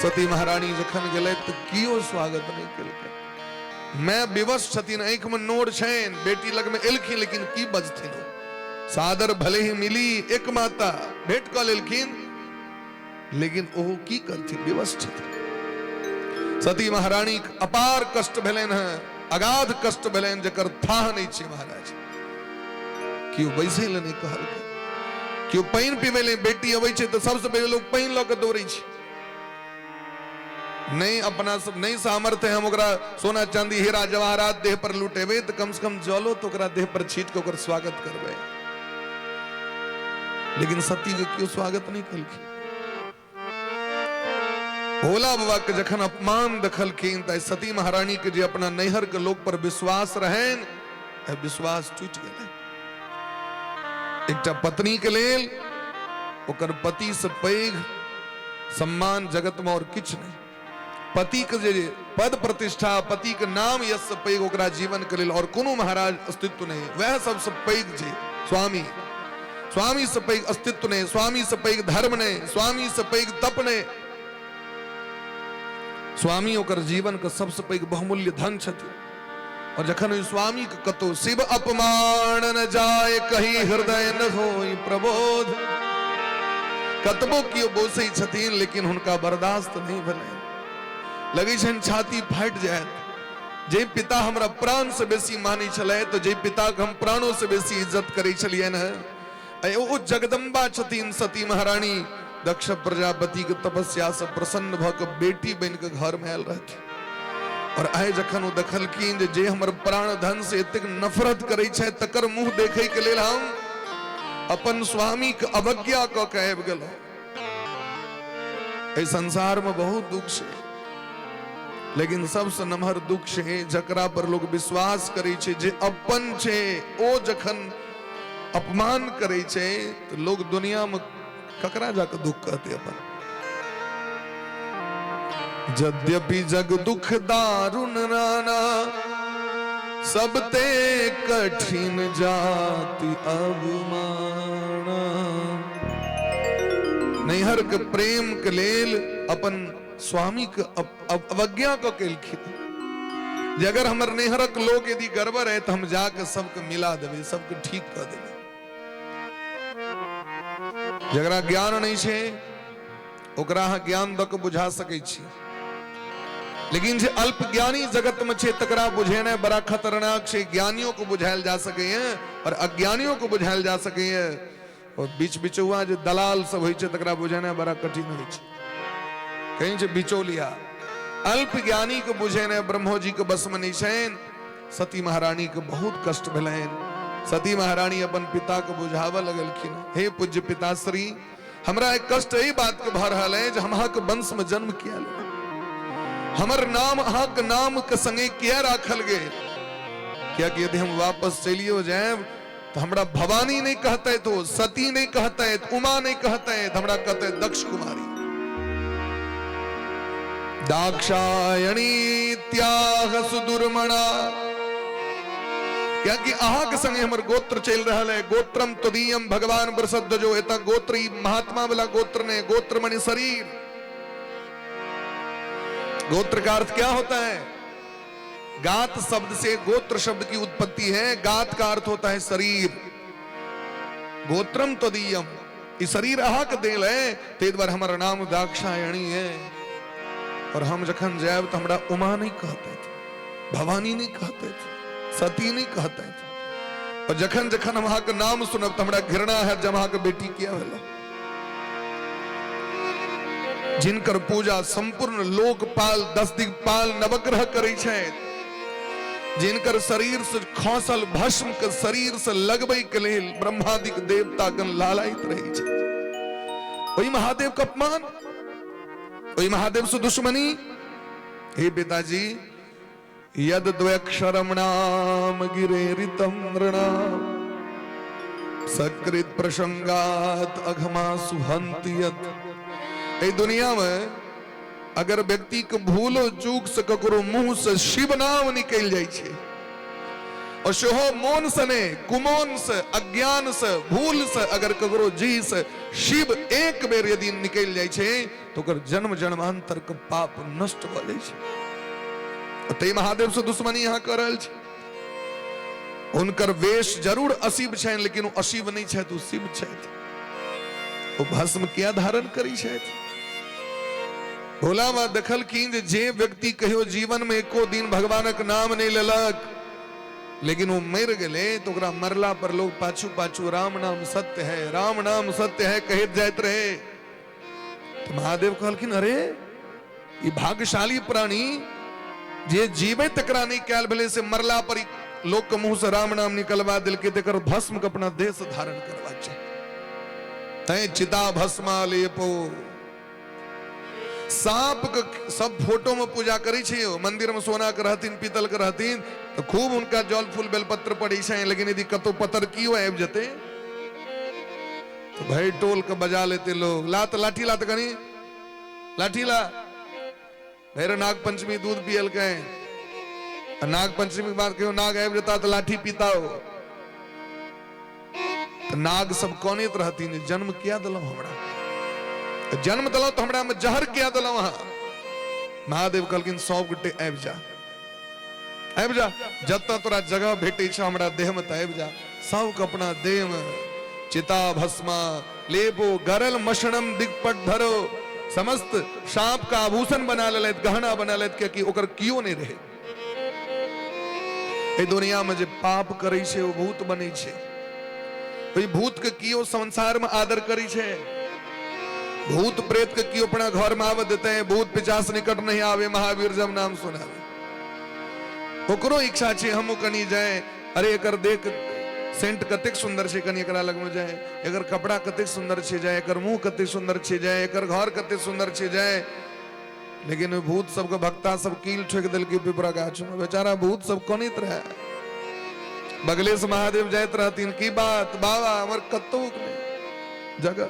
सती महारानी जखन गेलै तो कियो स्वागत नहीं केलकै। मैं विवश छथिन, आंख में नोर छेन, बेटी लग में एलखिन, लेकिन की बजथिन। सादर भले ही मिली एक माता, भेंट क लेलखिन, लेकिन ओहो की करथिन, विवश छथिन। सती महारानी के अपार कष्ट भेलैन है, अगाध कष्ट भेलैन, जकर थाह नहीं छै महाराज। क्यों बैसे ले नहीं कहलकै, क्यों पानि पीबे ले बेटी अबै छै तो सबसे पहले लोग पानि ल के दौड़ै छै। नहीं अपना सब नहीं सामर्थ्य हम ओकरा सोना चांदी हीरा जवाहरात देह पर लुटेबे, तो कम से कम जलो तो ओकरा देह पर छीट के ओकर स्वागत करबे। लेकिन सती के क्यों स्वागत नहीं कलखिन। भोला बाबा के जखन अपमान देखलखिन त सती महारानी के जे अपना नैहर के लोग पर विश्वास रहन, विश्वास टूट गेलै। एकटा पत्नी के लेल ओकर पति से पैघ सम्मान जगत में और किछ नहीं। पति के जे पद प्रतिष्ठा, पति के नाम यश से पैघ ओकरा जीवन के लेल और कोनो महाराज अस्तित्व नहीं। वह सबसे पैघ जे स्वामी, स्वामी से पैघ अस्तित्व नहीं, स्वामी से पैघ धर्म नहीं, स्वामी से पैघ तप नहीं। स्वामी ओकर जीवन के सबसे पैघ बहुमूल्य धन छथि। और जखन ओइ स्वामी के कतो शिव अपमान न जाय, कहीं हृदय न होई प्रबोध। कतबो कियो बोसै छथिन, लेकिन हुनका बर्दाश्त नहीं भेलै। लगे छन छाती फाट जाए। जे पिता हमरा प्राण से बेसी मानी छले, तो जे पिता के हम प्राणों से बेसी इज्जत करै छलियन है, ओ जगदम्बा छथिन सती महारानी। दक्ष प्रजापति के तपस्या से प्रसन्न भ के बेटी बन के घर में आयल रहथि। और आइ जखन ओ देखलखिन जे हमर प्राण धन से एतेक नफरत करै छै, तकर मुंह देखै के लेल हम अपन स्वामी के अवज्ञा क के आबि गेलहुं। एहि संसार में बहुत दुख छै, लेकिन सबसे नमहर दुख छै जकरा पर लोग विश्वास करे छै, जे अपन छै। ओ जखन अपमान करे छै तो लोग दुनिया में ककरा जाकर दुख कहते अपन। यद्यपि जग दुख दारुण नाना, सब ते कठिन जाति अवमाना। नैहर के प्रेम के लेल अपन स्वामी के अवज्ञा को केलखिन। जे अगर हमर नैहरक लोग यदि गड़बड़ है तो हम जाके सबके मिला देवे, सबके ठीक कर देवे। जकरा ज्ञान नहीं छे ओकरा अहाँ ज्ञान द के बुझा सकै छी, लेकिन जे अल्प ज्ञानी जगत में छे तकरा बुझेना बड़ा खतरनाक छे। ज्ञानियों को बुझायल जा सके और अज्ञानियों को बुझायल जा सके। और बीच बिचौआ जे दलाल सब होइ छे तकरा बुझेना बड़ा कठिन होइ छे। कहीं जे बिचौलिया अल्प ज्ञानी को बुझेना ब्रह्मो जी के बस में नहीं छेन। सती महारानी के बहुत कष्ट भेलैन। सती महारानी अपन पिता को बुझावा लगलखिन, हे पूज्य पिताश्री, हमरा एक कष्ट यही बात के भर रहल है जे हम अहाँ के वंश में जन्म किया ले, हमर नाम अहाँ के नाम के संगे किया राखल गे। क्या कि यदि हम वापस चलियो जाए तो हमरा भवानी नहीं कहते, तो सती नहीं कहते, उमा नहीं कहते, हमरा कहते दक्ष कुमारी। दाक्षायणी सुदुर्मणा क्या कि आहा के संगे हमर गोत्र चल रहा है। गोत्रम तुदीयम भगवान प्रसिद्ध जो एता गोत्री महात्मा वाला गोत्र ने गोत्र मणि शरीर। गोत्र का अर्थ क्या होता है? गात शब्द से गोत्र शब्द की उत्पत्ति है। गात का अर्थ होता है शरीर। गोत्रम तुदीयम ये शरीर आहा के देल है, ते द्वारा हमारा नाम दाक्षायणी है। और हम जखन जायब तो हमरा उमा नहीं कहते थे, भवानी नहीं कहते थे, सती नहीं कहते थे। और जखन जखन हम वहां का नाम सुनब तो हमरा घृणा है जब वहां के बेटी किया भेलो। जिनकर पूजा संपूर्ण लोकपाल 10 दिक्पाल नवग्रह करे छै, जिनकर शरीर से खौसल भस्म के शरीर से लगबे के लेल ब्रह्मादिक देवता गण लालायित रहे छै। वही महादेव का अपमान, वही महादेव से दुश्मनी। हे पिताजी, यद द्वयक्षरम नाम गिरेरितम नृणाम सकृत प्रसंगात अघमा सुहंति यत्। ए दुनिया में अगर व्यक्ति के भूलो चूक से ककरो मुंह से शिव नाम निकल जाय छे, और सेहो मोन से ने कुमोन से अज्ञान से भूल से अगर ककरो जी से शिव एक बेर यदि निकल जाय छे तो कर जन्म जन्मांतर के पाप नष्ट भ जाय छे। ते महादेव से दुश्मनी यहाँ कर रहल छे। उनकर वेश जरूर अशिव छे, लेकिन वो अशिव नहीं छे तो शिव छे। वो भस्म क्या धारण करी छे? भोला बाबा देखल की जे व्यक्ति कहियो जीवन में एको दिन भगवानक नाम नहीं लेलक, लेकिन वो मर गए तो मरला पर लोग पाछू पाछू राम नाम सत्य है, राम नाम सत्य है कहत जात रहे। तो महादेव कहलखिन अरे ये भाग्यशाली प्राणी जे जीवे तकरा नहीं कैल भले से मरला पर लोग के मुंह से राम नाम निकलवा दिल के तेकर भस्म के अपना देह से धारण करवा चाहिए। तय चिता भस्मा लेपो। सांप के सब फोटो में पूजा करी छे, मंदिर में सोना के रहतीन पीतल के रहतीन तो खूब उनका जल फूल बेलपत्र पड़ी छे, लेकिन यदि कतो पतर कियो आबि जते तो भाई टोल के बजा लेते लोग। लात लाठी लात गनी लाठी ला भैर नाग पंचमी दूध पियल के नाग पंचमी के बाद कहो नाग आबि जता तो लाठी पीता हो। तो नाग सब कौनित रहतीन जन्म किया दिलो हमरा, जन्म दिलो तो हमरा में जहर किया दिलो। वहां महादेव कहलखिन 100 गोटे आबि जा, आबि जा, जत तोरा जगह भेटे छ हमरा देह में त आबि जा। सबके अपना देह में चिता भस्मा लेबो गरल मशणम दिगपट धरो। समस्त सांप का आभूषण बना लेत, गहना बना लेत, क्योंकि ओकर कियो नहीं रहे। ए दुनिया में जे पाप करे छे वो भूत बने छे। तो भूत के कियो संसार में आदर करी छे। भूत प्रेत के कियो अपना घर में आवे देते हैं। भूत पिचास निकट नहीं आवे महावीर जब नाम सुनावे। ओकरो इच्छा छे हम कनी जाए, अरे एकर देख सेंट कतेक सुंदर छे, कनी एकरा लग में जाए, एकर कपड़ा कतेक सुंदर छे जाए, एकर मुंह कतेक सुंदर छे जाए, एकर घर कतेक सुंदर छे जाए। लेकिन भूत सबके भक्ता सब कील ठोक दिल के पिपरा गाछ में, बेचारा भूत सब कोनित रहे। बगले से महादेव जाइत रहतीन की बात बाबा हमर कतौक में जगह,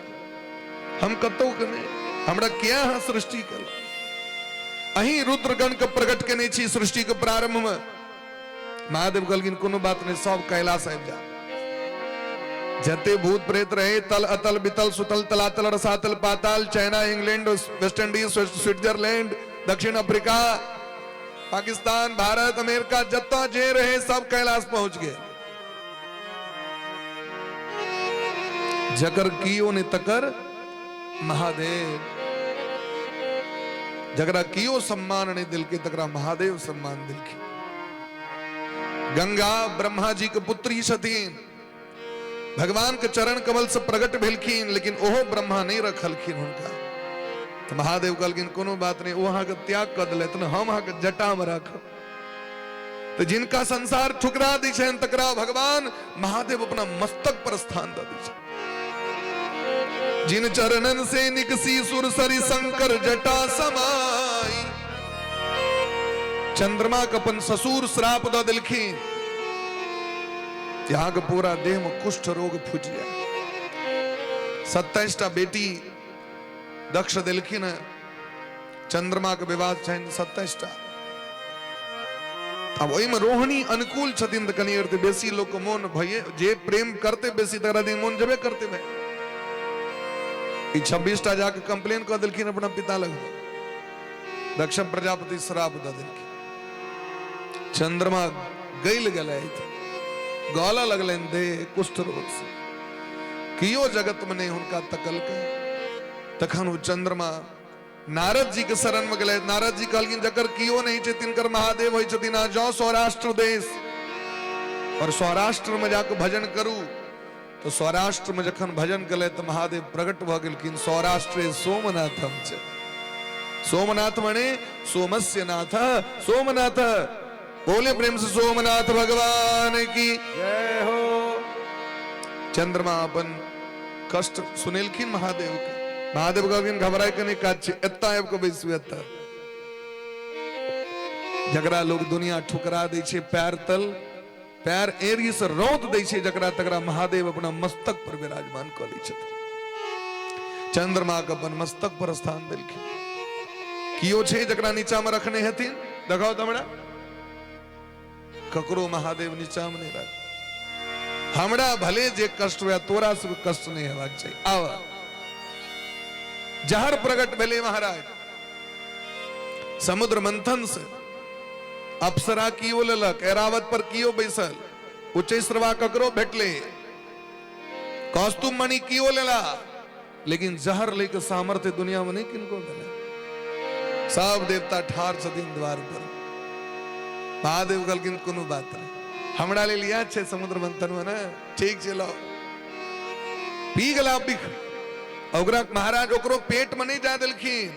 हम कतौक में हमरा क्या है सृष्टि कर अही रुद्रगण के प्रकट केने छी सृष्टि के प्रारंभ में। महादेव कहलखिन कोनो बात नहीं, सब कैलाश आबि जा। जते भूत प्रेत रहे तल अतल बितल Sutala Talatala Rasatala Patala, China England West Indies Switzerland दक्षिण अफ्रीका पाकिस्तान भारत अमेरिका जत्ता जे रहे सब कैलाश पहुंच गए। जकर कियो ने तकर महादेव, जगरा कियो सम्मान ने दिल के तकरा महादेव सम्मान दिल के। गंगा ब्रह्मा जी के पुत्री छथिन, भगवान के चरण कमल से प्रकट भेलखिन, लेकिन ओहो ब्रह्मा नहीं रखलखिन उनका। तो महादेव कहलखिन कोनो बात नहीं, वहां के त्याग कर दिले तो हम वहां के जटा में रखब। तो जिनका संसार ठुकरा दी छे तकरा भगवान महादेव अपना मस्तक पर स्थान दे दी छे। जिन चरणन से निकसी सुरसरी शंकर जटा समाई। चंद्रमा का अपन ससुर श्राप द दिलखिन, त्याग पूरा देह में कुष्ठ रोग फूट जाए। 27टा बेटी दक्ष दिलखिन, चंद्रमा के विवाद छन 27 टा अब ओई में रोहिणी अनुकूल छथिन त कनी अर्थ बेसी लोग को मन भये जे प्रेम करते बेसी तरह दिन मन जबे करते भय ई 26 टा जाके कंप्लेन कर दिलखिन अपना पिता लग दक्ष प्रजापति श्राप द दिलखिन चंद्रमा गइल गले गौला लगलन दे कुष्ठ रोग से कियो जगत में नहीं उनका तकल के तखन चंद्रमा नारद जी के शरण में गए नारद जी कहलखिन जकर कियो नहीं छे तिनकर महादेव होय छथिन आ जाओ सौराष्ट्र देश और सौराष्ट्र में जाके भजन करू तो सौराष्ट्र में जखन भजन कले तो महादेव प्रकट भ गेलखिन सौराष्ट्रे सोमनाथम च सोमनाथ मने सोमस्य नाथ सोमनाथ बोले प्रेम से सोमनाथ भगवान की जय हो। चंद्रमा अपन कष्ट सुनेलखिन महादेव के महादेव कहलखिन घबराए के नहीं काज एत्ता आब के बैसू एत्ता जकरा लोग दुनिया ठुकरा दै छै पैर तल पैर एरी से रौद दै छै जकरा तकरा महादेव अपना मस्तक पर विराजमान क लै छथिन चंद्रमा के अपन मस्तक पर स्थान देलखिन कियो छै जकरा नीचा में रखने हेथिन देखाओ त हमरा ककरो महादेव नीचा में नहीं रख हमरा भले जे कष्ट हुआ तोरा से कष्ट नहीं हेबाक चाहिए आवा जहर प्रकट भेले महाराज समुद्र मंथन से अप्सरा कियो लेलक ऐरावत पर कियो बैसल उच्चैश्रवा ककरो भेटले कौस्तुभ मणि कियो लेला लेकिन जहर लेके सामर्थ्य दुनिया में नहीं किनको मिले सब देवता ठार छथिन द्वार पर महादेव कहलखिन कोनो बात नहीं हमरा ले लिया छे समुद्र मंथन में ना ठीक चलो पी गला बिख ओकरा महाराज ओकरो पेट में नहीं जा देलखिन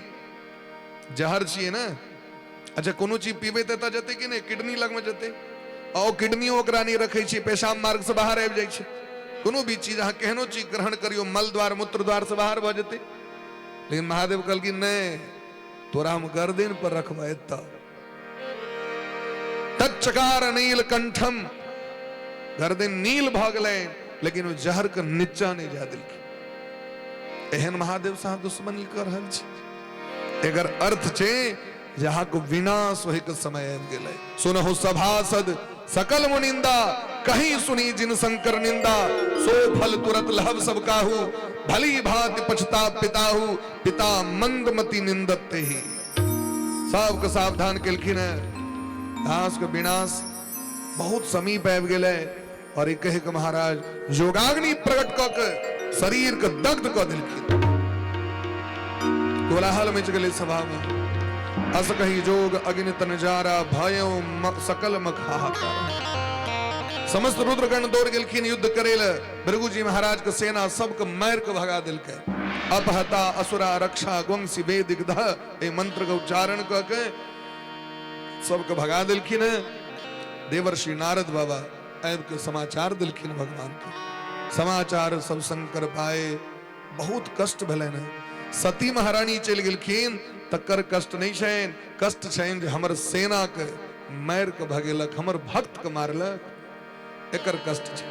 जहर छिए ना अच्छा कोनो चीज पीबे त जते कि नहीं किडनी लग में जते और किडनी ओकरा नहीं रखे छी पेशाब मार्ग से बाहर आबि जाय छै कोनो भी चीज अहाँ केहनो चीज ग्रहण करियो मल द्वार मूत्र द्वार से बाहर भ जते लेकिन महादेव कहलखिन नहीं तोरा हम गर्दन पर रखबा एत तच्चकार नील कंठम गर्दन नील भ गेलै लेकिन वो जहर के नीचा नहीं जा देलखिन एहन महादेव साहब दुश्मनी कर रहल छै एकर अर्थ छै जहाँ को विनाश होय के समय आबि गेलै सुनहु सभासद सकल मुनिंदा कहीं सुनी जिन शंकर निंदा सो फल तुरत लहब सब काहू भली भांति पछता पिताहू पिता मंदमति निंदते ही सबके सावधान केलखिन है दास के विनाश बहुत समीप आबि गेलै और एक कहे के महाराज योगाग्नि प्रकट क के शरीर के दग्ध क देलखिन कोलाहल मच गेलै सभा में अस कही जोग अग्नि तनजारा भयो सकल मखाहाकार समस्त रुद्रगण दौड़ गेलखिन युद्ध करेल भृगु जी महाराज के सेना सबके मार के भगा देलकै अपहता असुरा रक्षा वंशी वेदिक ध ए मंत्र के उच्चारण क के सबके भगा देलखिन देवर्षि नारद बाबा आबि के समाचार दिलखिन भगवान के समाचार सब शंकर पाए बहुत कष्ट भेलनि सती महारानी चलि गेलखिन तकर कष्ट नहीं छनि कष्ट छनि जे हमर सेना के मार के भगेलक हमर भक्त के मारलक एकर कष्ट छै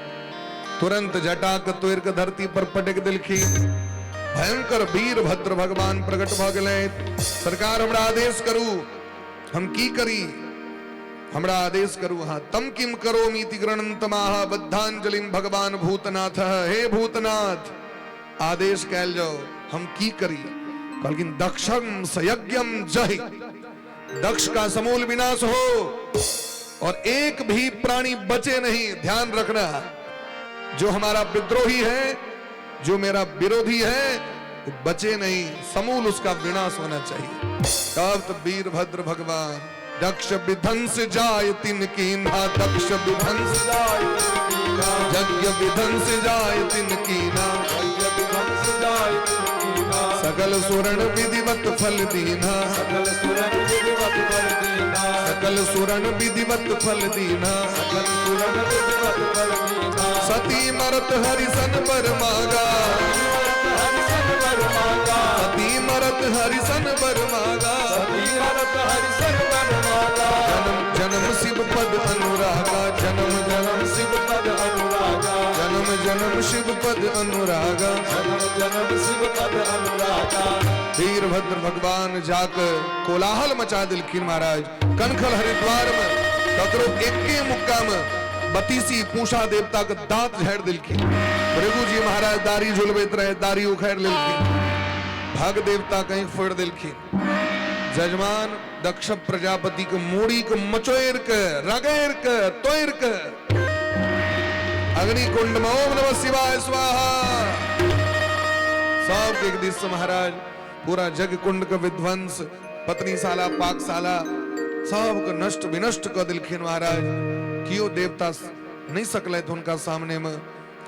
तुरंत जटा के तोड़ के धरती पर पटक देलखिन भयंकर वीर भद्र भगवान प्रकट भ गेलै सरकार हमरा आदेश करू हम की करी हमरा आदेश करू हाँ तम किम करोमीति गृणन्तमाह बद्धांजलिम भगवान भूतनाथ हे भूतनाथ आदेश कैल जाओ हम की करी कहलखिन दक्षम सयज्ञम जहि दक्ष का समूल विनाश हो और एक भी प्राणी बचे नहीं तो रखना जो हमारा विद्रोही है जो मेरा विरोधी है वो बचे नहीं समूल उसका विनाश होना चाहिए तब तो वीरभद्र भगवान दक्ष विध्वंस जाय तिनकी ना दक्ष विध्वंस जाय यज्ञ विध्वंस जाय तिनकी ना सकल सुरण विधिवत फल दीना सकल सुरण विधिवत फल दीना सकल सुरण विधिवत फल दीना सकल सुरण विधिवत फल दीना सती मरत हरिसन बर मागा सती मरत हरिसन बर मागा सती मरत हरिसन बर मागा जन्म जन्म शिव पद अनुरागा जन्म जन्म शिव पद अनुरागा जन्म जन्म शिव पद अनुरागा, जन्म जन्म शिव पद अनुरागा। वीरभद्र भगवान जाकर कोलाहल मचा दिलखिन महाराज। कनखल हरिद्वार में ककरो एके मुक्का में बतीसी पूषा देवता का दांत झेड़ दिलखिन। भृगु जी महाराज दारी झुलबेत रहे, दारी उखेड़ लिलखिन। भाग देवता कहीं फोड़ दिलखिन। जजमान दक्ष प्रजापति के मूड़ी को मचोर के रगेर के तोड़ के अग्नि कुंड में ओम नमः शिवाय स्वाहा। सब एक दिस महाराज पूरा जग कुंड का विध्वंस, पत्नीशाला पाकशाला सब को नष्ट विनष्ट कर दिलखिन महाराज। कियो देवता नहीं सकले थे उनका सामने में।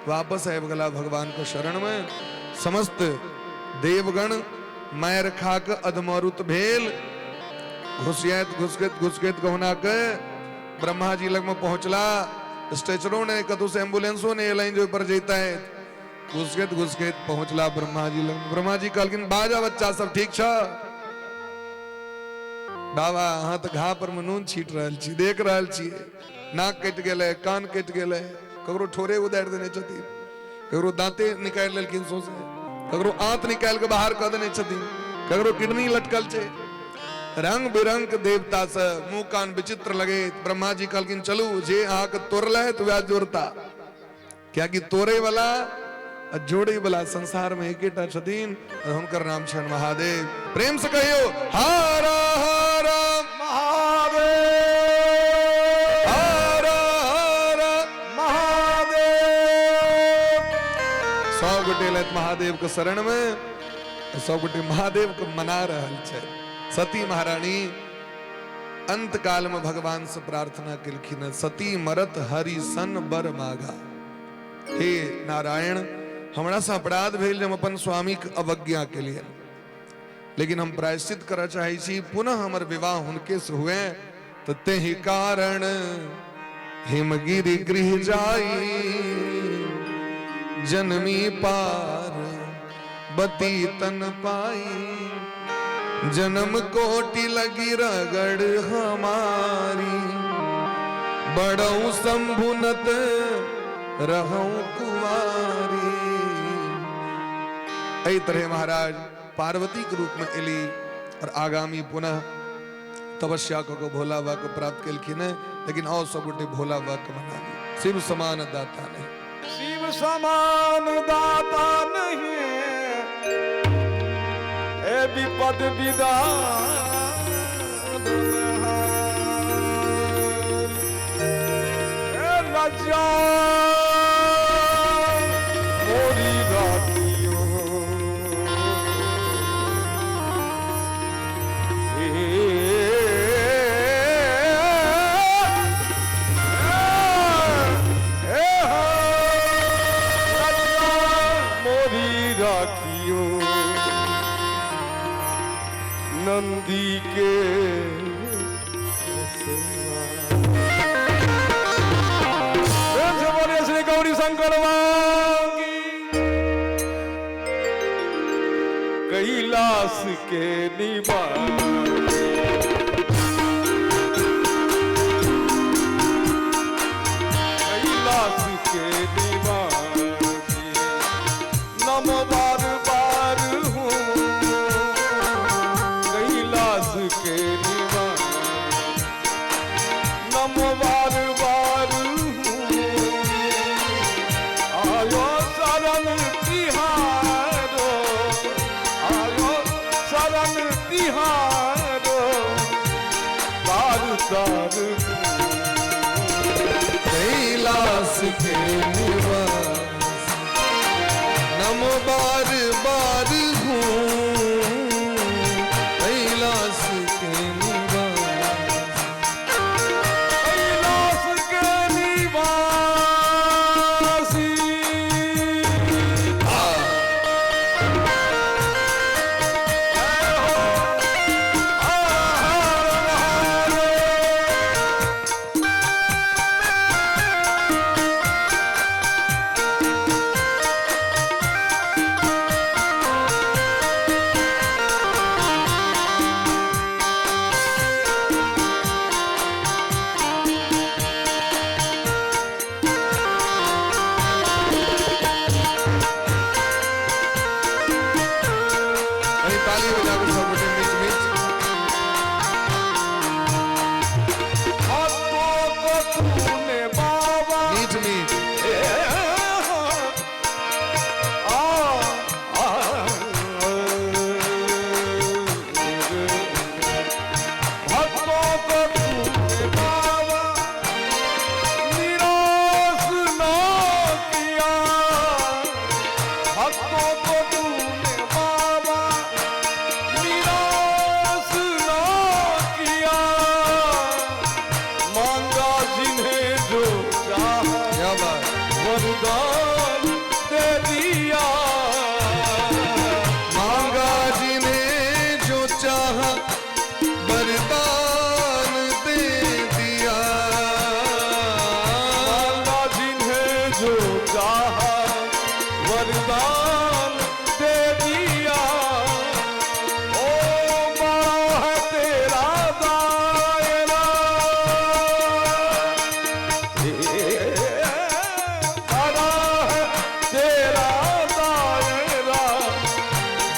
वापस आए गला भगवान के शरण में। समस्त देवगण मैर खाक अधमरुत भेल। घुसकेत गहना के ब्रह्मा जी लग में पहुंचला। स्ट्रेचरों ने कदू से एम्बुलेंसों ने लाइन जो ऊपर जेता है। घुसकेत पहुंचला ब्रह्मा जी लग। ब्रह्मा जी कहलकिन बाजा बच्चा सब ठीक छ? बाबा हाथ घा पर मनून छीट रहल छी, देख रहल छी। नाक कट गेले, कान कट गेले, ककरो ठोरे उदार देने छथिन, ककरो दांते निकाल लेलखिन सो से, ककरो आंत निकाल के बाहर कर देने छथिन, ककरो किडनी लटकल छे। रंग बिरंग के देवता से मुंह कान विचित्र लगे। ब्रह्मा जी कहलकिन चलू जे आके तोड़ले तो वह जोड़ता। क्या कि तोड़े वाला और जोड़े वाला संसार में एकेटा छथिन और हुनकर नाम छन महादेव। प्रेम से कहियो हर हर महादेव, हर हर महादेव। सौ गोटे लैत महादेव के शरण में, सौ गोटे महादेव को मना रहल छे। सती महारानी अंत काल में भगवान से प्रार्थना केलखिन, सती मरत हरि सन बर मागा। हे नारायण, हमरा से अपराध भेल जे हम अपन स्वामी के अवज्ञा के लिए, लेकिन हम प्रायश्चित करना चाहे छी। पुनः हमर विवाह हुनके से हुए तो तेहि कारण हिमगिरि गृह जाई। जनमी पार बती तन पाई। जन्म कोटि लगी रगड़ हमारी। बड़ऊ संभुनत रहूं कुमारी। ऐ तरह महाराज पार्वती के रूप में एली और आगामी पुनः तपस्या को भोला बाबा को प्राप्त केलखिन। लेकिन और सब गोटे भोला बाबा के मनाली। शिव समान दाता नहीं, शिव समान दाता नहीं। ए विपद विदान ए लज्जा मोरी रातियों। नंदी के बोले श्री गौरी शंकर कैलाश के निवास। कैलाश के निवास नमो बार बार हूँ। कैलाश के निवास नमो बार बार हूँ। आयो शरण तिहारो, आयो शरण तिहारो। तार तार कैलाश के निवास नमो बार बार हूँ। कैलाश के निवास, कैलाश के निवासी। ताली बजा के सब बटे मीच मीच। भक्तों को तूने बाबा मीच मीच। भक्तों को तूने बाबा निराश ना किया। भक्तों को तूने बाबा निराश ना किया। मांगा जिन्हें जो चाहा क्या बात। वरदान दे दिया। मांगा जिन्हें जो चाहा वरदान दे दिया। मांगा जिन्हें जो चाहा वरदान दे दिया। ओ बड़ा है तेरा दायरा, बड़ा है तेरा दायरा,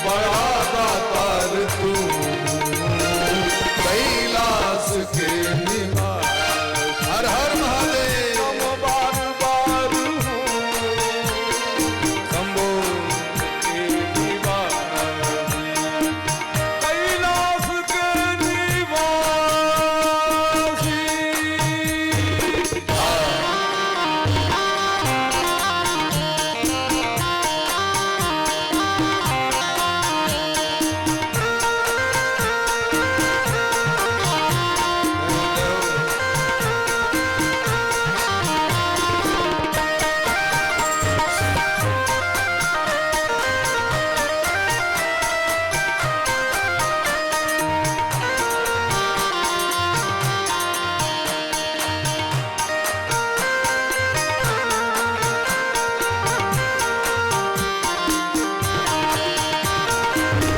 बड़ा दातार तू कैलाश के निवास। हर हर महादेव। हम बार बार शंभो। के निवासी, कैलाश के निवासी।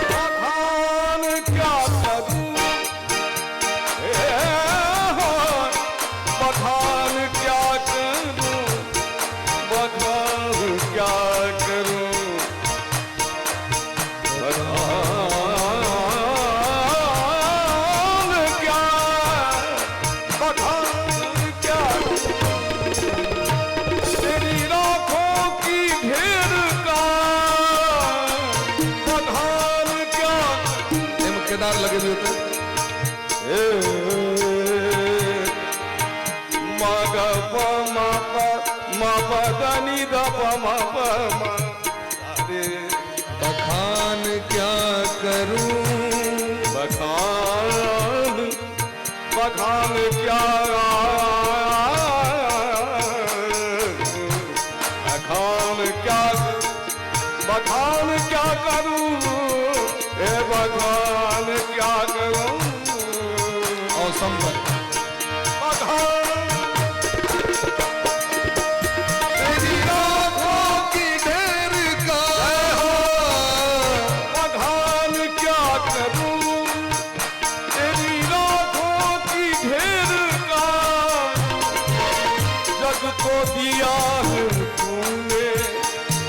बखान क्या करूं, बखान क्या करूं, बखान क्या करूं, बखान क्या तेरी राखों की घेर का बखान क्या। ये मुख्यदार लगे भी होते हैं। मागा पा मा पा मा पा दा नी दा पा मा पा मा रे। बखान क्या करूं। बखान बखान क्या बखान क्या बखान क्या करूं, ए बखान क्या करूं। और संभल। तेरी राखों की ढेर का बखान क्या करूं, तेरी राखों की ढेर का। जग को दिया है तूने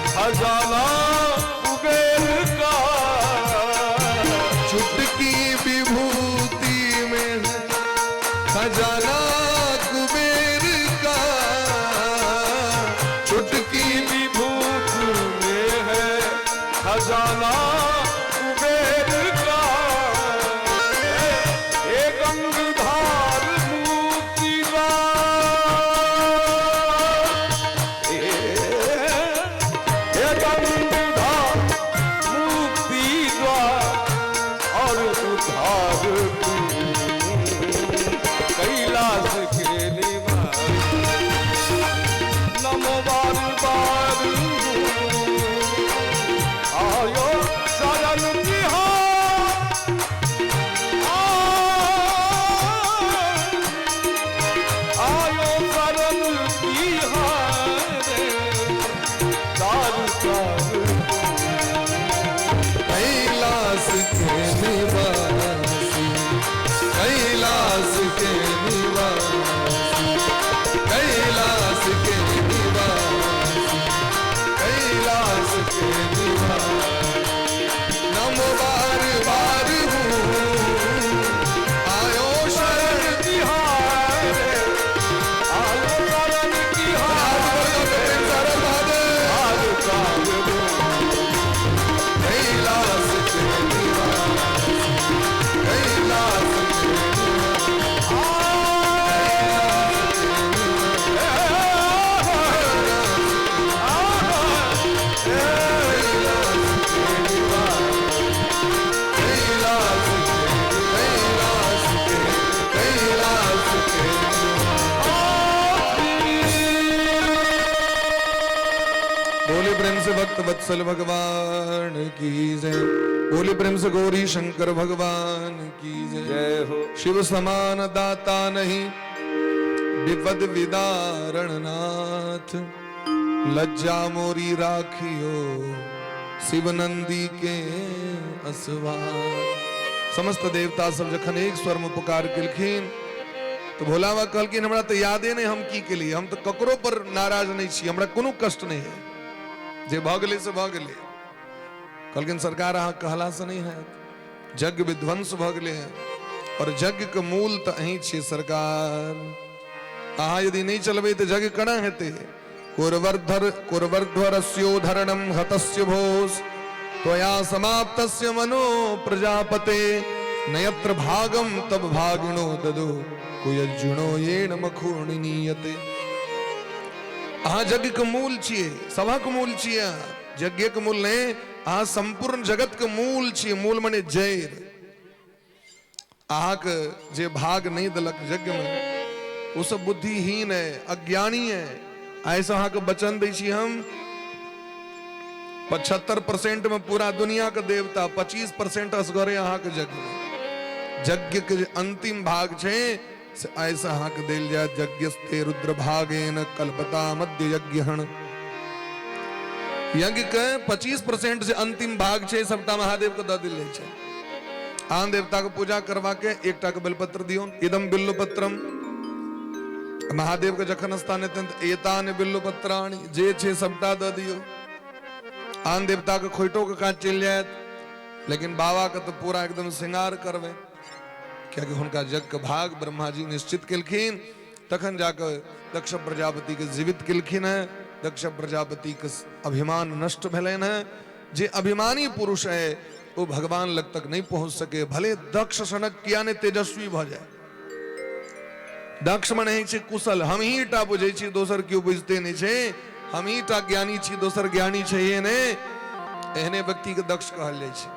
खजाना कुबेर का। चुटकी विभूति में है खजाना कुबेर का। चुटकी विभूति में है खजाना कुबेर का। एक अंगधार मूर्ति एक अंगधार मुक्ति द्वार और उद्धार तू कैलाश के निवास। नमो बार बार आयो सदा भक्त वत्सल भगवान की जय। बोले प्रेम से गौरी शंकर भगवान की जय। जय हो। शिव समान दाता नहीं विपद विदारण नाथ, लज्जा मोरी राखियो शिव नंदी के असवार। समस्त देवता सब जखन एक स्वर में पुकार किलखिन तो भोला बाबा कहलखिन हमरा तो यादे नहीं हम की के लिए, हम तो ककरो पर नाराज नहीं छी, हमरा कोनो कष्ट नहीं है, जे भ गेलै से भ गेलै। कहलखिन सरकार अहाँ कहला से नहीं है, यज्ञ विध्वंस भ गेलै है और यज्ञ के मूल तो अहीं छियै सरकार, अहाँ यदि नहीं चलबै तो यज्ञ केना हेतै। कुर्वर्ध्वरस्योधरणं हतस्य भोज त्वया समाप्तस्य मनो प्रजापते, नयत्र भागम तब भागिनो ददो कुयजुनो येन मखूर्णि नीयते। अहाँ यज्ञ के मूल छियै, सभक मूल छियै, यज्ञ के मूल नहीं, अहाँ संपूर्ण जगत के मूल छियै। मूल माने जड़। अहाँ के जे भाग नहीं दलक यज्ञ में वो सब बुद्धिहीन है, अज्ञानी है। ऐसा अहाँ के वचन दै छी हम 75% में पूरा दुनिया के देवता, 25% असगरे अहाँ के यज्ञ में। यज्ञ के अंतिम भाग छे से ऐसा अहाँ के देल जाय। यज्ञस्ते रुद्र भागेन कल्पता मध्य यज्ञहण। यज्ञ के 25% से अंतिम भाग छे सबटा महादेव के द देल छै। आन देवता के पूजा करवा के एकटा के बेलपत्र दियो, इदम बिल्वपत्रम। महादेव के जखन स्थान हेतन एतान बिल्वपत्राणि, जे छे सबटा द दियो। आन देवता के खोइटो के काज चल जायत, लेकिन बाबा के तो पूरा एकदम श्रृंगार करबे, क्योंकि हुनका यज्ञ के भाग ब्रह्मा जी निश्चित केलखिन। तखन जाकर दक्ष प्रजापति के जीवित केलखिन है। दक्ष प्रजापति के अभिमान नष्ट भेलन है। जे अभिमानी पुरुष है वो भगवान लग तक नहीं पहुंच सके, भले दक्ष सनक किया ने तेजस्वी भ जाए। दक्ष में नहीं छे कुशल, हम ही टा बुझे छी, दोसर क्यों बुझते नहीं छे। हम ही टा ज्ञानी छी, दोसर ज्ञानी छे ने। एहने व्यक्ति के दक्ष कहल जाय छे।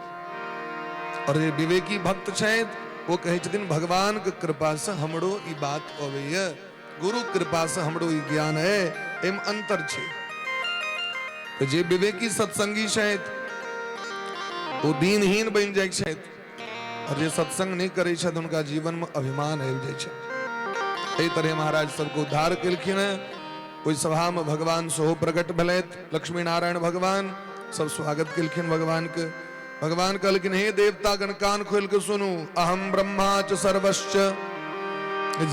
और ये विवेकी भक्त छे वो कहे छथिन भगवान के कृपा से हमरो ई बात अबैया, गुरु कृपा से हमरो ई ज्ञान है, एम अंतर छे। तो जे विवेकी सत्संगी छथि वो दीनहीन बन जाय छथि, और जे सत्संग नहीं करे छथि उनका जीवन में अभिमान आबि जाय छै। एहि तरह महाराज सबको उद्धार केलखिन है। ओहि सभा में भगवान सेहो प्रकट भेलथि, लक्ष्मी नारायण भगवान सब स्वागत केलखिन भगवान के। भगवान कहलखिन हे देवता गण कान खोल के सुनू, अहम ब्रह्मा च सर्वश्च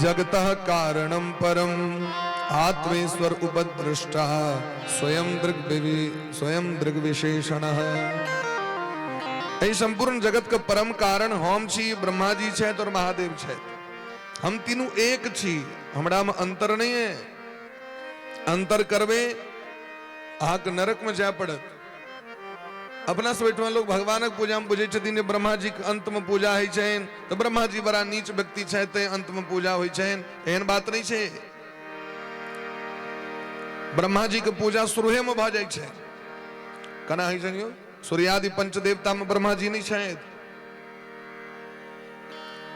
जगतः कारणम परम, आत्मेश्वर उपद्रष्टा स्वयं दृग विशेषणः। एहि संपूर्ण जगत के परम कारण हम छी, ब्रह्मा जी छथि और महादेव छथि। हम तीनों एक छी, हमरा में अंतर नहीं है। अंतर करबे अहाँ के नरक में जाय पड़त। अपना से बैठवा लोग भगवान के पूजा में बुझे छथिन ब्रह्मा जी के अंत में पूजा होइ छनि तो ब्रह्मा जी बड़ा नीच व्यक्ति छथि, अंत में पूजा होइ छनि, एहन बात नहीं छै। ब्रह्मा जी के पूजा शुरुए में भ जाय छै। केना होइ छनि यौ? सूर्यादि पंचदेवता में ब्रह्मा जी नहीं छथि,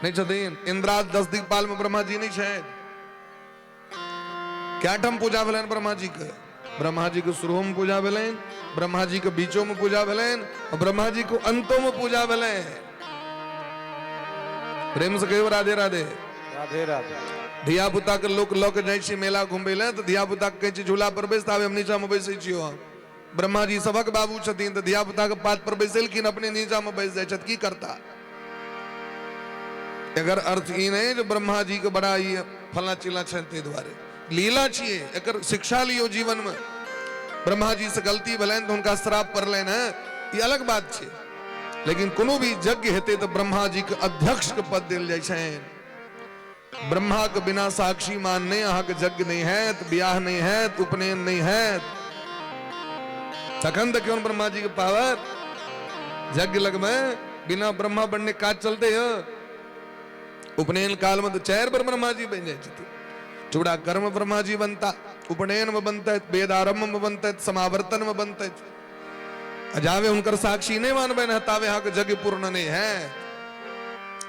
नहीं छथिन। इंद्रादि 10 दिक्पाल में ब्रह्मा जी नहीं छथि। क्या ठम पूजा भेलन ब्रह्मा जी के? ब्रह्मा जी के शुरू में पूजा भेलन, ब्रह्मा जी के बीचों में पूजा भेलन और ब्रह्मा जी को अंतों में पूजा भेलन। प्रेम से कहियो राधे राधे। राधे राधे। धिया पुता के लोग लऽ के जाइ छी मेला घुमबै ले तो धिया पुता के कहै छी झूला पर बैस, ताबे हम नीचा में बैसै छियो। हम ब्रह्मा जी सबक बाबू छथिन तो धिया पुता के पात पर बैसेलखिन, अपने नीचा में बैस जाइ छथि, की करता? अगर अर्थ ई नहीं जो ब्रह्मा जी के बड़ा ई फलना चिल्ला छथि, ताहि दुआरे लीला छिए, एकर शिक्षा लियो जीवन में। ब्रह्मा जी से गलती भेलनि तो उनका श्राप पड़लनि है, ये अलग बात छै। लेकिन कोनो भी यज्ञ हेतै तो ब्रह्मा जी के अध्यक्ष के पद देल जाइ छनि। ब्रह्मा के बिना साक्षी मानने अहाँ के यज्ञ नहीं है, ब्याह नहीं है, उपनयन नहीं है। तखन देखियो ब्रह्मा जी के पावर। यज्ञ लग में बिना ब्रह्मा बनने काज चलते है। उपनयन काल में तो 4 बार ब्रह्मा जी बन जाए। चूड़ा कर्म ब्रह्मा जी बनता, उपनयन में बनता है, वेद आरंभ में बनता है, समावर्तन में बनता है। जावे उनकर साक्षी नहीं मानबे न तावे यहाँ के यज्ञ पूर्ण नहीं है।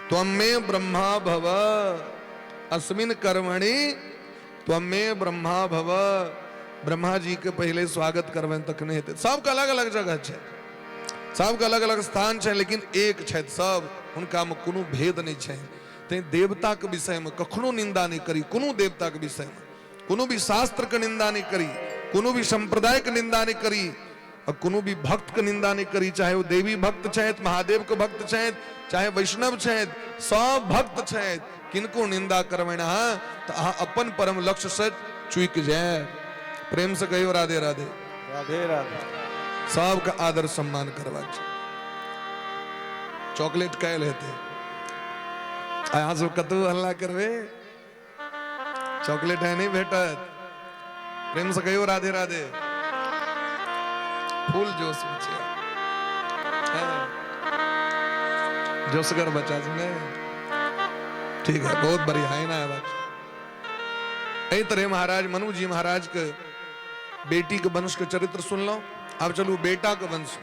त्वं में ब्रह्मा भव अस्मिन् कर्मणि त्वं में ब्रह्मा भव। ब्रह्मा जी के पहले स्वागत करवे तक नहीं हेते। सबके अलग अलग जगह है, सबके अलग अलग स्थान है, लेकिन एक है सब, उनका में कोनो भेद नहीं है। ते देवता के विषय में कखनो निंदा नहीं करी, कोनो देवता के विषय में कोनो भी शास्त्र के निंदा नहीं करी, कोनो भी संप्रदाय के निंदा नहीं करी, और कोनो भी भक्त के निंदा नहीं करी, चाहे वो देवी भक्त छेत, महादेव के भक्त छेत, चाहे वैष्णव छेत, सब भक्त छेत, किनको निंदा करवेना तो अहाँ अपन परम लक्ष्य से चूक जाए। प्रेम से कहियो राधे राधे। राधे राधे। सबका आदर सम्मान करवा। चॉकलेट कह लेते यहाँ से कतु हल्ला करवे, चॉकलेट है नहीं भेटत। प्रेम से कहियो राधे राधे। फूल जोश जोशगर बचा सुने, ठीक है, बहुत बढ़िया है ना बात। यही तरह महाराज मनु जी महाराज के बेटी के वंश के चरित्र सुन लो। अब चलू बेटा के वंश।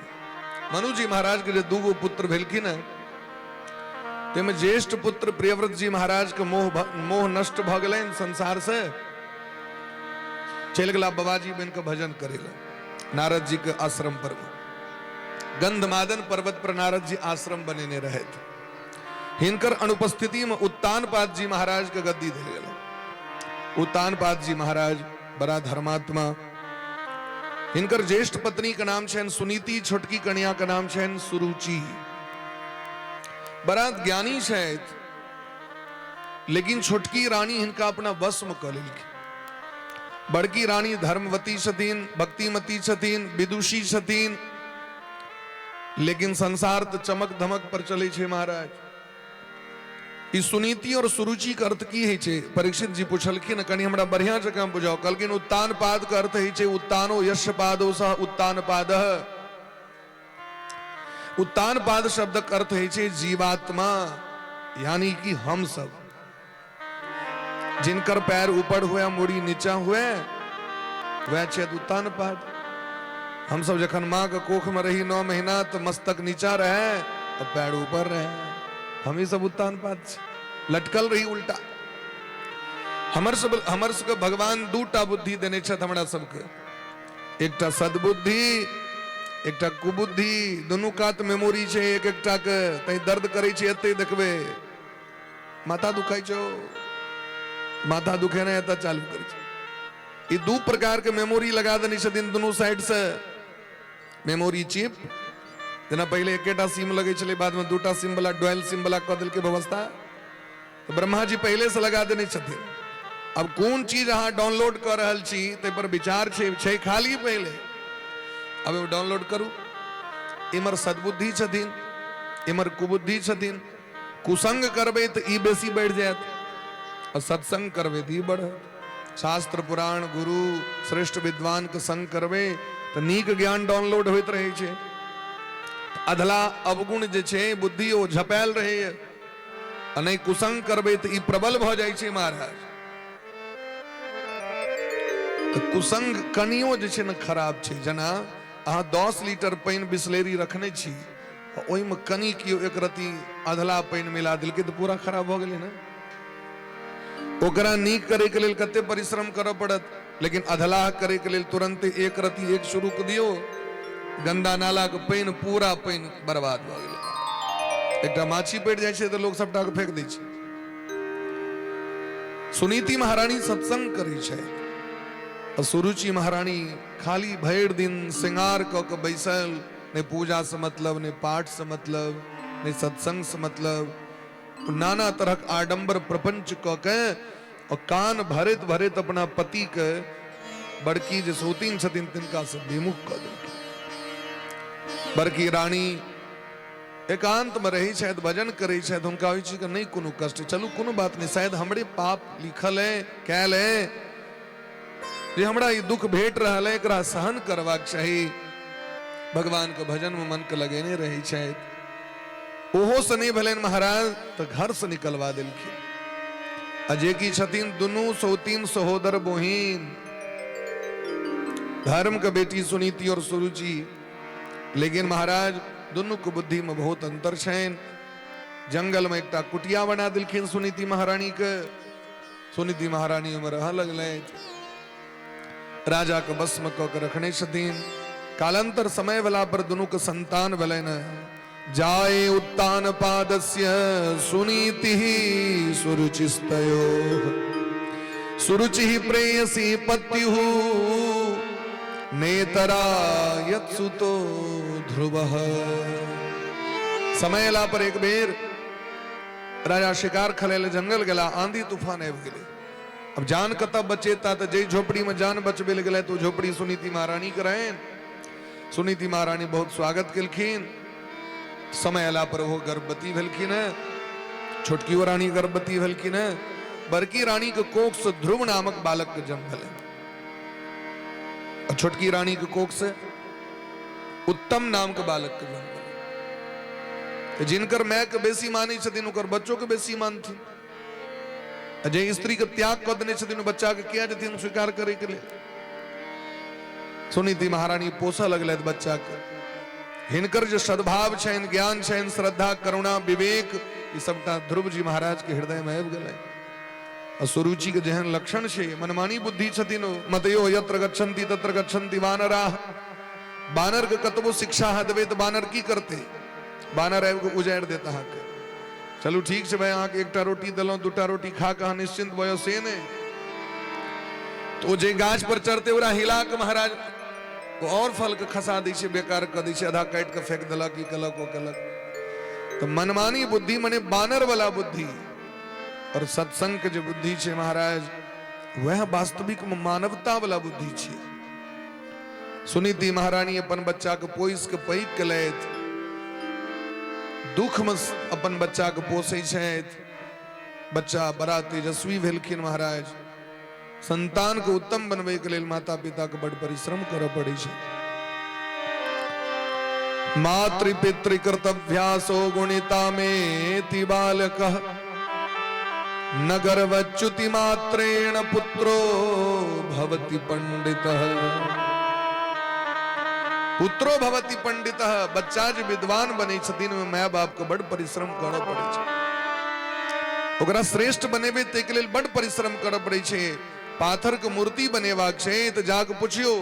मनु जी महाराज के जो दूगो पुत्र भेलखिन है, तेमे ज्येष्ठ पुत्र प्रियव्रत जी महाराज के मोह नष्ट भ गए संसार से, चल गला बाबाजी बन के भजन करेगा नारद जी के आश्रम पर। गंधमादन पर्वत पर नारद जी आश्रम बने ने रहे थे। हिनकर अनुपस्थिति में उत्तानपाद जी महाराज के गद्दी दे गए। उत्तानपाद जी महाराज बड़ा धर्मात्मा। हिनकर ज्येष्ठ पत्नी का नाम छेन सुनीति, छोटकी कन्या का नाम छेन सुरुचि। बड़ा ज्ञानी शायद, लेकिन छोटकी रानी हिनका अपना वश में कर लेलखिन। बड़की रानी धर्मवती छथिन, भक्तिमती छथिन, विदुषी छथिन, लेकिन संसार तो चमक धमक पर चले छे महाराज। इस सुनीति और सुरुचि का अर्थ की है छे? परीक्षित जी पूछलखिन, कनी हमरा बढ़िया जगह बुझाओ। कहलखिन उत्तान पाद का अर्थ है छे उत्तानो यश पादो सह उत्तान पादः। उत्तान पाद शब्द का अर्थ है छे जीवात्मा, यानी कि हम सब, जिनकर पैर ऊपर हुए मुड़ी नीचा हुए, वह छेद उत्तान पाद। हम सब जखन माँ के कोख में रही 9 महीना तो मस्तक नीचा रहे और पैर ऊपर रहे, हम ही सब उत्तान पाद लटकल रही उल्टा। हमर सबके भगवान दूटा बुद्धि देने छत हमरा सबके, एकटा सद्बुद्धि, एकटा कुबुद्धि। दोनों का तो मेमोरी छे एक एकटा के। तई दर्द करे छे एते देखबे, माथा दुखाई छो, माथा दुखे ना एता चालू करे छे। ई दू प्रकार के मेमोरी लगा देने छथिन दोनों साइड से। मेमोरी चिप, जना पहले एकेटा सिम लगे चले, बाद में दूटा सिम वाला डुअल सिम वाला कह दिल के व्यवस्था, तो ब्रह्मा जी पहले से लगा देने छथिन। अब कौन चीज अहाँ डाउनलोड कर रहल छी ते पर विचार छे खाली पहले। अब वो डाउनलोड करू। इमर सद्बुद्धि छथिन, इमर कुबुद्धि छथिन। कुसंग करबे तो ई बेसी बढ़ जात, और सत्संग करबे तो ई बढ़त। शास्त्र पुराण गुरु श्रेष्ठ विद्वान के संग करबे तो नीक ज्ञान डाउनलोड होइत रहे छे। अधला अवगुण जे छे बुद्धि ओ झपेल रहे, और नहीं कुसंग करबे तो ई प्रबल भ जाय छे महाराज। तो कुसंग कनियो जे छे न खराब छे। जना अहाँ 10 लीटर पानी बिस्लेरी रखने छी, ओहि में कनी कियो एक रति अधला पानी मिला दिलके तो पूरा खराब हो गेलै ना। ओकरा नीक करे के लेल कते परिश्रम करऽ पड़त, लेकिन अधलाह करे के लेल तुरंत एक रति एक शुरू कर दियो, गंदा नाला के पानी पूरा पानी बर्बाद भ गेलै। एकटा माछी पड़ जाय छै तो लोग सबटा के फेंक दै छै। सुनीति महारानी सत्संग करे छै, और सुरुचि महारानी खाली भर दिन श्रृंगार क के बैसल, ने पूजा से मतलब, ने पाठ से मतलब, ने सत्संग से मतलब, नाना तरह के आडंबर प्रपंच क के, और कान भरत भरत अपना पति के बड़की जे सोतीन छथिन तिनका से विमुख क देलखिन। बड़की रानी एकांत में रही शायद भजन करे शायद, हुनका होई छै कि नहीं कोनो कष्ट, चलू कोनो बात नहीं, शायद हमरे पाप लिखल है कैल है, जे हमरा ई दुख भेट रहल है, एकरा सहन करबाक चाही। भगवान के भजन में मन के लगेने रही शायद। ओहो से नहीं भलेन महाराज तो घर से निकलवा दिलखिन। अजय की छतीन दुनू सौतीन सहोदर बोहीन, धर्म के बेटी सुनीति और सुरुचि, लेकिन महाराज दोनों को बुद्धि में बहुत अंतर छेन। जंगल में एकटा कुटिया बना दिलखिन सुनीति महारानी के। सुनीति महारानी में रह लगले। राजा के बस में कह के रखने छतीन। कालांतर समय वाला पर दोनों के संतान भले न जाए उत्तान पादस्य सुनीति सुरुचिस्तयो सुरुचि प्रेयसी पत्यु नेतरा यत्सुतो ध्रुवः। समय ला पर एक बेर राजा शिकार खलेले जंगल गला, आंधी तूफान आबि गेले। अब जान कतब बचेता तो जय झोपड़ी में जान बचबे गए तो झोपड़ी सुनीति महारानी कराए। सुनीति महारानी बहुत स्वागत केलखिन। समय अला पर वो गर्भवती भेलखिन, छोटकी वो रानी गर्भवती भेलखिन। बड़की रानी के कोख से ध्रुव नामक बालक के जन्म भेल और छोटकी रानी के कोख से उत्तम नाम के बालक के जन्म भेल। जिनकर माय के बेसी मानी छथिन ओकर बच्चों के बेसी मानथिन। जे स्त्री के त्याग कर देने छथिन बच्चा के किया जथिन स्वीकार करे के लिए। सुनीति महारानी पोसा लगल बच्चा के। हिनकर जो सद्भाव छन, ज्ञान छन, श्रद्धा, करुणा, विवेक, ये सबटा ध्रुव जी महाराज के हृदय में आबि गेलै। और सुरुचि के जेहन लक्षण छे, मनमानी बुद्धि छथिन। मतयो यत्र गच्छन्ति तत्र गच्छन्ति बानराः। बानर के कतबो शिक्षा देबे तो बानर की करते, बानर आबि के उजाड़ देता है। चलू ठीक से भाई, अहाँ के एकटा रोटी दिलौं, दूटा रोटी खा के निश्चिंत भयो से नहीं। तो जे गाछ पर चढ़ते ओरा हिला के महाराज वो और फल के खसा दी छे, बेकार कर दी छे, आधा काट के फेंक दिलक, ई कलक वो कलक। तो मनमानी बुद्धि माने बानर वाला बुद्धि। और सत्संग के जो बुद्धि छे महाराज वह वास्तविक में मानवता वाला बुद्धि छे। सुनीति महारानी अपन बच्चा के पोइस के पैक केलैथ, दुख में अपन बच्चा के पोसै छथि। बच्चा बड़ा तेजस्वी भेलखिन महाराज। संतान को उत्तम बनबे के लेल माता पिता के बड़ परिश्रम करऽ पड़ै छै। मातृ पितृ कर्तव्यासो गुणिता में ति बालकः नगर वच्युति मात्रेण पुत्रो भवति पंडितः। पुत्रो भवति पंडितः। बच्चा जो विद्वान बने छथिन में माय बाप के बड़ परिश्रम करऽ पड़ै छै। ओकरा श्रेष्ठ बनेबे ते के लेल बड़ परिश्रम करऽ पड़ै छै। पाथर के मूर्ति बनेबाक छै तो जाके पूछियो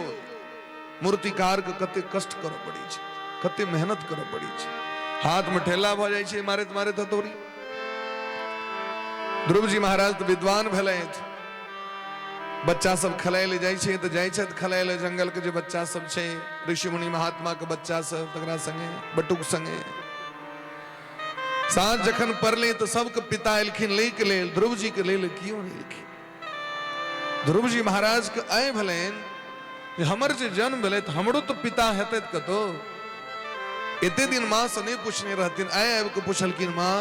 मूर्तिकार के कते कष्ट करऽ पड़ै छै, कते मेहनत करऽ पड़ै छै। हाथ में ठेला भ जाय छै, मारैत मारैत हथौड़ी। ध्रुव जी महाराज तो विद्वान भेलैथ। बच्चा सब खलाय ले जाय छै तो जाय छथि खलाय ले जंगल के जे बच्चा सब छै, ऋषि मुनि महात्मा के बच्चा सब, तकरा संगे बटुक संगे। साँझ जखन पड़ले तो सबके पिता एलखिन लै के लेल। ध्रुव जी के लेल कियो नहीं एलखिन। ध्रुव जी महाराज के आय भेलनि हमर जे जन्म भेलै तो हमरो तो पिता हेतै कतो। एते दिन माँ से नहीं पूछने रहथिन, आय आबि के पूछलखिन माँ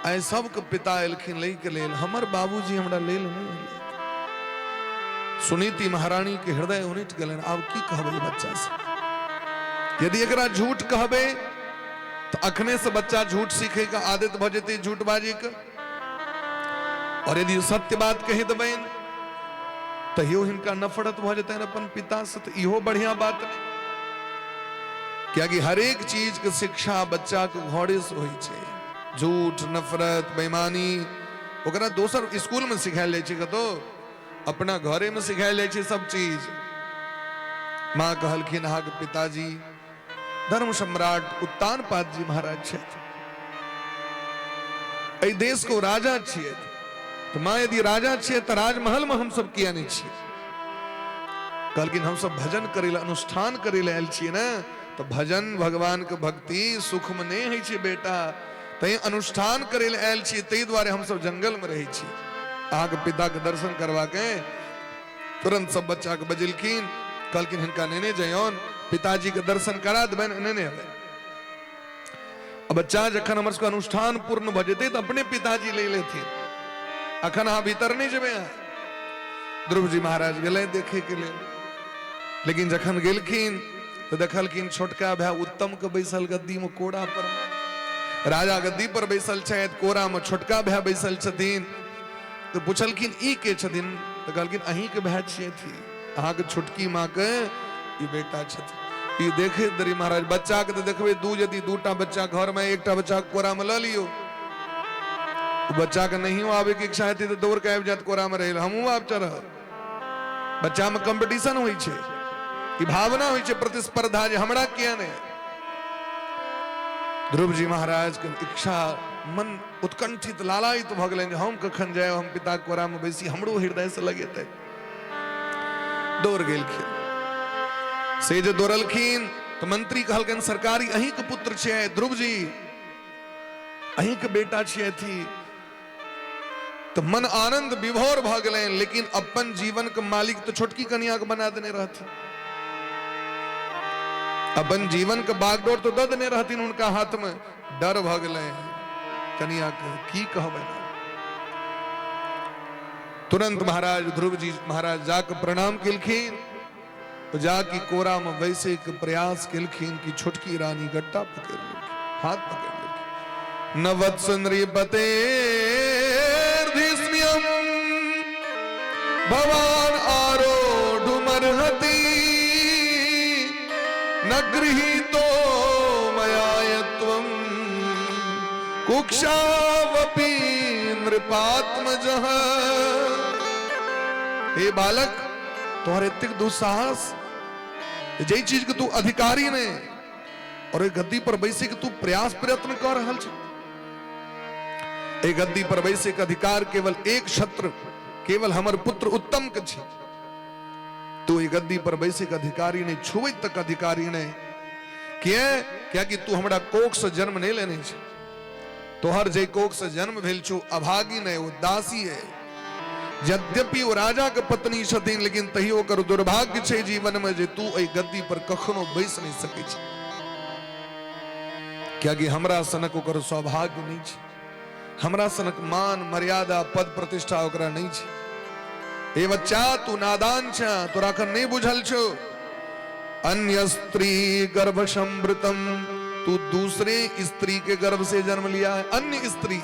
आय सबके पिता एलखिन लै के लेल, हमर बाबूजी हमरा लेल नहीं एलै। सुनीति महारानी के हृदय उनटि गेलनि। आब की कहबै बच्चा से? यदि एकरा झूठ कहबै तो अखने से बच्चा झूठ सीखे का आदत भ जेतै झूठबाजी के। और यदि सत्य बात कहि देबनि तहियो हिनका नफरत भ जेतनि अपन पिता से, तो इहो बढ़िया बात नहीं। कियाकि हर एक चीज के शिक्षा बच्चा के घरे से होइ छै। झूठ, नफरत, बेईमानी ओकरा दोसर स्कूल में सिखायल जाइ छै, कतो अपना घरे में सिखायल जाइ छै सब चीज। माँ कहलखिन अहाँ के पिताजी धर्म सम्राट उत्तानपाद जी महाराज छथि, एहि देश को राजा छियै। तो माँ यदि राजा छियै तो राजमहल में हम सब किया नहीं छियै? कहलखिन हम सब भजन करे ला, अनुष्ठान करे ला आयल छियै ना। तो भजन भगवान के भक्ति सुख में नहीं है छै बेटा, तै अनुष्ठान करे ला आयल छियै, तै द्वारे हम सब जंगल में रहै छी। अहाँ के पिता के दर्शन करवा के तुरंत सब बच्चा के बजेलखिन। कहलखिन हिनका नेने जइयौन, पिताजी के दर्शन करा देबनि, नेने अबै। अब बच्चा जखन हमर सबके अनुष्ठान पूर्ण भ जेतै तो अपने पिताजी ले लेथिन। अखन अहाँ भीतर नहीं जेबै। ध्रुव जी महाराज गेलै देखे के लेल, लेकिन जखन गेलखिन तो देखलखिन छोटका भाई उत्तम के बैसल गद्दी में कोड़ा पर। राजा गद्दी पर बैसल छथि, कोरा में छोटका भाई बैसल छथिन। तो पूछलखिन ई के छथिन? तो कहलखिन अहीं के भाई छियै थी, अहाँ के छोटकी माँ के ई बेटा छथिन। ई देखे दरी महाराज बच्चा के तो देखबे यदि दूटा बच्चा घर में, एकटा बच्चा कोरा में ल लियो, बच्चा के नहीं आवे की इच्छा थी तो दौड़ के आबि जात कोरा में रहे, हमहूँ आब चढ़। बच्चा में कंपटीशन हुई छे, ई भावना हुई छे, प्रतिस्पर्धा जे हमरा किया ने। ध्रुव जी महाराज के इच्छा मन उत्कंठित लालायित भ गेलनि जे हम कखन जाय, हम पिता कोरा में बैसी, हमरो हृदय से लगेतै। दौड़ गेलखिन, से जे दौड़लखिन तो मंत्री कहलखिन सरकारी अहीं के पुत्र छे ध्रुव जी, अहीं के बेटा छे थी। तो मन आनंद विभोर भ गेलनि, लेकिन अपन जीवन के मालिक तो छोटकी कन्या के बना देने रहती, अपन जीवन के बागडोर तो दे देने रहती उनका हाथ में। डर भ गेलनि कन्या के, की कहबै। तुरंत महाराज ध्रुव जी महाराज जाके प्रणाम केलखिन, तो जाके कोरा में वैसे के प्रयास केलखिन कि छोटकी रानी गट्टा पकड़ लेलखिन, हाथ पकड़ लेलखिन। न वत्स नृपते भवान आरोढ़ुमर्हति, न गृहीतो मया त्वं कुक्षावपि नृपात्मजः। हे बालक, तुम्हारे इतने दुस्साहस, जे चीज के तू अधिकारी ने और एक गद्दी पर बैसे के तू प्रयास प्रयत्न कर रहल छ। एक गद्दी पर बैसे के अधिकार केवल एक छत्र, केवल हमर पुत्र उत्तम के छे। तू एक गद्दी पर बैसे के अधिकारी नहीं, छुए तक अधिकारी नहीं। क्या कि तू हमरा कोख से जन्म नहीं लेने छे। तोहर जे कोख से जन्म भेल छो अभागी नहीं, वो दासी है। यद्यपि वो राजा के पत्नी छथिन, लेकिन तहियो कर दुर्भाग्य छे जीवन में जे तू एहि गद्दी पर कखनो बैस नहीं सकै छै। क्या कि हमरा सनक ओकर सौभाग्य नहीं छे, हमरा सनक मान मर्यादा पद प्रतिष्ठा ओकरा नहीं छे। ए बच्चा, तू नादान छ, तोरा अखन नहीं बुझल छो। अन्य स्त्री गर्भ संवृतम, तू दूसरे स्त्री के गर्भ से जन्म लिया है, अन्य स्त्री।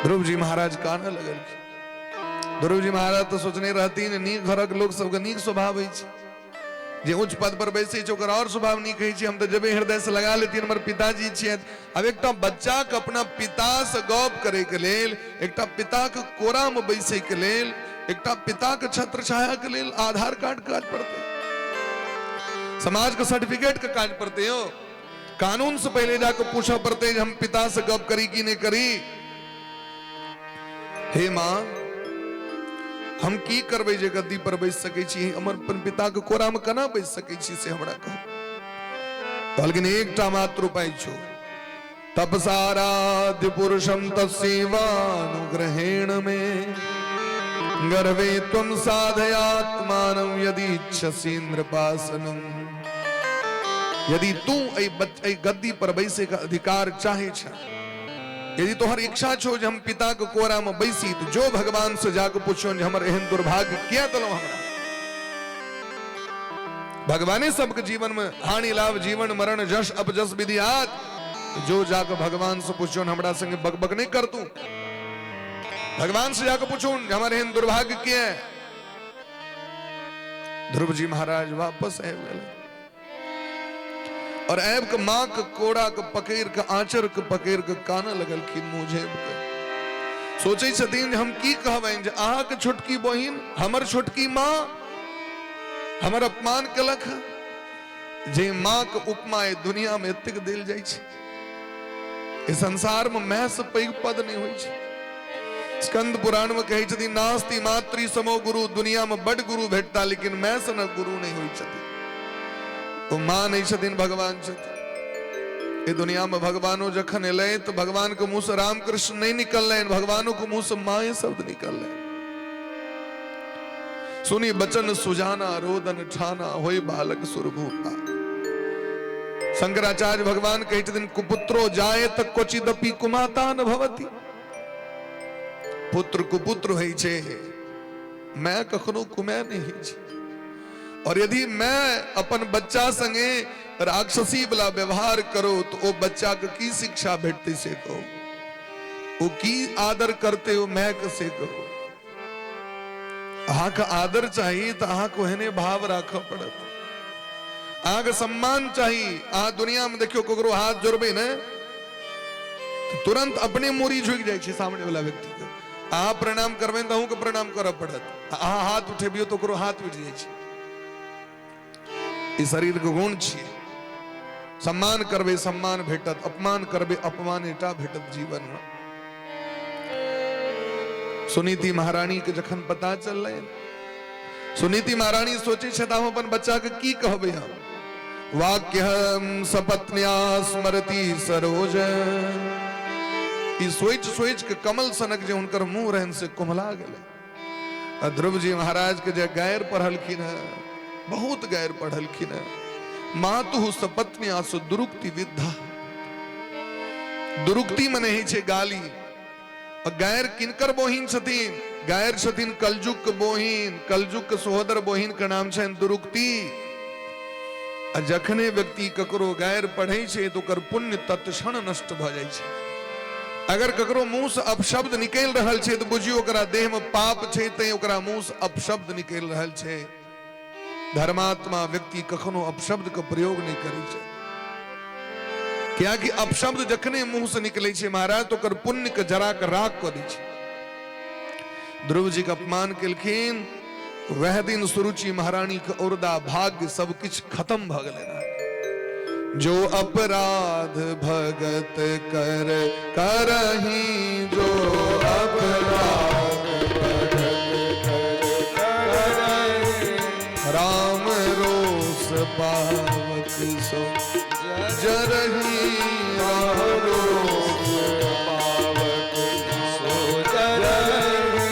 ध्रुव जी महाराज काना लगल। ध्रुव जी महाराज तो सोचने रहती नीक घरक लोग सबके नीक स्वभाव है, जे उच्च पद पर बैसे छै ओकर और स्वभाव नीक है। हम तो जबे हृदय से लगा लेती, हमर पिताजी छियै। अब एकटा बच्चा के अपना पिता से गप करे के लेल, एकटा पिता के कोरा में बैसे के लेल, एकटा पिता के छत्र छाया के लेल आधार कार्ड काज पड़ते, समाज के सर्टिफिकेट के काज पड़ते हो। कानून से पहले जाकर पूछा पड़ते हम पिता से गप करी कि नहीं करी। हे मां, हम की करबै जे गद्दी पर बैस सकै छी, हमर पिता के कोरा में केना बैस सकै छी से हमरा कहू। कहलखिन एकटा मात्र उपाय छौ, तपसाराध्य पुरुषम तस्सेवानुग्रहेण में गर्वे त्वं साधयात्मानं यदि इच्छसि नृपासनं। यदि तू ए गद्दी पर बैसे का अधिकार चाहे छ, यदि तोहर इच्छा छो जे हम पिता के कोरा में बैसी, तो जो भगवान से जाके पूछो जे हमर एहन दुर्भाग्य किया तलो हमरा। भगवाने सबके जीवन में हानि लाभ जीवन मरण जश अपजश विधियात, तो जो जाके भगवान से पूछो हमरा संगे बकबक नहीं कर तू। भगवान से जाके पूछो हमारे एहन दुर्भाग्य किया है। ध्रुव जी महाराज वापस आबि गेल और आबि के माँ के कोड़ा के पकड़ के आंचर के पकड़ के काना लगलखिन मुंह झाँपि के। सोचे छथिन हम की कहबनि जे अहाँ के छोटकी बहिन हमर छोटकी माँ हमर अपमान केलक। जे माँ के उपमा दुनिया में एतेक देल जाइ छै, इस संसार में माय से पैघ पद नहीं होइ छै। स्कंद पुराण में कहे छथिन नास्ति मातृ समो गुरु, दुनिया में बड़ गुरु भेटता लेकिन माय सन गुरु नहीं होइ छथिन। तो मां नहीं छथिन, भगवान छथिन। ये दुनिया में भगवानो जखन एलै तो भगवान के मुंह से रामकृष्ण नहीं निकल, भगवानों के मुंह से माए शब्द निकल। सुनी बचन सुजाना रोदन ठाना, होई बालक सुरभूपा। शंकराचार्य भगवान कहे छथिन कुपुत्रो जायत क्वचिदपि कुमाता न भवति। पुत्र कुपुत्र होइ छै, मैं कखनो कुमाय नहीं होइ छै। और यदि मैं अपन बच्चा संगे राक्षसी वाला व्यवहार करो तो वो बच्चा के की शिक्षा भेटते से कहो, वो की आदर करते हो मैं कसे कहो। अहाँ का आदर चाहिए तो अहाँ को एहने भाव राख पड़त, अहाँ का सम्मान चाहिए। अहाँ दुनिया में देखियो ककरो हाथ जोड़बे न तो तुरंत अपने मोरी झुक जाए सामने वाला व्यक्ति के। आ प्रणाम करबे तो के प्रणाम करब पड़त, आ हाथ उठेबियो तो करो हाथ उठ जाय छै। ई शरीर के गुण छियै। सम्मान करबे सम्मान भेटत, अपमान करबे अपमान एटा भेटत जीवन में। सुनीति महारानी के जखन पता चललै, सुनीति महारानी सोचे छथि हम अपन बच्चा के की कहबै। हम वाक्यहम सपत्न्या स्मरति सरोज, ई सोच सोच के कमल सनक जे हुनकर मुंह रहन से कुम्हला गेलै। ध्रुव जी महाराज के जे गायर पढ़लखिन है, बहुत गायर पढ़लखिन है। मातु सपत्न्या दुरुक्ति विद्धा, दुरुक्ति मने ही छे गाली। गायर किनकर बोहिन छथिन? गायर छथिन कलजुग के बोहिन, कलजुग के सहोदर बोहिन के नाम छन दुरुक्ति। जखने व्यक्ति ककरो गायर पढ़े छे तो कर पुण्य तत्क्षण नष्ट भ जाय छे। अगर ककरो मुंह से अपशब्द निकल रहल छे तो बुझियो ओकरा देह में पाप छे, तै ओकरा मुंह से अपशब्द निकल रहल छे। धर्मात्मा व्यक्ति कखनो अपशब्द का प्रयोग नहीं करे छे, क्या कि अपशब्द जखने मुंह से निकले छे महाराज तो कर पुण्य के जरा के राख कर दै छे। ध्रुव जी का अपमान केलखिन, वह दिन सुरुचि महारानी के औरदा भाग्य सब कुछ खत्म भ गेलै। जो अपराध भगत कर करही, जो अपराध भगत कर करही, राम रोष पावक सो जरही, राम रोष पावक सो जरही,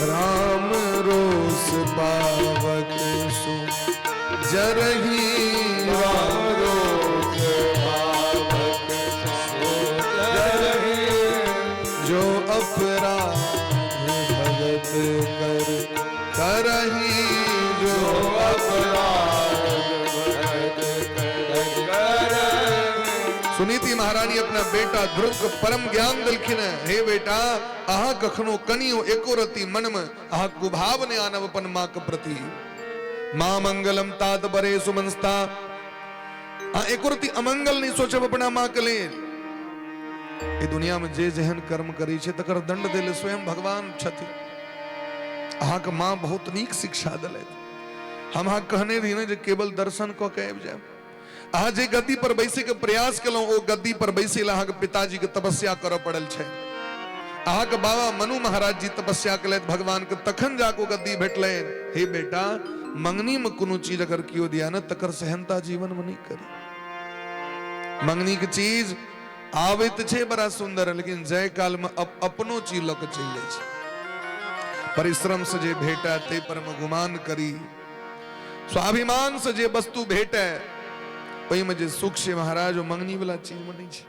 राम रोष पावक सो जरही, राम रोष पावक सो जरही, जो अपराध भगत कर करही, जो अपराध भगत कर करही। सुनीति महारानी अपना बेटा ध्रुव को परम ज्ञान दिलखिन है। हे बेटा, अहा कखनो कनियो एको रति मन में अहा कुभाव ने आनव अपन मां के प्रति। मां मंगलम तात बरे सुमनस्ता, एको रति अमंगल नहीं सोचब अपना मां के लेल। ए दुनिया में जे जेहन कर्म करी छे तकर दंड देले स्वयं भगवान छथि। अहा के मां बहुत नीक शिक्षा दिले। हम अहा कहने रही ने जे केवल दर्शन क के आबि जाए। अहा जे गद्दी पर बैसे के प्रयास केलौ, ओ गद्दी पर बैसे ला अहा के पिताजी के तपस्या करऽ पड़ल छै। अहा के बाबा मनु महाराज जी तपस्या केलैथ भगवान के, तखन जाको गद्दी भेटलै। हे बेटा, मंगनी में कोनो चीज अगर कियो दिया न तकर सहनता जीवन में नहीं करी। मंगनी के चीज आवे तो छे बड़ा सुंदर, लेकिन जय काल में अपनो चीज लक चल जाय छे। परिश्रम से जे भेटा ते पर में गुमान करी, स्वाभिमान से जे वस्तु भेटे ओई में जे सुख से महाराज मंगनी वाला चीज में नहीं छे।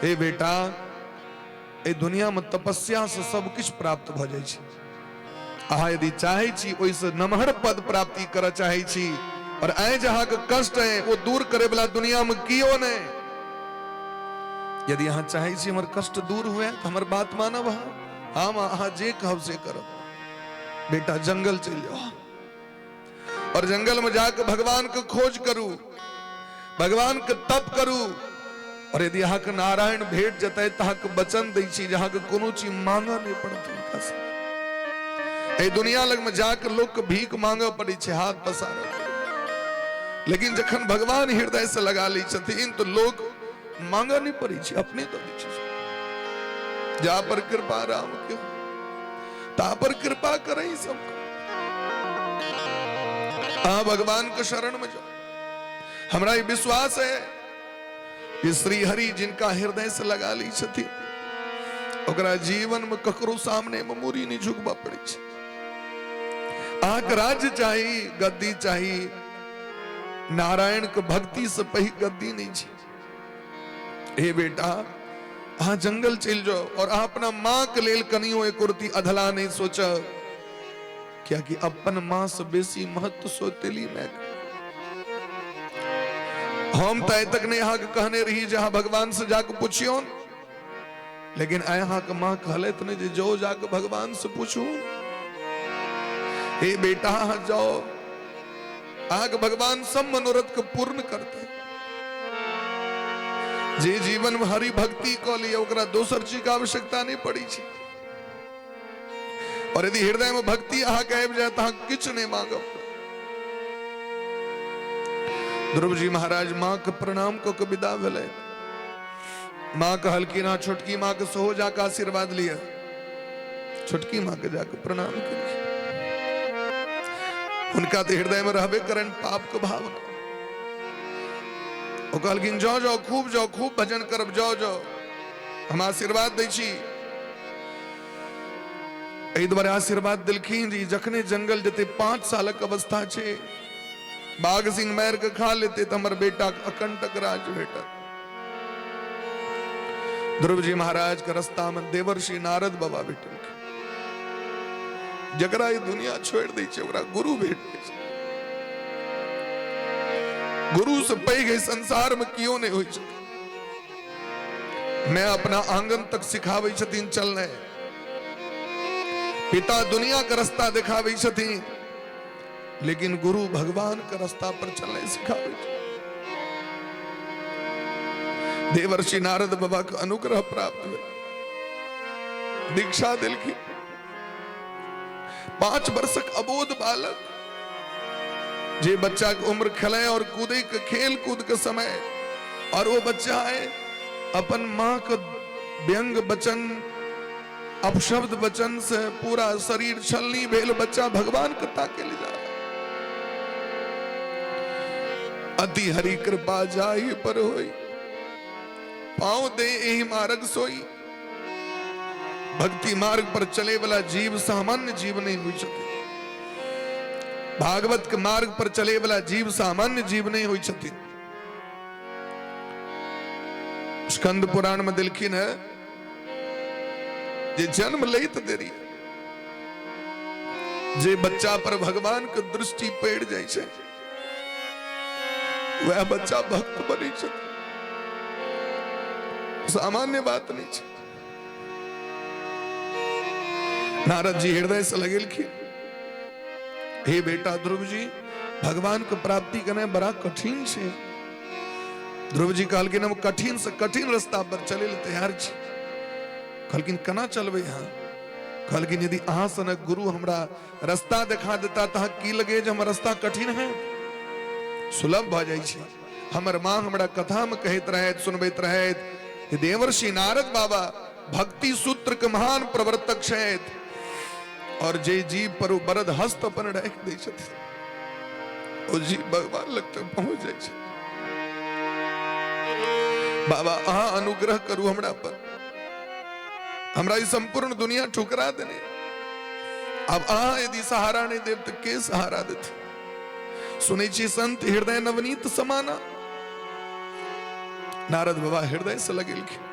हे बेटा, ए दुनिया में तपस्या से सब कुछ प्राप्त भ जाय छे। अहा यदि चाहे छी ओइ से नमहर पद प्राप्ति कर चाहे छी, और आए जहां के कष्ट है वो दूर करे वाला दुनिया में कियो ने। यदि अहा चाहे छी हमर कष्ट दूर हुए तो हमर बात मानब। हम अहा जे कहब से करब। बेटा, जंगल चल जाओ और जंगल में जाकर भगवान के खोज करू, भगवान के तप करू। और यदि अहा के नारायण भेट जतै तहा के वचन दै छी जहां के कोनो चीज मांगा नहीं पड़त हुनका से। ए दुनिया लग में जाकर लोग के भीख मांगे पड़े छे, हाथ पसारे। लेकिन जखन भगवान हृदय से लगा ली छथिन तो लोग मांगा नहीं पड़ी छे, अपने तो दी छे। जा पर कृपा राम के, ता पर कृपा करई सबको। भगवान के शरण में जाओ। हमरा ये विश्वास है कि श्री हरि जिनका हृदय से लगा ली छथि, ओकरा जीवन में ककरो सामने में मुरी नहीं झुकबा पड़ी छे। आक राज्य चाहिए, गद्दी चाहिए, नारायण के भक्ति से पही गद्दी नहीं छे। हे बेटा, अहा जंगल चल जाओ और अहा अपना मां के लेल कनियो एक रति अधला नहीं सोच, क्या कि अपन मां से बेसी महत्व सोतेली मैं। हम तय तक ने यहाँ के कहने रही जहां भगवान से जाके पूछियो, लेकिन यहाँ के मां कहले तो नहीं जो जाके भगवान से पूछू। हे बेटा, जाओ, आग भगवान सब मनोरथ को पूर्ण करते। जे जीवन में हरि भक्ति को लिए ओकरा दोसर चीज का आवश्यकता नहीं पड़ी छे। और यदि हृदय में भक्ति अहा कहब जाए तो किछ नहीं मांगब। ध्रुव जी महाराज मां के प्रणाम को के विदा भेले। मां कहलखिन ना छोटकी मां के सोहो जाके आशीर्वाद लिया। छोटकी मां के जाके प्रणाम करिए। उनका तो हृदय में रहबे करन पाप के भावना। वो कहलखिन जाओ जाओ खूब भजन करब, जाओ जाओ हम आशीर्वाद दै छी। एहि दुआरे आशीर्वाद दिलखिन जी जखने जंगल जते 5 सालक अवस्था छे, बाघ सिंह मार के खा लेते तो हमर बेटा अकंटक राज भेटत। ध्रुव जी महाराज के रास्ता में देवर्षि नारद बाबा भेटल। जकरा ये दुनिया छोड़ दै छै ओकरा गुरु भेट छै। गुरु से पैघ संसार में कियो नहीं होई छै। मैं अपना आंगन तक सिखावे छथिन चलने, पिता दुनिया का रास्ता दिखावे छथिन, लेकिन गुरु भगवान का रास्ता पर चलने सिखावे। देवर्षि नारद बाबा का अनुग्रह प्राप्त हुआ, दीक्षा दिलखिन। 5 वर्षक अबोध बालक जे बच्चा की उम्र खेले और कूदे के खेल कूद के समय, और वो बच्चा है अपन मां का व्यंग वचन अपशब्द वचन से पूरा शरीर छलनी भेल बच्चा भगवान कथा के ले जा रहा। अति हरि कृपा जाहि पर होई, पांव दे एहि मार्ग सोई। भक्ति मार्ग पर चले वाला जीव सामान्य जीव नहीं हुई छथि। भागवत के मार्ग पर चले वाला जीव सामान्य जीव नहीं हुई छथि। स्कंद पुराण में दिलखिन है जे जन्म लेत देरी, जे बच्चा पर भगवान के दृष्टि पड़ जाए छे, वह बच्चा भक्त बनी छे। सामान्य बात नहीं छे। नारद जी हृदय से लगेलखिन, हे बेटा ध्रुव जी, भगवान को प्राप्ति करना बड़ा कठिन छे। ध्रुव जी कहलखिन हम कठिन से कठिन रास्ता पर चले ले तैयार छी। कहलखिन केना चलबे यहाँ? कहलखिन यदि अहाँ सनक गुरु हमरा रास्ता दिखा देता तो की लगे जे हमर रास्ता कठिन है, सुलभ भ जाय छै। हमर मां हमरा कथा में कहत रहैत सुनबैत रहैत, देवर्षि नारद बाबा भक्ति सूत्र के महान प्रवर्तक छथि, और जे जीव पर बरद हस्त अपन राख दै छथिन ओ जीव भगवान लग तक पहुंच जाय छै। बाबा अहाँ अनुग्रह करू हमरा पर, हमरा ई संपूर्ण दुनिया ठुकरा देने। अब अहाँ यदि सहारा नहीं देव तो के सहारा देते? सुनै छी संत हृदय नवनीत समाना। नारद बाबा हृदय से लगेलखिन,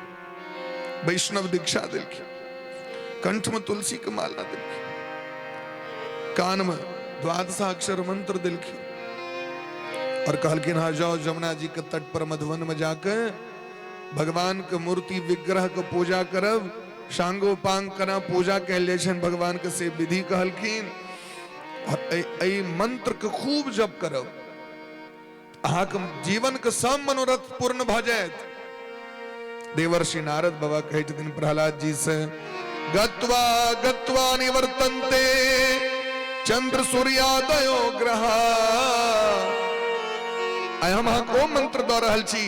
वैष्णव दीक्षा दिलखिन, कंठ में तुलसी के माला दिलखिन, कान में 12 अक्षर मंत्र दिलखिन, और कहलखिन हाँ जाओ जमुना जी के तट पर मधुवन में जाकर भगवान के मूर्ति विग्रह के पूजा करब, सांगोपांग करा पूजा कहले छन भगवान के से विधि कहलखिन, और ए मंत्र के खूब जप करब, अहाँ के जीवन के सब मनोरथ पूर्ण भ जायत। देवर्षि नारद बाबा कहै छथिन प्रहलाद जी से, गत्वा गत्वा निवर्तन्ते चंद्र सूर्यादयो ग्रहा। आइ हम अहाँ को मंत्र दऽ रहल छी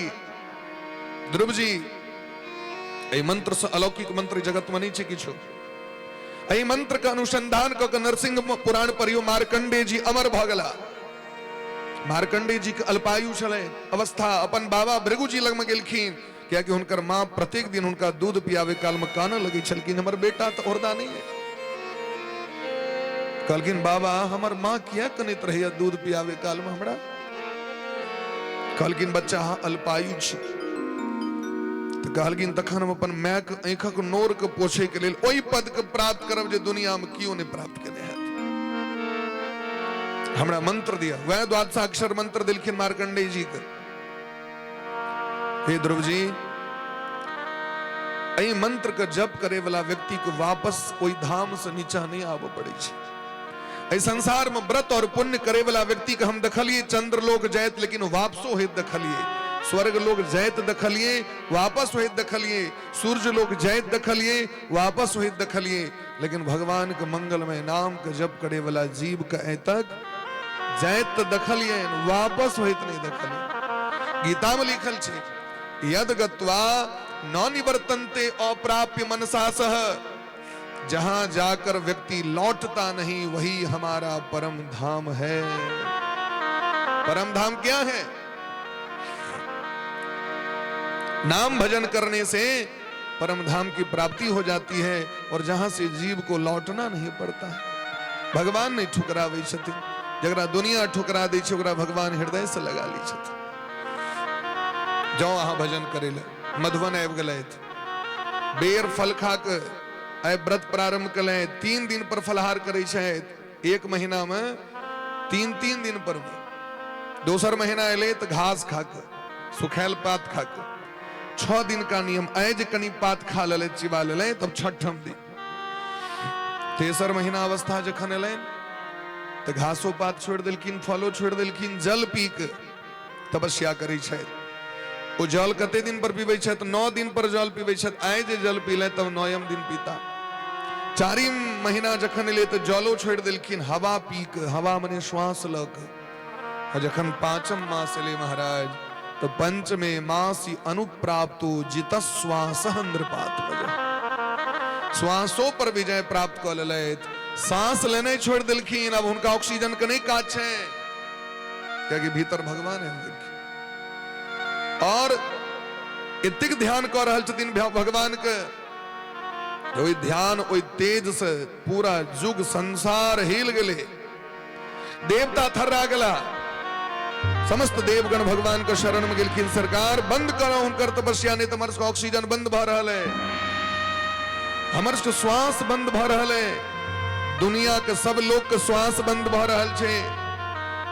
ध्रुव जी, एहि मंत्र से अलौकिक मंत्र जगत में नहीं छे किछो। एहि मंत्र का अनुसंधान क के नरसिंह पुराण पढ़ियो, मार्कंडेय जी अमर भ गेला। मार्कंडेय जी के अल्पायु छलै अवस्था, अपन बाबा भृगु जी लग में गेलखिन, कियाकि हुनकर मां प्रत्येक दिन हुनका दूध पियावे काल में कानऽ लगी छलखिन, हमर बेटा तो औरदा नहीं है। कहलखिन बाबा हमर मां किया कनैत रहैया दूध पियावे काल में हमरा? कहलखिन बच्चा अहाँ अल्पायु छी। तो कहलखिन तखन हम अपन माय के आंखक नोर के पोछे के लेल ओहि पद के प्राप्त करब जे दुनिया में कियो नहीं प्राप्त केने है। हमरा मंत्र दिया, वह 12 अक्षर मंत्र दिलखिन मार्कंडेय जी के। हे ध्रुव जी, एहि मंत्र के जप करे वाला व्यक्ति को वापस कोई धाम से नीचा नहीं आबो पड़े छै। एहि संसार में व्रत और पुण्य करे वाला व्यक्ति के हम देखलिए चंद्रलोक जायत, लेकिन वापसो हेत देखलिए स्वर्ग लोग जैत दखलिए वापस वही दखलिए, सूर्य लोग जैत दखलिए वापस वही दखलिए, लेकिन भगवान के मंगलमय नाम के जप करे वाला जीव कहे तक जैत दखलिए वापस वही नहीं दखलिए। गीता में लिखल छे यद गत्वा न निवर्तन्ते अप्राप्य मनसा सह, जहां जाकर व्यक्ति लौटता नहीं वही हमारा परम धाम है। परम धाम क्या है? नाम भजन करने से परम धाम की प्राप्ति हो जाती है और जहां से जीव को लौटना नहीं पड़ता है। भगवान नहीं ठुकरावे छथिन, जगरा दुनिया ठुकरा दै छै ओकरा भगवान हृदय से लगा ली छथिन। जाओ अहाँ भजन करे ले मधुबन आबि गेलथि, बेर फल खा के आइ व्रत प्रारंभ कले, 3 दिन पर फलहार करे छथि, 1 महीना में 3 दिन पर में। दोसर महीना एले तो घास खा के सुखायल पात खा के 6 दिन का नियम, आज कनी पात खा ले चिबा ले तब 6ठम दिन। तेसर महीना अवस्था जखन एले तो घासो पात छोड़ देलखिन, फलो छोड़ देलखिन, जल पी के तपस्या करै छथि। ओ जल कते दिन पर पीबै छथि? 9 दिन पर जल पीबै छथि। आइ जे जल पीले तब 9म दिन पीता। 4म महीना जखन एले तो जलो छोड़ देलखिन, हवा पी के, हवा मने श्वास ल के। जखन 5म मास एले महाराज तो 5वें मासी अनुप्राप्तो जितश्वास नृपात बजा, श्वासों पर विजय प्राप्त कर लेलथि, सांस लेने छोड़ देलखिन। अब उनका ऑक्सीजन के नहीं काज छै, क्योंकि भीतर भगवान है। और इतिक ध्यान कर रहल छथिन भगवान के, ओइ ध्यान ओइ तेज से पूरा जुग संसार हिल गेले, देवता थर्रा गेला, समस्त देवगण भगवान के शरण में गेलखिन। सरकार बंद करो हुनकर तपस्या, नहीं तो हमर सबके ऑक्सीजन बंद भ रहल है, हमर सबके श्वास बंद भ रहल है, दुनिया के सब लोग के श्वास बंद भ रहल छे।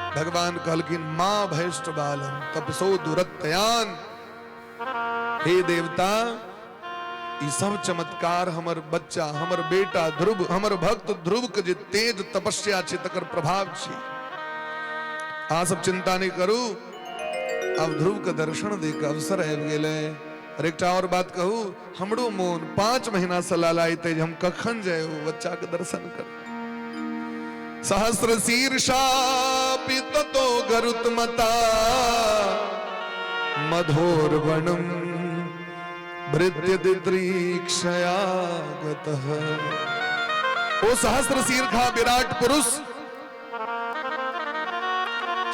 भगवान कहलखिन मां भैष्ट बालम तपसो दुरत्यान, हे देवता ई सब चमत्कार हमर बच्चा, हमर बेटा ध्रुव, हमर भक्त ध्रुव के जे तेज तपस्या छै तकर प्रभाव छै। आ सब चिंता नहीं करू, अब ध्रुव के दर्शन दे के अवसर आबि गेलै। और एकटा और बात कहू, हमरो मोन 5 महीना से लालायते जे हम कखन जाए ओ बच्चा के दर्शन कर। सहस्र शीर्षा पिततो गरुत्मता मधोर वनम भृत्यदिद्रीक्षया गतः। ओ सहस्र शीर्षा विराट पुरुष,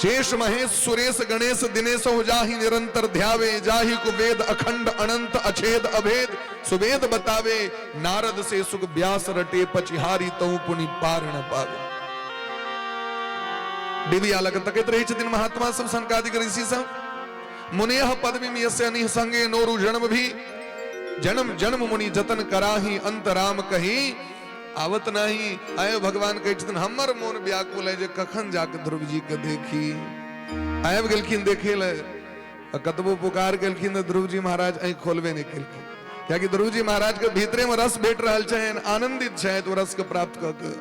शेष महेश सुरेश गणेश दिनेश हो जाहि निरंतर ध्यावे, जाहि को वेद अखंड अनंत अछेद अभेद सुवेद बतावे, नारद से सुख व्यास रटे पचिहारी तऊ पुनि पार न पावे। दिव्या लग तकित रही छथिन महात्मा सब सनकादिक ऋषि सब, मुनेह पदवीम यस्य निह संगे नोरु जन्म भी, जन्म जन्म मुनि जतन कराही अंत राम कही आवत नहीं। आयो भगवान कहै छथिन हमर मोन व्याकुल है जे कखन जाके ध्रुव जी के देखी। आबि गेलखिन देखे ले, कतबो पुकार केलखिन तो ध्रुव जी महाराज आँखि खोलबे नहीं केलखिन, कियाकि ध्रुव जी महाराज के भीतरे में रस भेट रहल छनि, आनंदित छथि ओ रस के प्राप्त क के,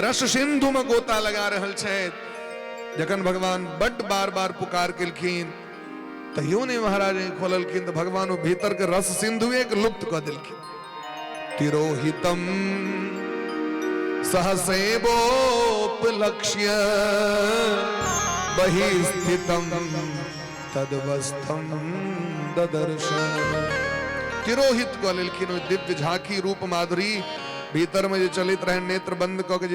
रस सिंधु में गोता लगा रहल छथि। जखन भगवान बड बार बार पुकार केलखिन तैयो नहीं महाराज आँखि खोललखिन, तो भगवान वो भीतर के रस सिंधुए के लुप्त क देलखिन। तिरोहितम सहसेवोपलक्ष्य बहिस्थितम तदवस्थम ददर्श। तिरोहित को लेलखिन, दिव्य झांकी रूप माधुरी भीतर में जो चलित रहे, नेत्र बंद क के